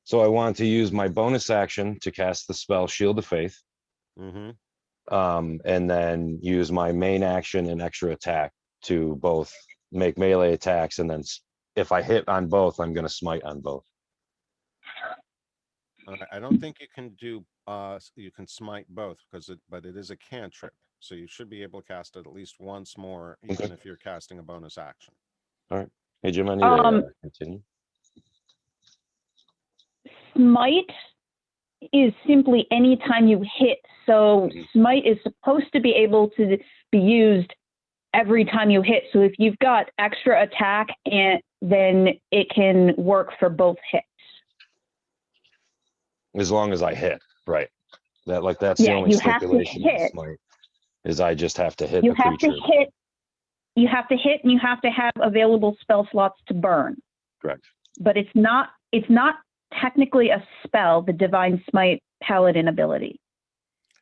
So I want to use my bonus action to cast the spell Shield of Faith, Mm-hmm. and then use my main action and extra attack to both make melee attacks, and then if I hit on both, I'm gonna smite on both. I don't think you can do, you can smite both but it is a cantrip. So you should be able to cast it at least once more, even if you're casting a bonus action. All right. Hey, Jim, I need to continue. Smite is simply any time you hit. So smite is supposed to be able to be used every time you hit. So if you've got extra attack, and then it can work for both hits. As long as I hit, right? That's the Yeah, only you have to stipulation in hit. smite, is I just have to hit You the have to creature. hit. You have to hit, and you have to have available spell slots to burn. Correct. But it's not technically a spell, the Divine Smite Paladin ability.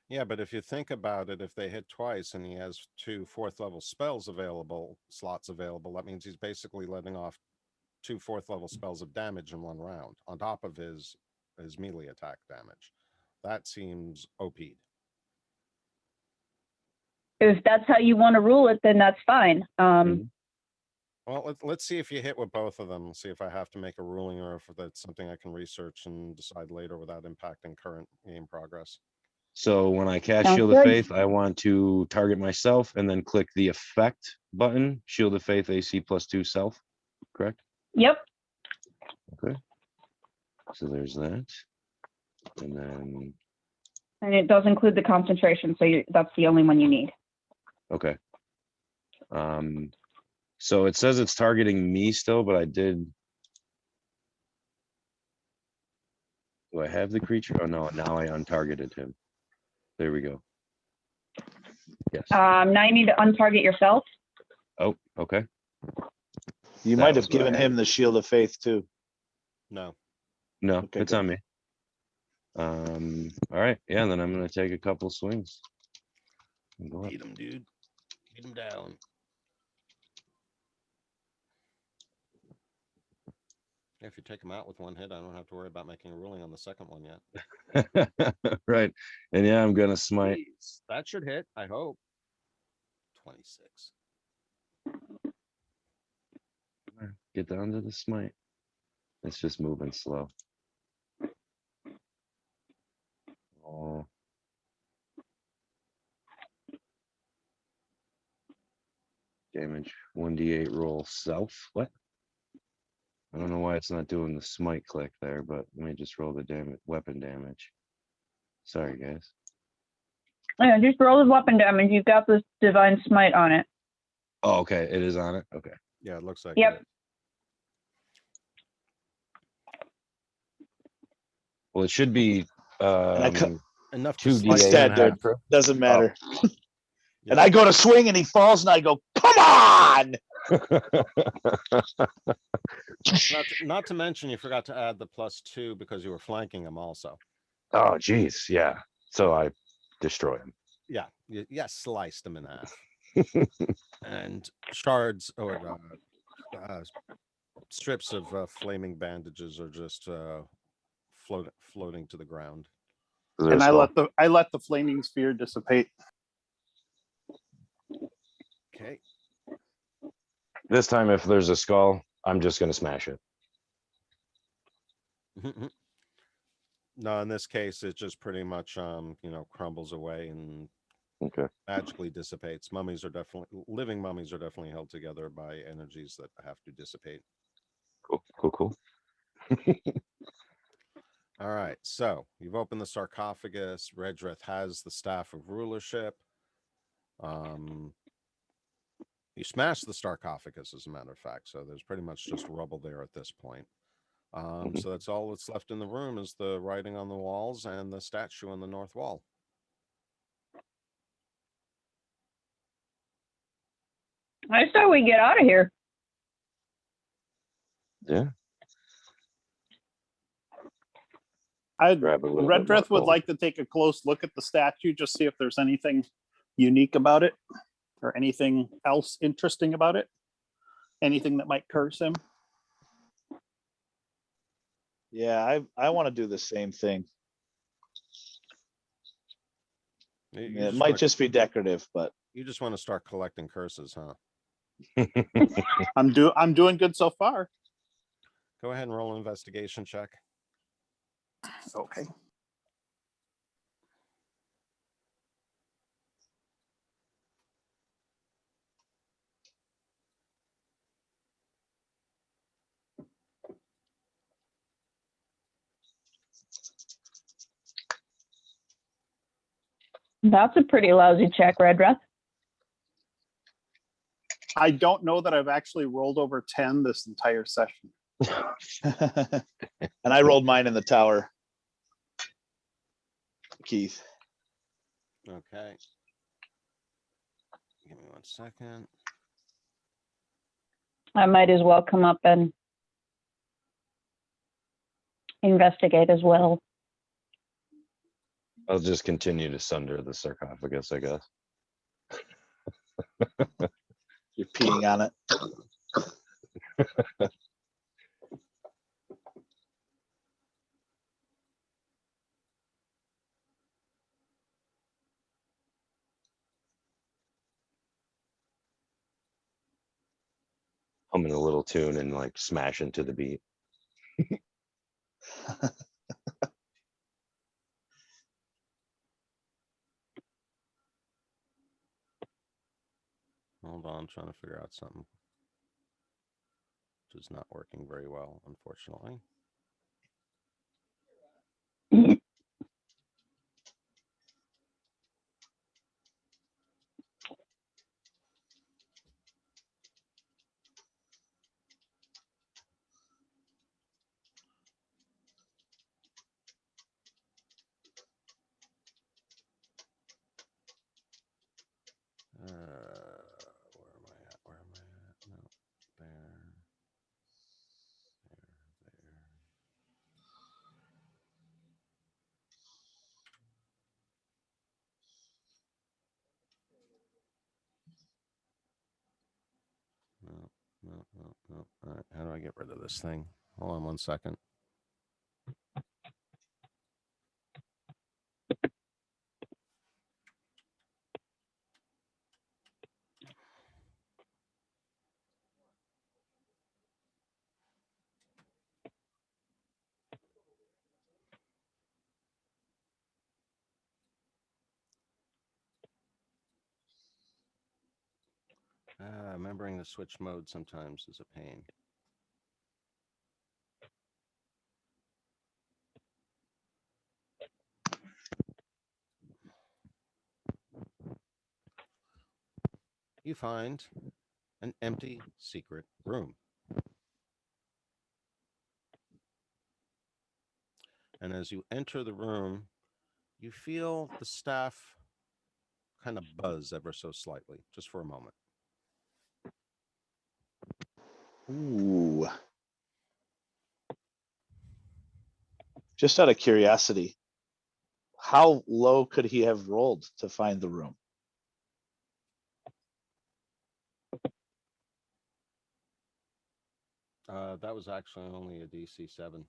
Yeah, but if you think about it, if they hit twice and he has 2 4th level slots available, that means he's basically letting off 2 4th level spells of damage in one round on top of his melee attack damage. That seems OP'd. If that's how you want to rule it, then that's fine. Well, let's see if you hit with both of them. See if I have to make a ruling, or if that's something I can research and decide later without impacting current game progress. So when I cast Sounds Shield good. of Faith, I want to target myself and then click the effect button, Shield of Faith AC +2 self, correct? Yep. Okay. So there's that. And then, And it does include the concentration, so that's the only one you need. okay. So it says it's targeting me still, but I did. Do I have the creature? Oh no, now I untargeted him. There we go. Yes. Now you need to untarget yourself. Oh, okay. You That might was have what I given had. him the Shield of Faith too. No. No, Okay, it's good. on me. All right. Yeah, then I'm gonna take a couple swings. And go up. Beat him, dude. Beat him down. If you take him out with one hit, I don't have to worry about making a ruling on the second one yet. Right. And yeah, I'm gonna smite. Jeez, that should hit, I hope. 26. Get down to the smite. It's just moving slow. Oh. Damage 1d8 roll self. What? I don't know why it's not doing the smite click there, but let me just roll the damage, weapon damage. Sorry, guys. Yeah, just roll the weapon damage. You've got this Divine Smite on it. Oh, okay. It is on it. Okay. Yeah, it looks like Yep. it. Well, it should be I cut- Enough to 2d8 He's dead, and dude. extra. Doesn't matter. Yeah. And I go to swing and he falls and I go, come on! Not to mention you forgot to add the +2 because you were flanking him also. Oh, geez. Yeah. So I destroy him. Yeah, sliced him in half. And shards or strips of flaming bandages are just floating to the ground. Is there And a skull? I let the flaming sphere dissipate. Okay. This time, if there's a skull, I'm just gonna smash it. No, in this case, it just pretty much crumbles away and Okay. magically dissipates. Living mummies are definitely held together by energies that have to dissipate. Cool. All right, so you've opened the sarcophagus. Redrith has the staff of rulership. You smashed the sarcophagus, as a matter of fact. So there's pretty much just rubble there at this point. So that's all that's left in the room is the writing on the walls and the statue on the north wall. I say we get out of here. Yeah. Redbreath would gold. like to take a close look at the statue, just see if there's anything unique about it or anything else interesting about it. Anything that might curse him. Yeah, I want to do the same thing. It might just be decorative, but You just want to start collecting curses, huh? I'm doing good so far. Go ahead and roll an investigation check. Okay. That's a pretty lousy check, Redbreath. I don't know that I've actually rolled over 10 this entire session. and I rolled mine in the tower. Keith. Okay. Give me 1 second. I might as well come up and investigate as well. I'll just continue to sunder the sarcophagus, I guess. You're peeing on it. Humming a little tune and like smash into the beat. Hold on, I'm trying to figure out something. Which is not working very well, unfortunately. Where am I at? Where am I at? No, there. No. All right, how do I get rid of this thing? Hold on 1 second. Remembering to switch mode sometimes is a pain. You find an empty secret room. And as you enter the room, you feel the staff kind of buzz ever so slightly, just for a moment. Ooh. Just out of curiosity, how low could he have rolled to find the room? That was actually only a DC 7.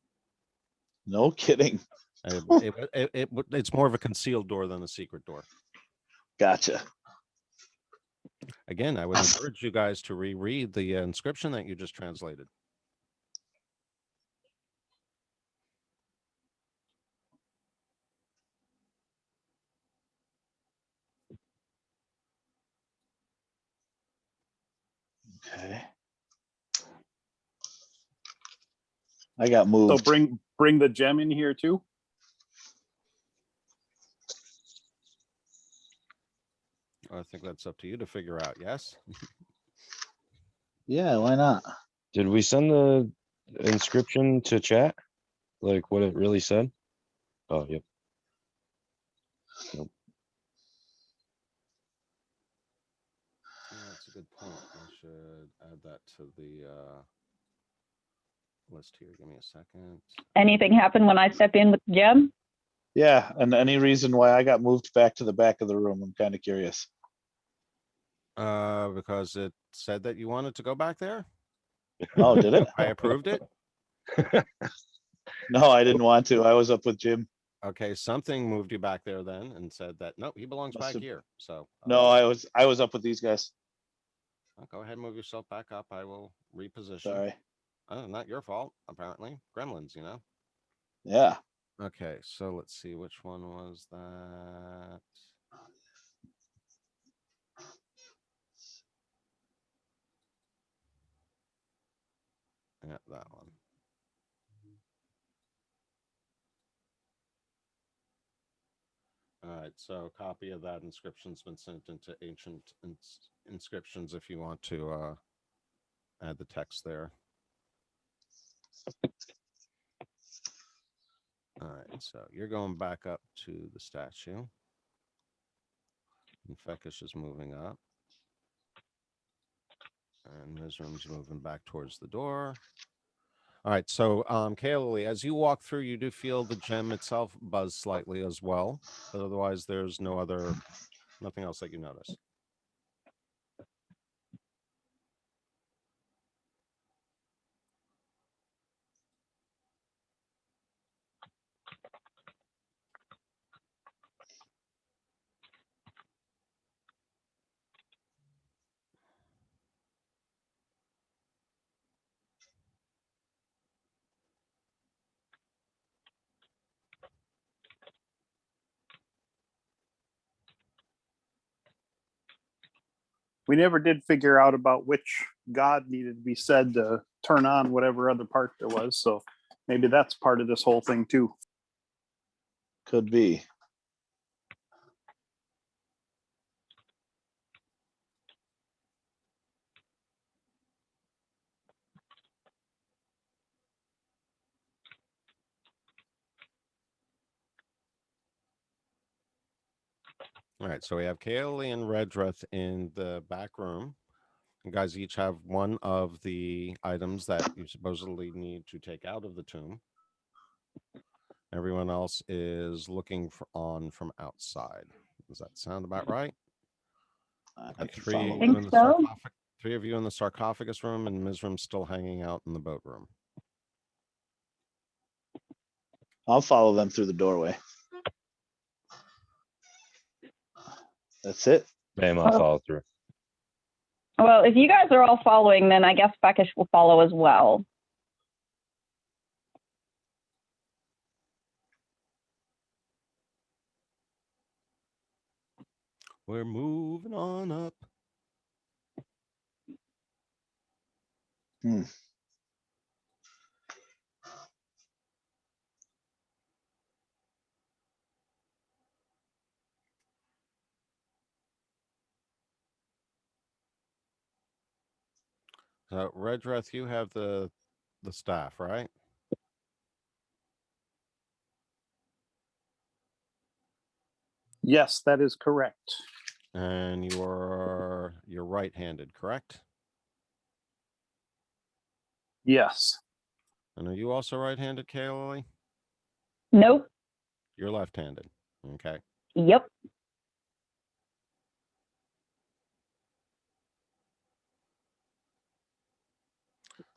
No kidding. It's more of a concealed door than a secret door. Gotcha. Again, I would encourage you guys to reread the inscription that you just translated. Okay. I got moved. So bring the gem in here too. I think that's up to you to figure out. Yes. Yeah, why not? Did we send the inscription to chat? Like what it really said? Oh, yep. Yeah, that's a good point. I should add that to the list here. Give me a second. Anything happen when I step in with Jim? Yeah, and any reason why I got moved back to the back of the room? I'm kind of curious. Because it said that you wanted to go back there. Oh, did it? I approved it. No, I didn't want to. I was up with Jim. Okay, something moved you back there then and said that, nope, he belongs Must back have- here. So No, I was up with these guys. go ahead and move yourself back up. I will reposition. Sorry. Not your fault, apparently. Gremlins, you know. Yeah. Okay, so let's see, which one was that? Yeah, that one. All right, so a copy of that inscription's been sent into ancient inscriptions if you want to add the text there. All right, so you're going back up to the statue. And Fekish is moving up. And Mizram's moving back towards the door. All right, so Kaylee, as you walk through, you do feel the gem itself buzz slightly as well, but otherwise there's nothing else that you notice. We never did figure out about which god needed to be said to turn on whatever other part there was. So maybe that's part of this whole thing too. Could be. All right, so we have Kaylee and Redreth in the back room. You guys each have one of the items that you supposedly need to take out of the tomb. Everyone else is looking on from outside. Does that sound about right? I Got can three follow of that. you in the so. three of you in the sarcophagus room, and Mizram's still hanging out in the boat room. I'll follow them through the doorway. That's it. Bam, I'll follow through. Well, if you guys are all following, then I guess Fekish will follow as well. We're moving on up. Hmm. So Redreth, you have the staff, right? Yes, that is correct. And you're right-handed, correct? Yes. And are you also right-handed, Kaylee? Nope. You're left-handed. Okay. Yep.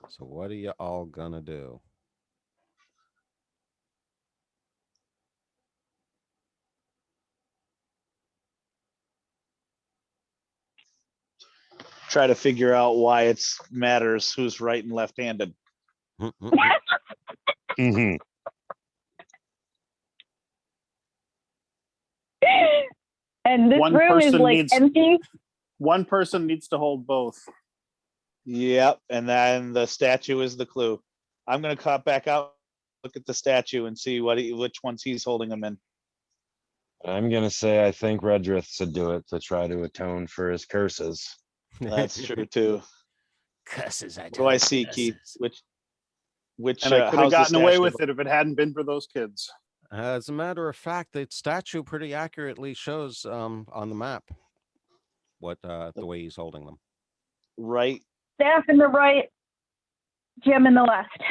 So what are you all gonna do? Try to figure out why it matters who's right and left-handed. Mhm. And this One room is person like needs- empty. One person needs to hold both. Yep, and then the statue is the clue. I'm gonna cut back out, look at the statue and see which ones he's holding them in. I'm gonna say I think Redrith should do it to try to atone for his curses. That's true too. Curses, I What do I see, Keith? Which And I could have how's the gotten away statue? with it if it hadn't been for those kids. As a matter of fact, the statue pretty accurately shows on the map what the way he's holding them. Right. Staff in the right, Jim in the left.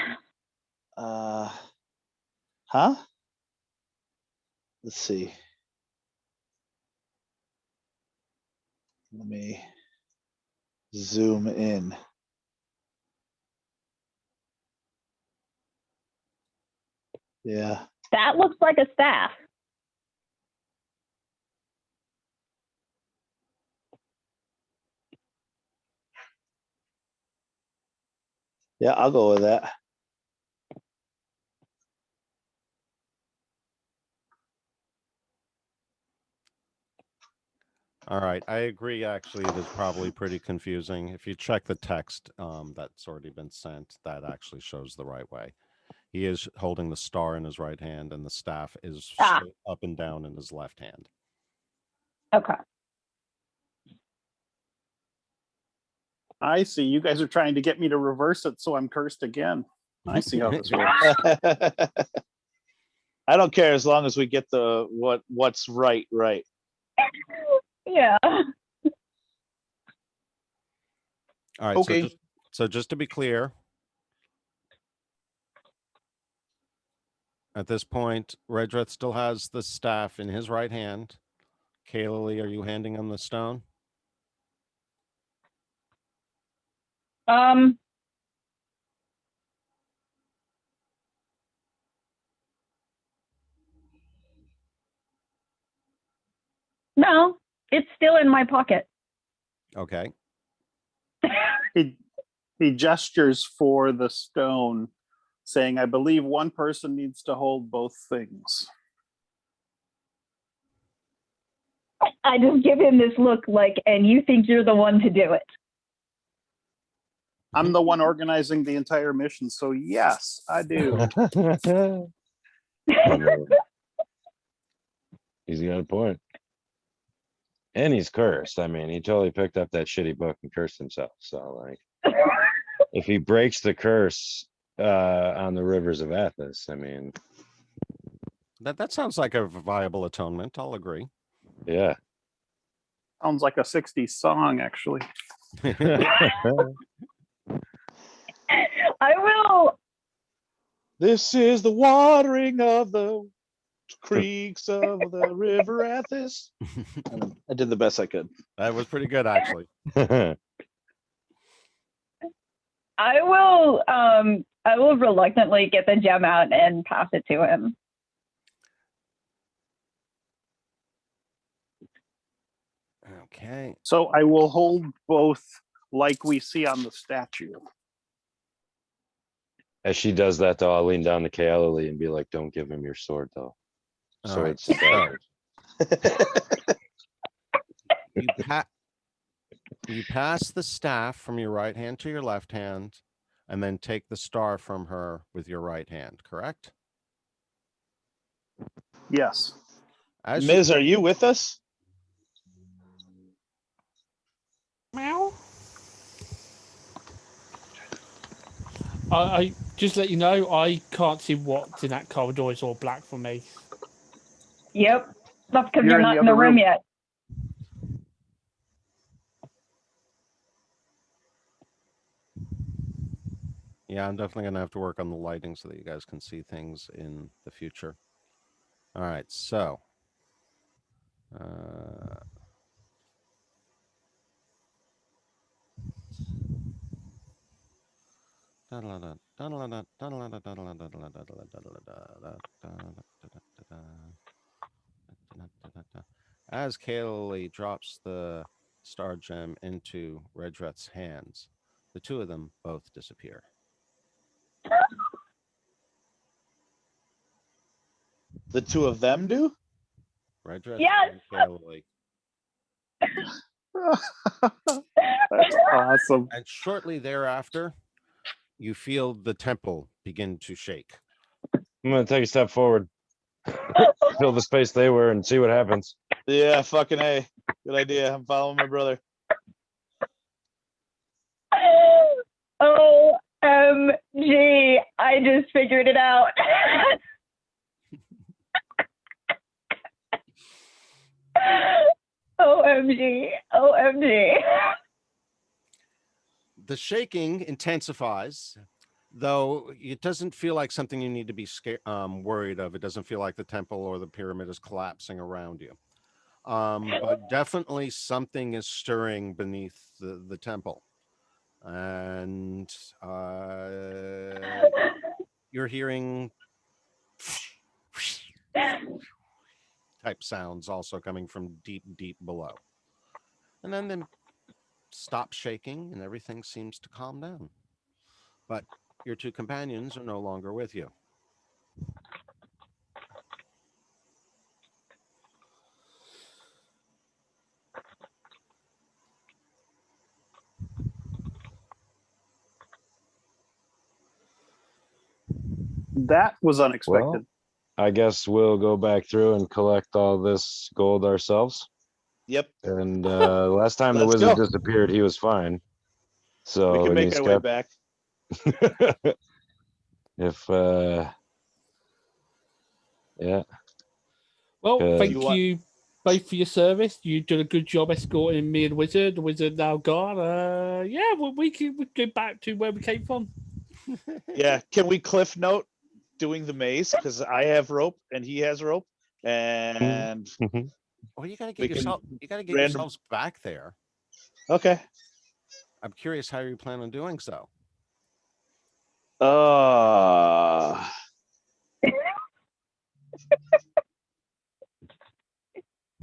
Huh? Let's see. Let me zoom in. Yeah. That looks like a staff. Yeah, I'll go with that. All right, I agree. Actually, it is probably pretty confusing. If you check the text that's already been sent, that actually shows the right way. He is holding the star in his right hand, and the staff is straight up and down in his left hand. Okay. I see. You guys are trying to get me to reverse it, so I'm cursed again. I see how this works. I don't care as long as we get the what's right. Yeah. All right. Okay. So just to be clear, at this point, Redreth still has the staff in his right hand. Kayla Lee, are you handing him the stone? No, it's still in my pocket. Okay. He gestures for the stone, saying, I believe one person needs to hold both things. I just give him this look like, and you think you're the one to do it. I'm the one organizing the entire mission, so yes, I do. He's got a point. And he's cursed. I mean, he totally picked up that shitty book and cursed himself. So, like, if he breaks the curse on the rivers of Athos, I mean, That sounds like a viable atonement. I'll agree. yeah. Sounds like a 60s song, actually. I will. This is the watering of the creeks of the river Athos. I did the best I could. That was pretty good, actually. I will reluctantly get the gem out and pass it to him. Okay. So I will hold both like we see on the statue. As she does that, though, I'll lean down to Kayla Lee and be like, don't give him your sword, though. All right. Sword's You pass the staff from your right hand to your left hand, and then take the star from her with your right hand, correct? Yes. As you- Miz, are you with us? Meow. I just let you know, I can't see what's in that corridor. It's all black for me. Yep. That's because You're you're in not the in the other room room. yet. Yeah, I'm definitely gonna have to work on the lighting so that you guys can see things in the future. All right, so as Kaylee drops the star gem into Redreth's hands, the two of them both disappear. The two of them do? Redreth Yes. and Kaylee. That's awesome. And shortly thereafter, you feel the temple begin to shake. I'm going to take a step forward, fill the space they were, and see what happens. Yeah, fucking A. Good idea. I'm following my brother. OMG, I just figured it out. OMG, OMG. The shaking intensifies, though it doesn't feel like something you need to be scared, worried of. It doesn't feel like the temple or the pyramid is collapsing around you. But definitely something is stirring beneath the temple. And you're hearing type sounds also coming from deep, deep below. And then they stop shaking and everything seems to calm down. But your two companions are no longer with you. That was unexpected. I guess we'll go back through and collect all this gold ourselves. Yep, And last time the Let's wizard go. disappeared, he was fine. So we can and make he's our way kept- back. if yeah. Well, thank You want- you both for your service. You did a good job escorting me and Wizard. The Wizard now gone. Yeah, well, we can go back to where we came from. Yeah, can we cliff note doing the maze? Because I have rope and he has rope. And Well, you gotta We get can yourself. You gotta get random- yourselves back there. okay. I'm curious how you plan on doing so.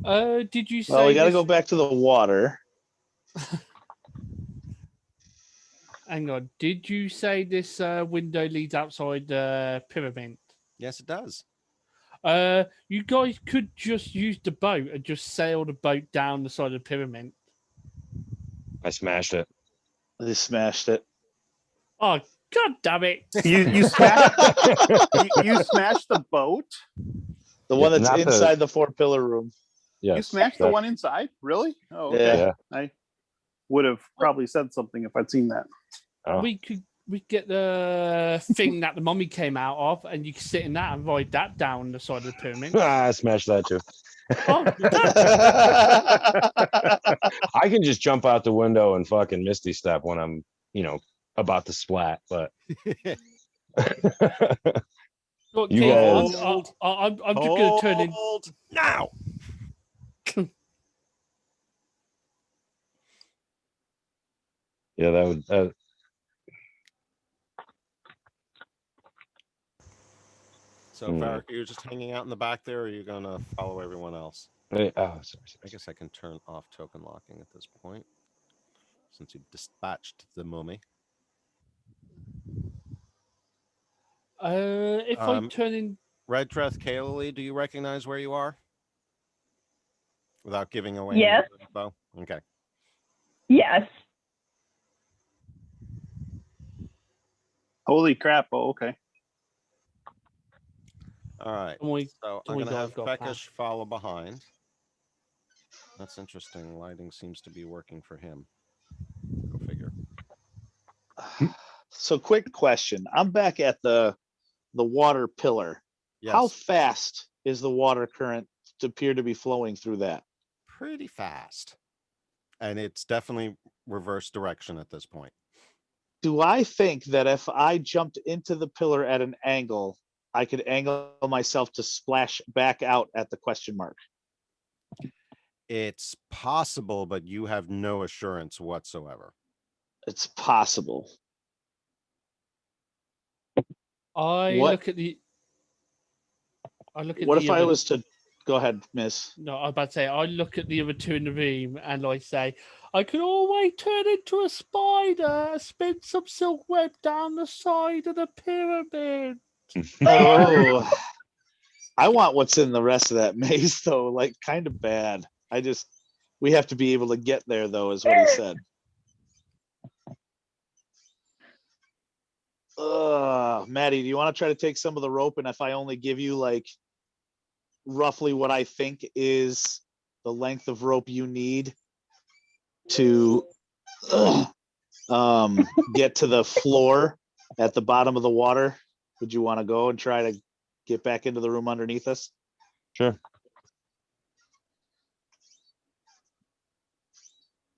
Did you say? Well, we got to this- go back to the water. Hang on. Did you say this window leads outside the pyramid? Yes, it does. You guys could just use the boat and just sail the boat down the side of the pyramid. I smashed it. They smashed it. Oh, god damn it! You smashed you smashed the boat. The one that's Not the- inside the 4-pillar room. Yes. You smashed the that- one inside? Really? Oh, okay. Yeah. I would have probably said something if I'd seen that. Oh. We get the thing that the mummy came out of, and you can sit in that and ride that down the side of the pyramid. I smashed that too. Oh, I can just jump out the window and fucking Misty step when I'm, about to splat, but look, You Keith, guys- I'm just going to turn in. Hold now. yeah, that would. So, Varric, you're just hanging out in the back there, or are you gonna follow everyone else? Sorry. I guess I can turn off token locking at this point, since you've dispatched the mummy. If I turn in, Red Dreth Kaeli, do you recognize where you are? Without giving away Yes. any info? Okay. Yes. Holy crap. Oh, okay. All right. and we So So I'm we going to have got Fekish follow behind. That's interesting. Lighting seems to be working for him. Go figure. So quick question. I'm back at the water pillar. Yes. How fast is the water current to appear to be flowing through that? Pretty fast. And it's definitely reverse direction at this point. Do I think that if I jumped into the pillar at an angle, I could angle myself to splash back out at the question mark? It's possible, but you have no assurance whatsoever. It's possible. I What- look at the. I look at What the if I other- was to go ahead, miss? No, I was about to say, I look at the other two in the room and I say, I could always turn into a spider and spin some silk web down the side of the pyramid. Oh, I want what's in the rest of that maze though, like kind of bad. We have to be able to get there though, is what he said. Maddie, do you want to try to take some of the rope? And if I only give you like roughly what I think is the length of rope you need to get to the floor at the bottom of the water, would you want to go and try to get back into the room underneath us? Sure.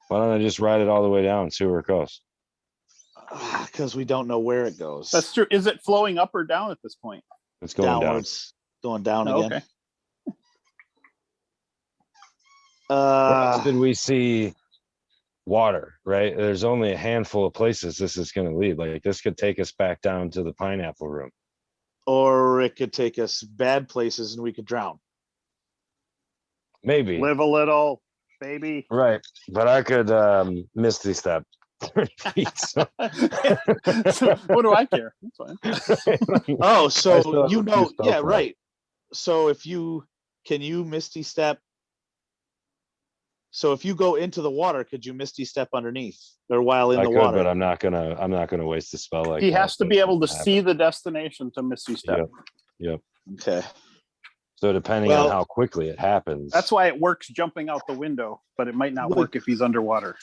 Why don't I just ride it all the way down and see where it goes? Because we don't know where it goes. That's true. Is it flowing up or down at this point? It's going down. Downwards, going down Oh, again. okay. Where else did we see water, right? There's only a handful of places this is going to lead. Like this could take us back down to the pineapple room. Or it could take us bad places and we could drown. Maybe. Live a little, baby. Right. But I could misty step 30 feet. So. So what do I care? That's fine. Oh, I still so have you a few know, spell yeah, slots. right. So if you can you misty step? So if you go into the water, could you misty step underneath or while in I the could, water? but I'm not gonna waste a spell like He that. has to be able to see the destination to Misty Step. Yep. Yep. Okay. So depending Well- on how quickly it happens. That's why it works jumping out the window, but it might not Look- work if he's underwater.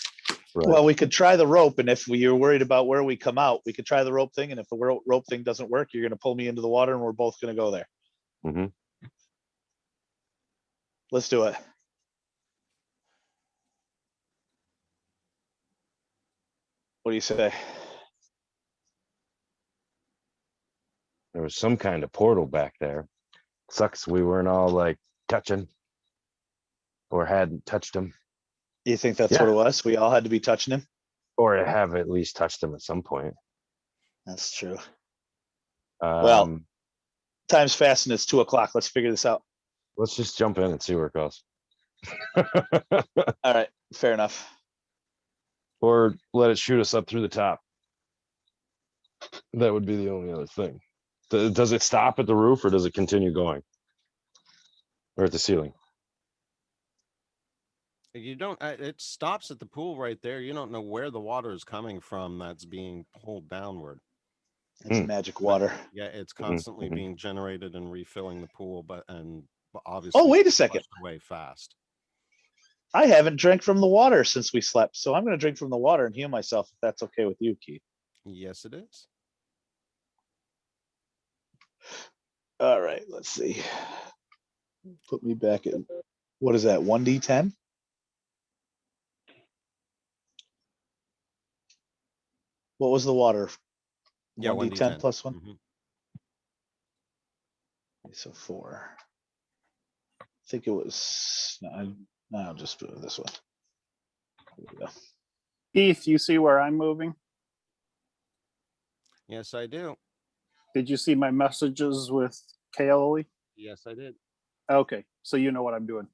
right. Well, we could try the rope, and if you're worried about where we come out, we could try the rope thing. And if the rope thing doesn't work, you're going to pull me into the water, and we're both going to go there. Mhm. Let's do it. What do you say? There was some kind of portal back there. Sucks we weren't all like touching or hadn't touched him You think that's Yeah. what it was? We all had to be touching him. or have at least touched him at some point. That's true. Um, Well- Time's fast, and it's 2:00. Let's figure this out. let's just jump in and see where it goes. All right. Fair enough. Or let it shoot us up through the top. That would be the only other thing. Does it stop at the roof or does it continue going? Or at the ceiling? You don't. It stops at the pool right there. You don't know where the water is coming from. That's being pulled downward. It's Hmm. magic water. Yeah, it's Mhm, constantly mhm. being generated and refilling the pool, but obviously. Oh, wait a it's second. flushed away fast. I haven't drank from the water since we slept, so I'm going to drink from the water and heal myself if that's okay with you, Keith. Yes, it is. All right, let's see. Put me back in. What is that? 1d10? What was the water? Yeah, 1d10 plus 1? Mhm. So 4. I think it was. No, I'll just do this one. There we go. Keith, you see where I'm moving? Yes, I do. Did you see my messages with Kaoli? Yes, I did. Okay, so you know what I'm doing.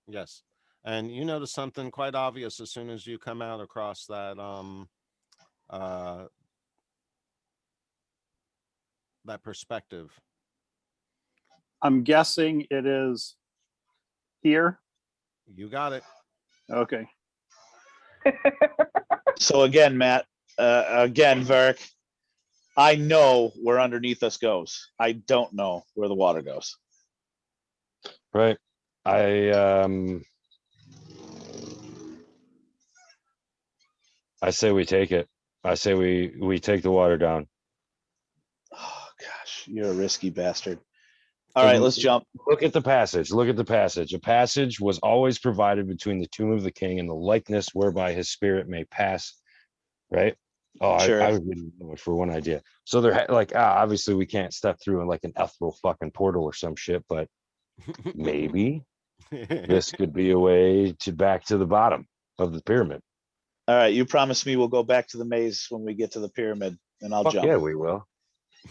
Yes, and you notice something quite obvious as soon as you come out across that that perspective. I'm guessing it is here. You got it. Okay. So again, Matt, Varric, I know where underneath us goes. I don't know where the water goes. Right. I say we take it. I say we take the water down. Oh gosh, you're a risky bastard. All right, let's jump. Look at the passage. Look at the passage. A passage was always provided between the tomb of the king and the likeness whereby his spirit may pass. Right. Oh, Sure. I was reading for one idea. So they're like, obviously we can't step through in like an ethereal fucking portal or some shit, but maybe this could be a way to back to the bottom of the pyramid. All right, you promise me we'll go back to the maze when we get to the pyramid, and I'll Fuck jump. yeah, we will.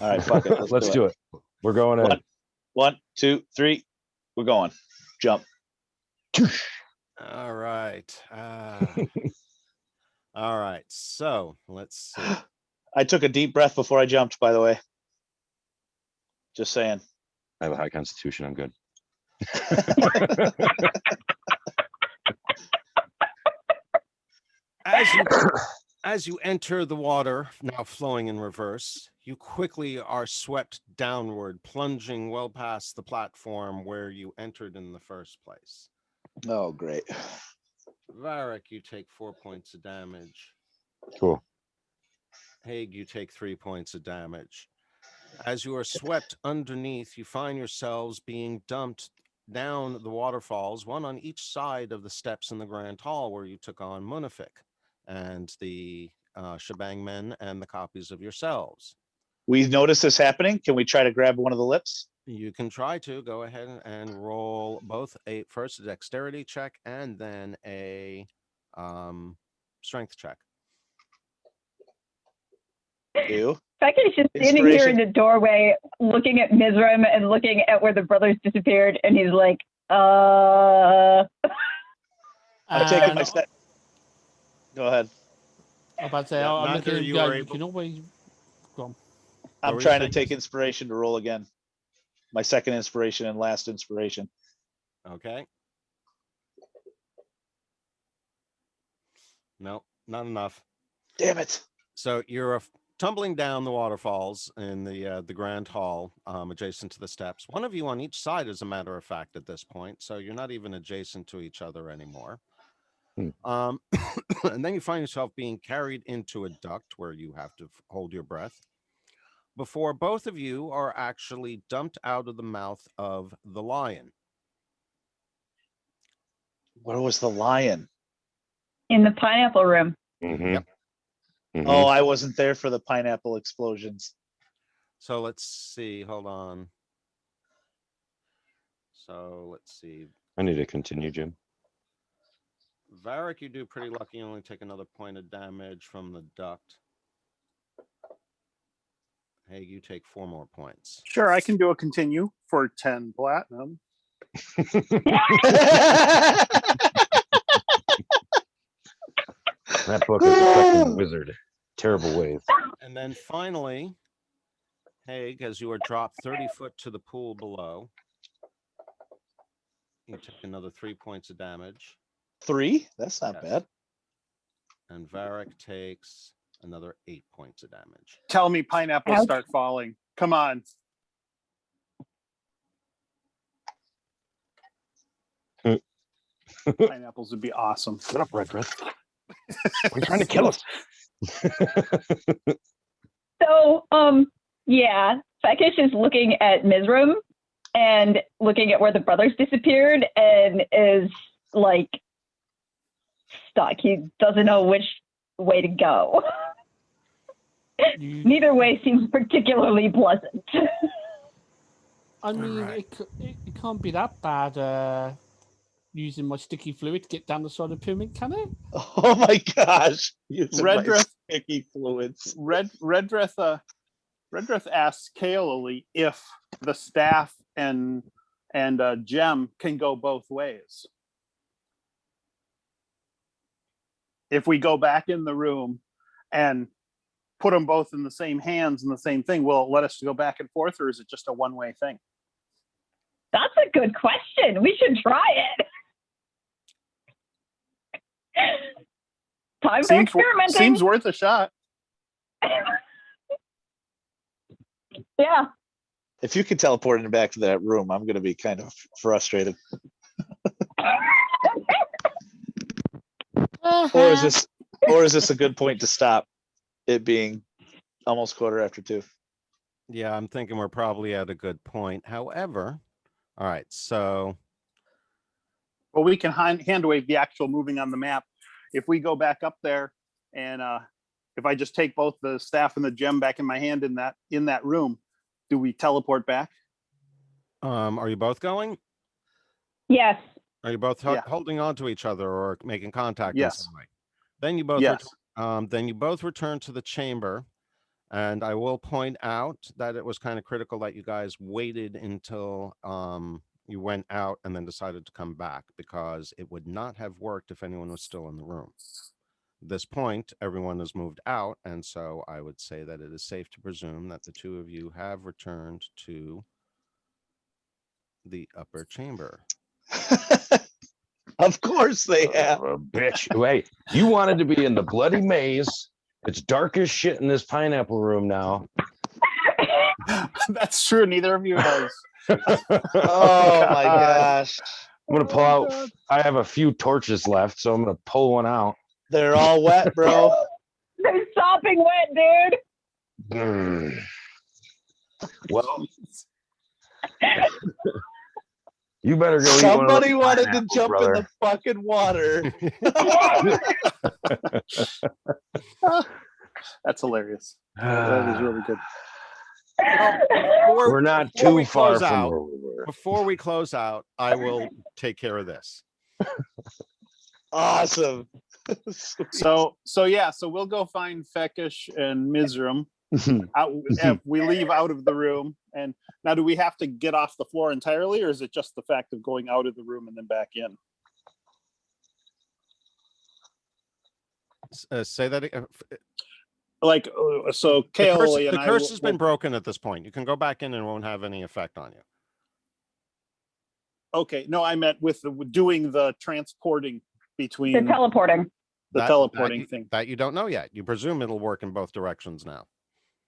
All right, fuck it. Let's do it. We're going in. 1, 2, 3. We're going. Jump. All right. All right. So let's see. I took a deep breath before I jumped, by the way. Just saying. I have a high constitution. I'm good. As you enter the water, now flowing in reverse, you quickly are swept downward, plunging well past the platform where you entered in the first place. Oh, great. Varric, you take 4 points of damage. Cool. Haig, you take 3 points of damage. As you are swept underneath, you find yourselves being dumped down the waterfalls, one on each side of the steps in the Grand Hall where you took on Munafik and the Shebang Men and the copies of yourselves. We noticed this happening. Can we try to grab one of the lips? You can try to go ahead and roll both first a dexterity check and then a strength check. Ew. Becky's just standing here in Inspiration. the doorway, looking at Mizram and looking at where the brothers disappeared, and he's like, I'm taking my And step. Go ahead. I'm about to say, Yeah, I'm neither looking at you you. are You able- can always go on. I'm were you trying to saying? take inspiration to roll again. My second inspiration and last inspiration. Okay. No, not enough. Damn it. So you're tumbling down the waterfalls in the Grand Hall, adjacent to the steps. One of you on each side, as a matter of fact, at this point. So you're not even adjacent to each other anymore. And then you find yourself being carried into a duct where you have to hold your breath before both of you are actually dumped out of the mouth of the lion. Where was the lion? in the pineapple room. Mhm. Yep. Mhm. Oh, I wasn't there for the pineapple explosions. So let's see. Hold on. So let's see. I need to continue, Jim. Varric, you do pretty lucky. You only take another point of damage from the duct. Hey, you take 4 more points. Sure, I can do a continue for 10 platinum. That book is a fucking wizard. Terrible ways. And then finally, Haig, as you are dropped 30 foot to the pool below, you take another 3 points of damage. 3? That's not Yes. bad. And Varric takes another 8 points of damage. Tell me pineapples Ouch. start falling. Come on. Pineapples would be awesome. Get up, Redbreast. We're trying to kill us. So, yeah, Fekish is looking at Mizram and looking at where the brothers disappeared and is like stuck. He doesn't know which way to go. You, Neither way seems particularly pleasant. I mean, Alright. it can't be that bad. Using my sticky fluid to get down the side of the pyramid, can it? Oh my gosh. Using my Redrith- sticky fluids. Redrith asks Kaoli if the staff and gem can go both ways. If we go back in the room and put them both in the same hands and the same thing, will it let us go back and forth, or is it just a one-way thing? That's a good question. We should try it. Time for experimenting. Seems worth a shot. Yeah. If you could teleport him back to that room, I'm going to be kind of frustrated. Or is this a good point to stop? It being almost 2:15. Yeah, I'm thinking we're probably at a good point. However, all right, so Well, we can hand wave the actual moving on the map. If we go back up there and if I just take both the staff and the gem back in my hand in that room, do we teleport back? are you both going? Yes. Are you both Yeah. holding on to each other or making contact in Yes. some way? Then you both Yes. then you both return to the chamber. And I will point out that it was kind of critical that you guys waited until you went out and then decided to come back, because it would not have worked if anyone was still in the room. At this point, everyone has moved out, and so I would say that it is safe to presume that the two of you have returned to the upper chamber. Of course they have. Bitch. Wait, you wanted to be in the bloody maze. It's dark as shit in this pineapple room now. That's true. Neither of you has. Oh my gosh. I'm gonna pull out. I have a few torches left, so I'm gonna pull one out. They're all wet, bro. so sopping wet, dude. Mm. Well, you better go. Somebody eat one wanted of to those jump pineapples, in the fucking water. That's hilarious. brother. That is really good. We're not before we too far close from out, where we were. Before we close out, I will take care of this. Awesome. So we'll go find Fekish and Mizram. We leave out of the room, and now do we have to get off the floor entirely, or is it just the fact of going out of the room and then back in? Say that again. Like, so Kaoli and The I curse will- has been broken at this point. You can go back in and it won't have any effect on you. Okay, no, I meant with doing the transporting between The teleporting. the teleporting thing. That you don't know yet. You presume it'll work in both directions now.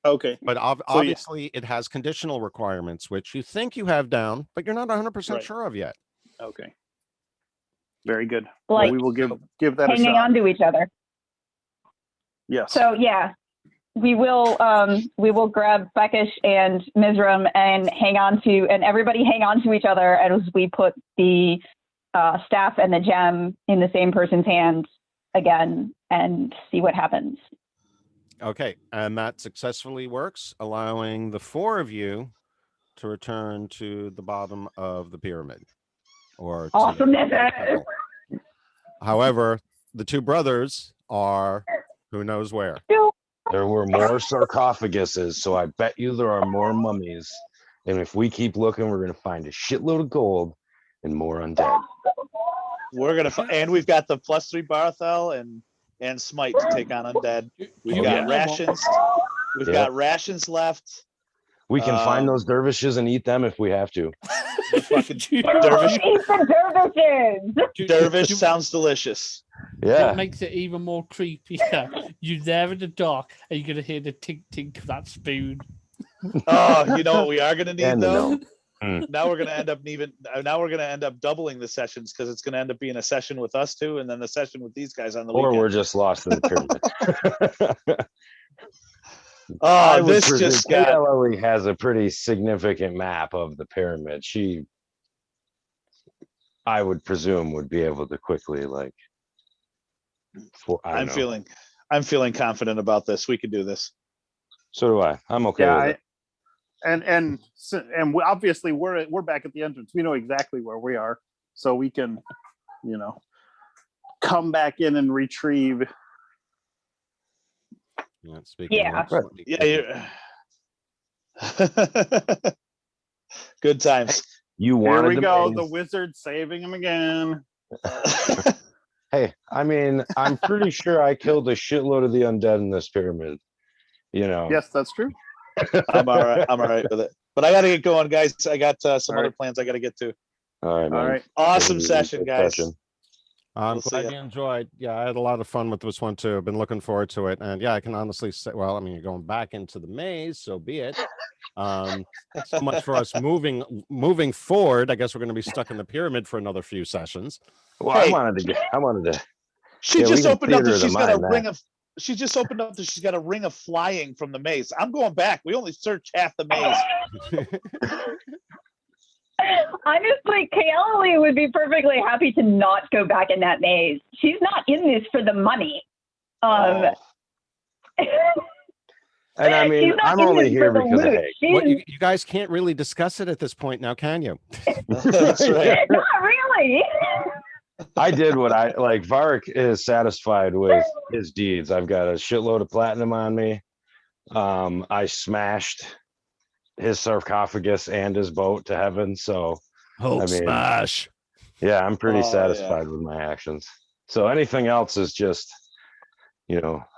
Okay, But obviously it has conditional requirements, which you think you have down, but you're not 100% Right. sure of yet. okay, very good. Like Well, we will give that a hanging shot. on to each other. Yes. So yeah, we will grab Fekish and Mizram and everybody hang on to each other as we put the staff and the gem in the same person's hands again and see what happens. Okay, and that successfully works, allowing the four of you to return to the bottom of the pyramid. Or Awesomeness. However, the two brothers are who knows where. There were more sarcophaguses, so I bet you there are more mummies. And if we keep looking, we're gonna find a shitload of gold and more undead. We're gonna and we've got the +3 Barthel and Smite to take on undead. We've You got know what? rations. We've Yep. got rations left. We can find Um, those dervishes and eat them if we have to. The fucking Eat dervish. the dervishes. Dervish sounds delicious. Yeah. What makes it even more creepier? You're there in the dark and you're gonna hear the tink tink of that spoon. Oh, you know what we are gonna need And though? no. Now we're gonna end up doubling the sessions because it's gonna end up being a session with us two and then the session with these guys on the Or weekend. we're just lost in the pyramid. Oh, would this presume just got Elohir has a pretty significant map of the pyramid. I would presume, would be able to quickly I'm feeling confident about this. We can do this. So do I. I'm okay Yeah, with it. and obviously we're back at the entrance. We know exactly where we are, so we can, come back in and retrieve. Yeah, speaking Yeah. of which, let me Yeah, good times. You Here wanted we to go, make- the wizard saving him again. Hey, I mean, I'm pretty sure I killed a shitload of the undead in this pyramid. Yes, that's true. I'm all right with it. But I gotta get going, guys. I got some All right. other plans I gotta get to. All right, man. All right. Awesome Good session, guys. session. I'm We'll see glad ya. you enjoyed. Yeah, I had a lot of fun with this one too. I've been looking forward to it. And yeah, I can honestly say, well, I mean, you're going back into the maze, so be it. So much for us moving forward. I guess we're going to be stuck in the pyramid for another few sessions. Well, Hey. I wanted to. She Yeah, we just can opened up theater that of the she's got a mind, ring that. of. She just opened up that she's got a ring of flying from the maze. I'm going back. We only searched half the maze. Honestly, Kaoli would be perfectly happy to not go back in that maze. She's not in this for the money. Oh, And I mean, She's not I'm in only this here for the because of loot. Hank. She's What, you guys can't really discuss it at this point now, can you? that's right. not really. I did what I like. Varric is satisfied with his deeds. I've got a shitload of platinum on me. I smashed his sarcophagus and his boat to heaven. So Hulk I mean- smash. yeah, I'm pretty Oh, yeah. satisfied with my actions. So anything else is just,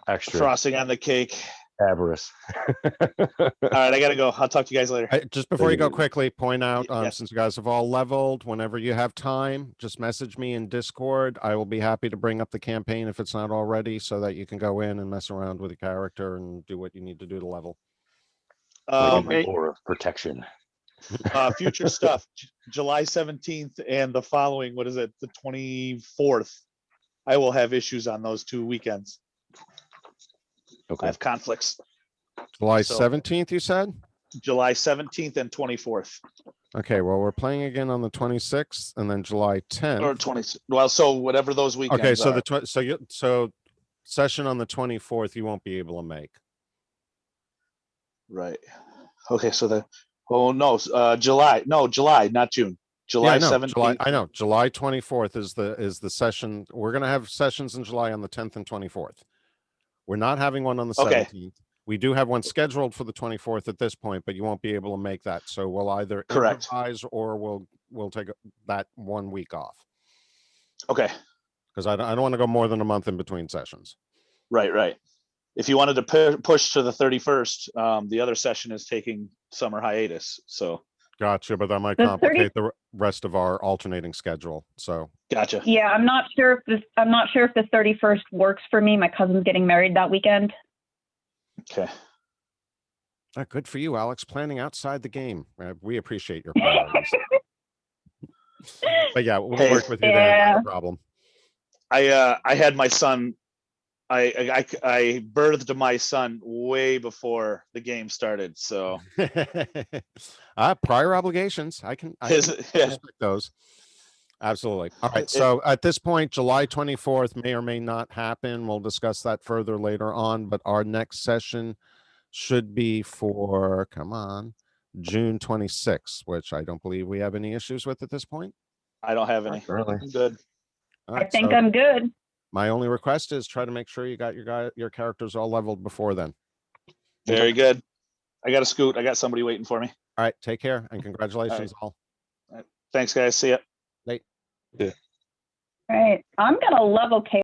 extra Frosting on the cake. avarice. All right, I gotta go. I'll talk to you guys later. Just before you go, Thank you. quickly point out, Yes. since you guys have all leveled, whenever you have time, just message me in Discord. I will be happy to bring up the campaign if it's not already, so that you can go in and mess around with your character and do what you need to do to level. Like Okay. an aura of protection. Future stuff. July 17th and the following. What is it? The 24th. I will have issues on those 2 weekends. I Okay. have conflicts. July So- 17th, you said? July 17th and 24th, Okay, well, we're playing again on the 26th and then July 10th. or 20. Well, so whatever those weekends Okay, so are. so session on the 24th, you won't be able to make. Right. Okay, so July, not June. July Yeah, I know. 17th. I know. July 24th is the session. We're gonna have sessions in July on the 10th and 24th. We're not having one on the Okay. 17th. We do have one scheduled for the 24th at this point, but you won't be able to make that. So we'll either Correct. improvise or we'll take that 1 week off Okay, because I don't want to go more than a month in between sessions. right. If you wanted to push to the 31st, the other session is taking summer hiatus. So Gotcha, but that might The complicate the rest of our alternating schedule. So gotcha. Yeah, I'm not sure if the 31st works for me. My cousin's getting married that weekend. Okay. good for you, Alex. Planning outside the game. We appreciate your priorities. But yeah, we'll Hey. work with you there. Not Yeah. a problem. I had my son. I birthed my son way before the game started. So Prior obligations. I can respect those. Absolutely. All right. So at this point, July 24th may or may not happen. We'll discuss that further later on, but our next session should be for, June 26th, which I don't believe we have any issues with at this point. I don't have any. Really? I'm good. All I right, think so I'm good. my only request is try to make sure you got your characters all leveled before then. Very good. I got a scoot. I got somebody waiting for me. All right. Take care and congratulations all. Thanks, guys. See ya. All right. I'm going to level K